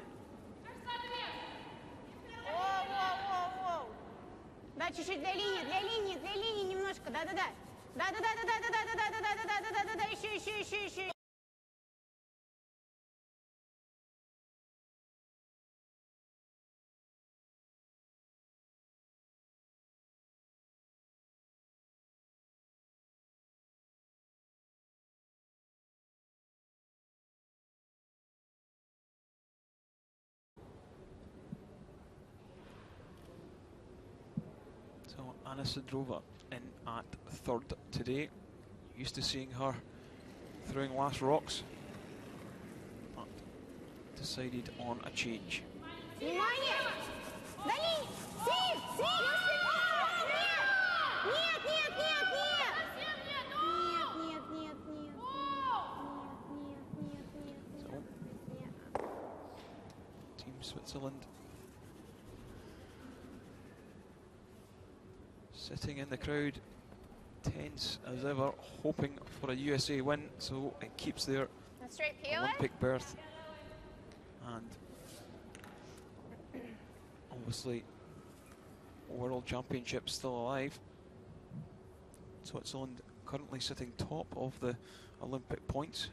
Воу-воу-воу-воу. Да, чуть-чуть для линии немножко. Да-да-да. Да-да-да-да-да-да-да-да-да-да-да-да-да-да-да. Еще. So Anna Sidrova in at third today. Used to seeing her throwing last rocks, but decided on a change. Внимание! Дали! Свит! Свит! Нет! Нет, нет, нет, нет! Нет, нет, нет, нет. So Team Switzerland sitting in the crowd, tense as ever, hoping for a USA win, so it keeps their На straight peeler. Olympic berth. And obviously World Championship still alive. Switzerland currently sitting top of the Olympic points.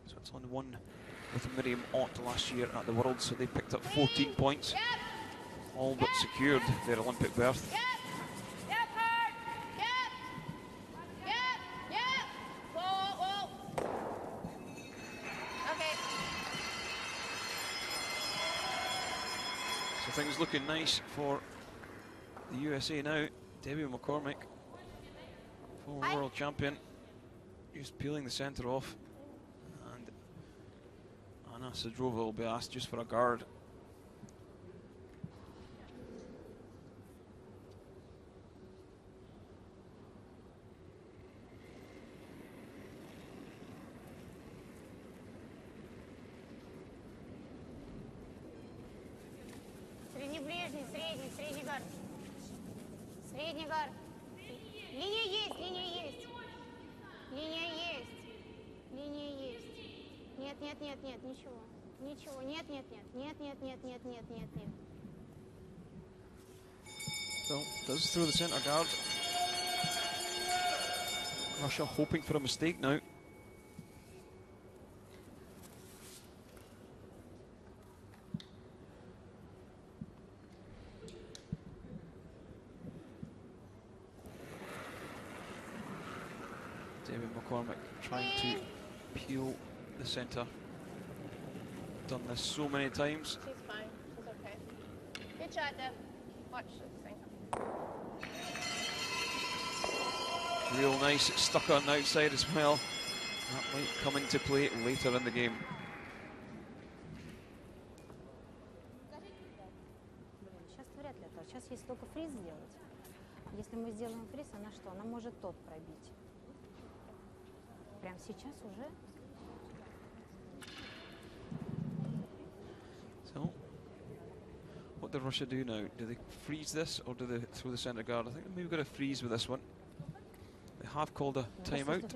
Switzerland won with Miriam Ott last year at the World, so they picked up 14 points, Yep, all but secured their Olympic berth. yep. Yep, hard. Yep. Yep, yep. Whoa, whoa. Okay. So things looking nice for the USA now. Debbie McCormick, former world champion, just peeling the centre off. And Anna Sidrova will be asked just for a guard. Средний-ближний, средний гард. Средний гард. Линия есть, линия есть. Линия есть. Линия есть. Нет, нет, нет, нет, ничего. Ничего, нет, нет, нет, нет, нет, нет, нет, нет, нет, нет. So, does throw the centre guard. Russia hoping for a mistake now. David McCormick trying to peel the centre. Done this so many times. She's fine. She's okay. Good shot, Deb. Watch this thing. Real nice, it's stuck on the outside as well. That might come into play later in the game. Сейчас вряд ли. Сейчас если только фриз сделать. Если мы сделаем фриз, она что? Она может тот пробить. Прямо сейчас уже. So, what does Russia do now? Do they freeze this or do they throw the centre guard? I think maybe we've got to freeze with this one. They have called a timeout.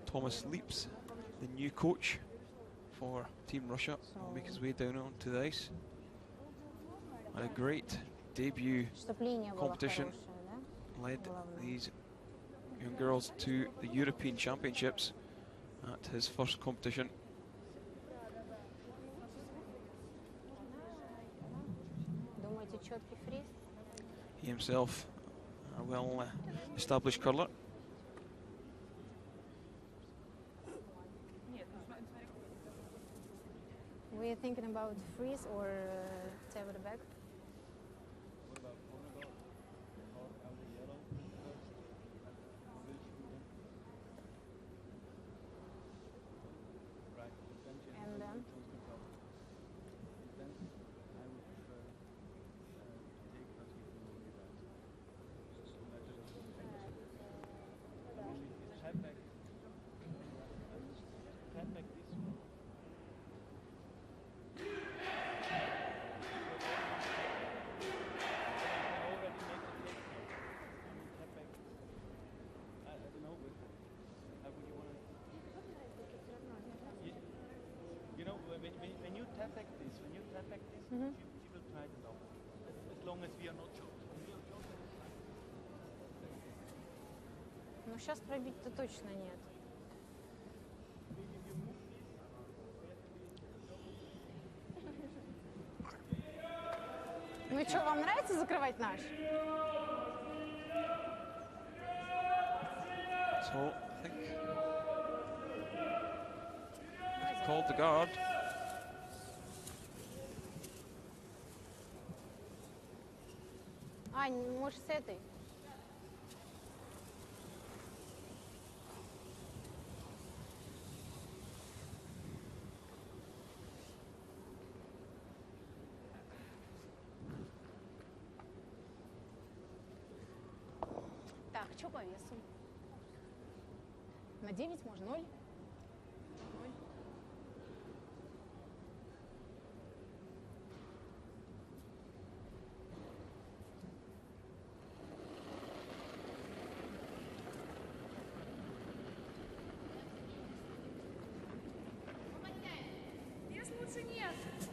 Thomas Leaps, the new coach for Team Russia, will make his way down onto the ice. And a great debut competition led these young girls to the European Championships at his first competition. He himself, a well-established curler. Were you thinking about freeze or tap it back? And then? When you tap back this, she will try it off. As long as we are not short. Ну сейчас пробить-то точно нет. Ну что, вам нравится закрывать наш? So, I think they've called the guard. Ань, может с этой? Так, что по весу? На 9 можно? 0?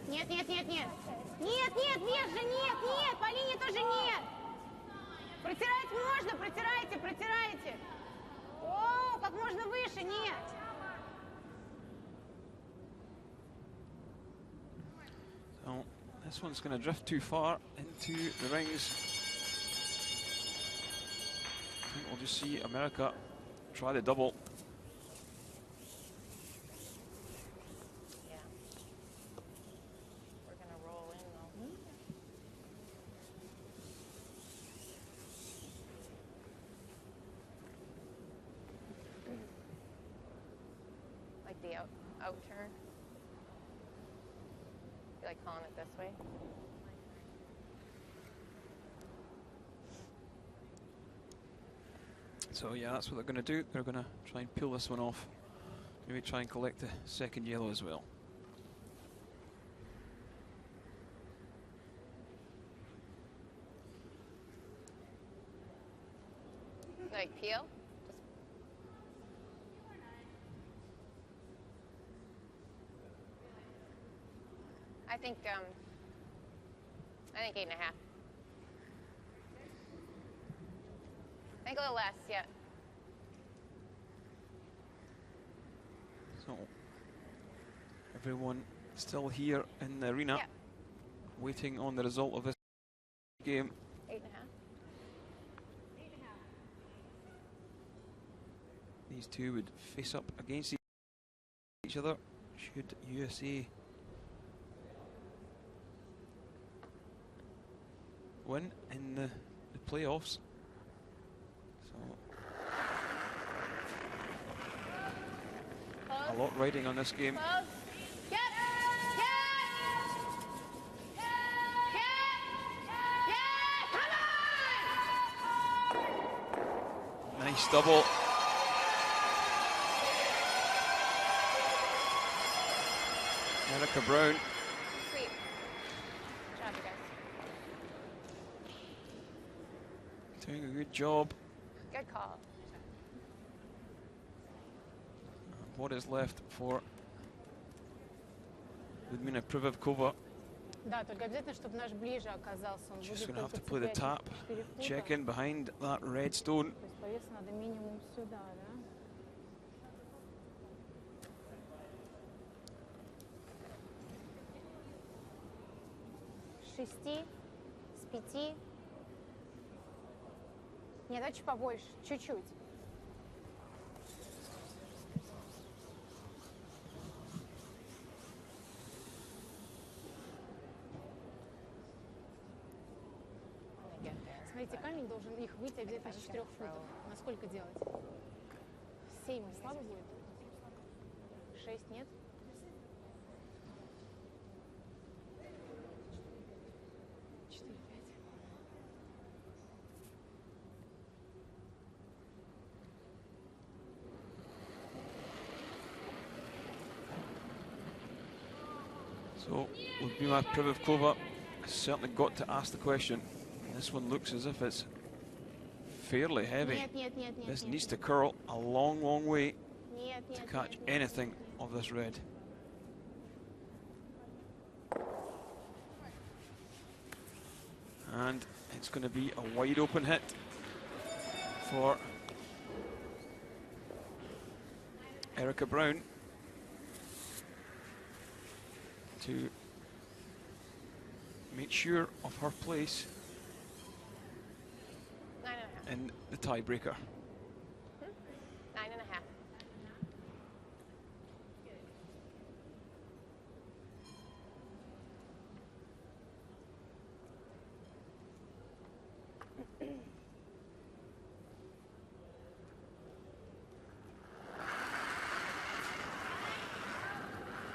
Нет, нет, нет, нет. Нет, нет, вес же нет, нет, по линии тоже нет. Протирать можно, протирайте, протирайте. О, как можно выше, нет. So, this one's going to drift too far into the rings. I think we'll just see America try the double. Like the out. out turn. You like calling it this way? So yeah, that's what they're going to do. They're going to try and peel this one off. Maybe try and collect the second yellow as well. Like peel? I think 8.5. I think a little less, yeah. So everyone still here in the arena, Yeah. waiting on the result of this game. 8.5. These two would face up against each other should USA win in the playoffs. So a lot riding on this game. Close. Get! Come on! Nice double. Erica Brown. Sweet. Good job, you guys. Doing a good job. Good call. What is left for Ludmila Privovkova? Да, только обязательно, чтобы наш ближе оказался. Он Just будет going to have только to play the цеплять tap, 4 фута. check in behind that red stone. То есть по весу надо минимум сюда, да? 6, с 5. Нет, давайте побольше, чуть-чуть. Смотрите, камень должен их выйти обязательно с 4 футов. На сколько делать? 7 слабо будет? 6 нет? So Ludmila Privovkova has certainly got to ask the question. This one looks as if it's fairly heavy. Нет, нет, нет, нет, This нет. needs to curl a long, long way Нет, to нет, catch нет, нет. anything of this red. And it's going to be a wide open hit for Erica Brown to make sure of her place 9.5. in the tiebreaker. 9.5.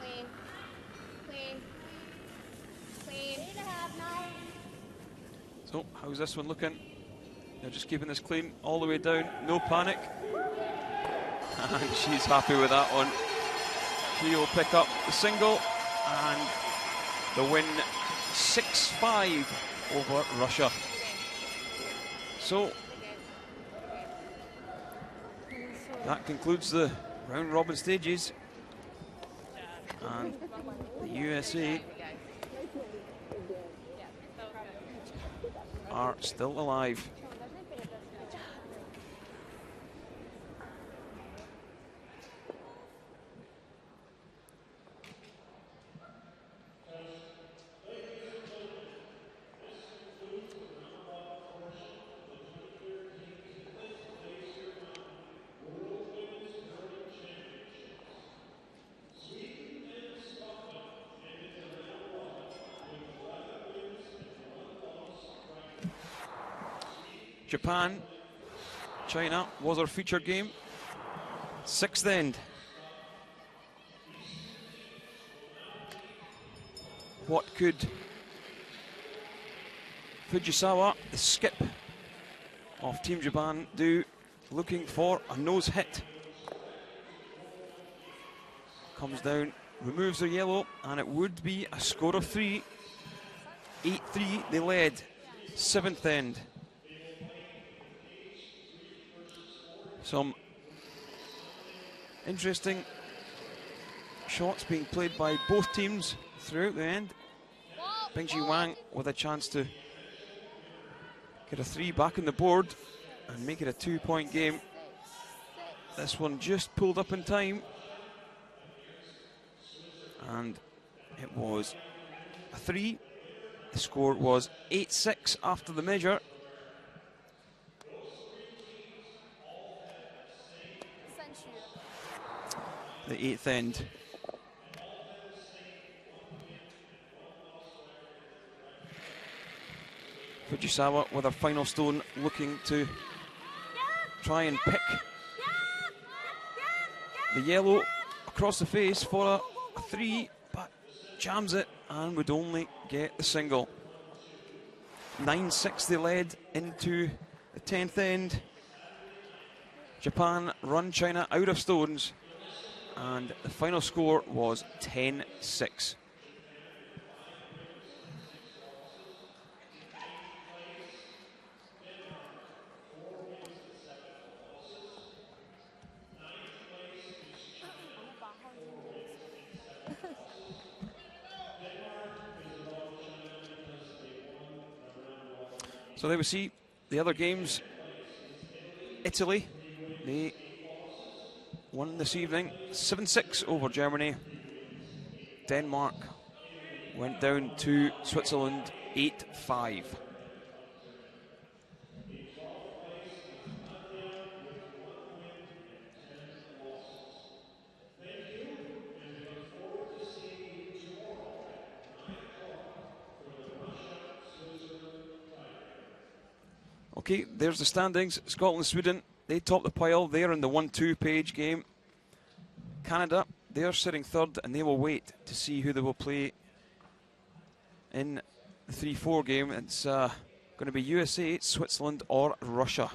Clean. Clean. Clean. 8.5, 9. So how's this one looking? They're just keeping this clean all the way down, no panic. And she's happy with that one. She will pick up the single and the win 6-5 over Russia. So that concludes the round robin stages. And the USA are still alive. Japan, China was our feature game. 6th end. what could Fujisawa, the skip of Team Japan, do? Looking for a nose hit. Comes down, removes their yellow, and it would be a score of 3. 8-3, they led. 7th end. Some interesting shots being played by both teams throughout the end. Bingji Wang with a chance to get a 3 back on the board and make it a 2-point game. This one just pulled up in time, and it was a 3. The score was 8-6 after the measure. The 8th end. Fujisawa with her final stone, looking to try and pick the yellow across the face for a 3, but jams it and would only get the single. 9-6 they led into the 10th end. Japan run China out of stones, and the final score was 10-6. So there we see the other games. Italy, they won this evening 7-6 over Germany. Denmark went down to Switzerland 8-5. Okay, there's the standings. Scotland, Sweden, they top the pile. They're in the 1-2 page game. Canada, they're sitting 3rd, and they will wait to see who they will play in the 3-4 game. It's going to be USA, Switzerland, or Russia.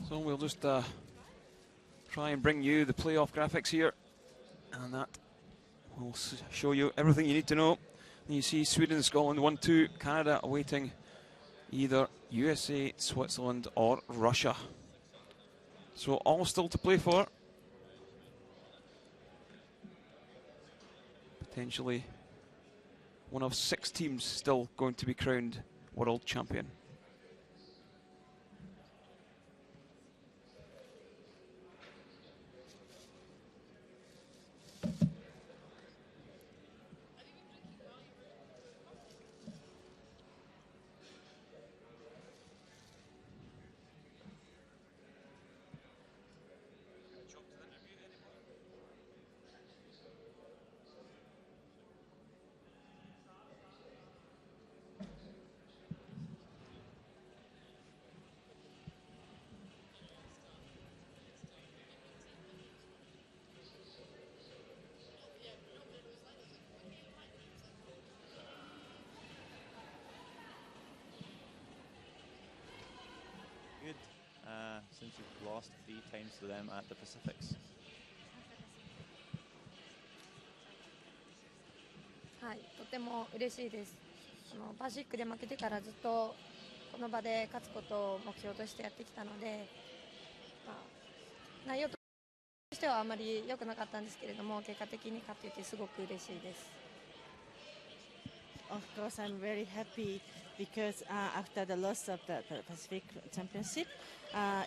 So we'll just try and bring you the playoff graphics here, and that will show you everything you need to know. And you see Sweden, Scotland 1-2, Canada awaiting either USA, Switzerland, or Russia. So all still to play for. Potentially one of 6 teams still going to be crowned world champion. lost 3 times to them at the Pacifics. はい、とても嬉しいです。パシフィックで負けてからずっとこの場で勝つことを目標としてやってきたので、内容としてはあまり良くなかったんですけれども、結果的に勝っていてすごく嬉しいです。Of course, I'm very happy because after the loss of the Pacific Championship,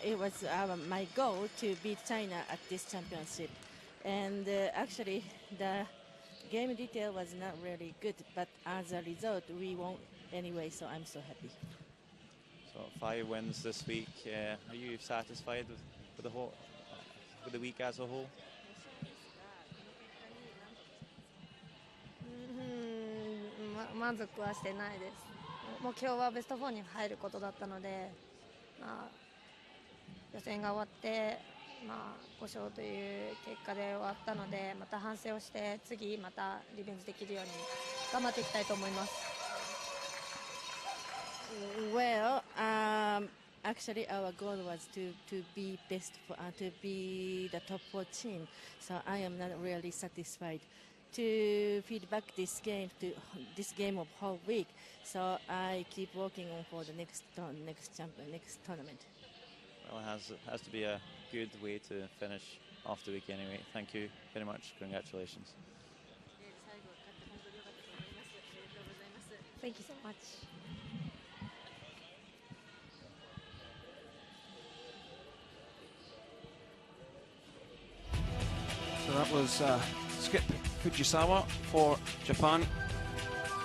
it was my goal to beat China at this championship. And actually, the game detail was not really good, but as a result, we won anyway, so I'm so happy. So 5 wins this week. Are you satisfied with the whole, with the week as a whole? 満足はしてないです。目標はベスト4に入ることだったので、予選が終わって、5勝という結果で終わったので、また反省をして次またリベンジできるように頑張っていきたいと思います。Well, actually, our goal was to be best, to be the top 4 team. So I am not really satisfied to feedback this game of whole week. So I keep working on for the next tournament. Well, it has to be a good way to finish off the week anyway. Thank you very much. Congratulations. Thank you so much. So that was Skip Fujisawa for Japan.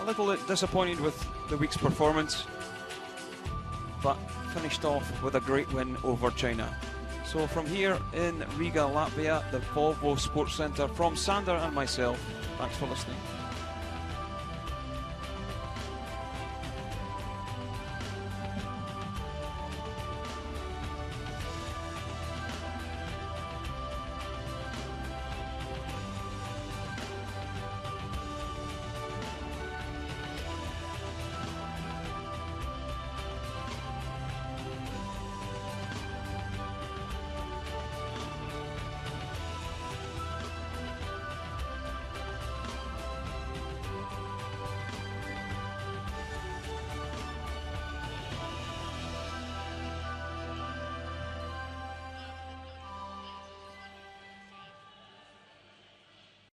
A little disappointed with the week's performance, but finished off with a great win over China. So from here in Riga, Latvia, the Volvo Sports Centre, from Sander and myself, thanks for listening.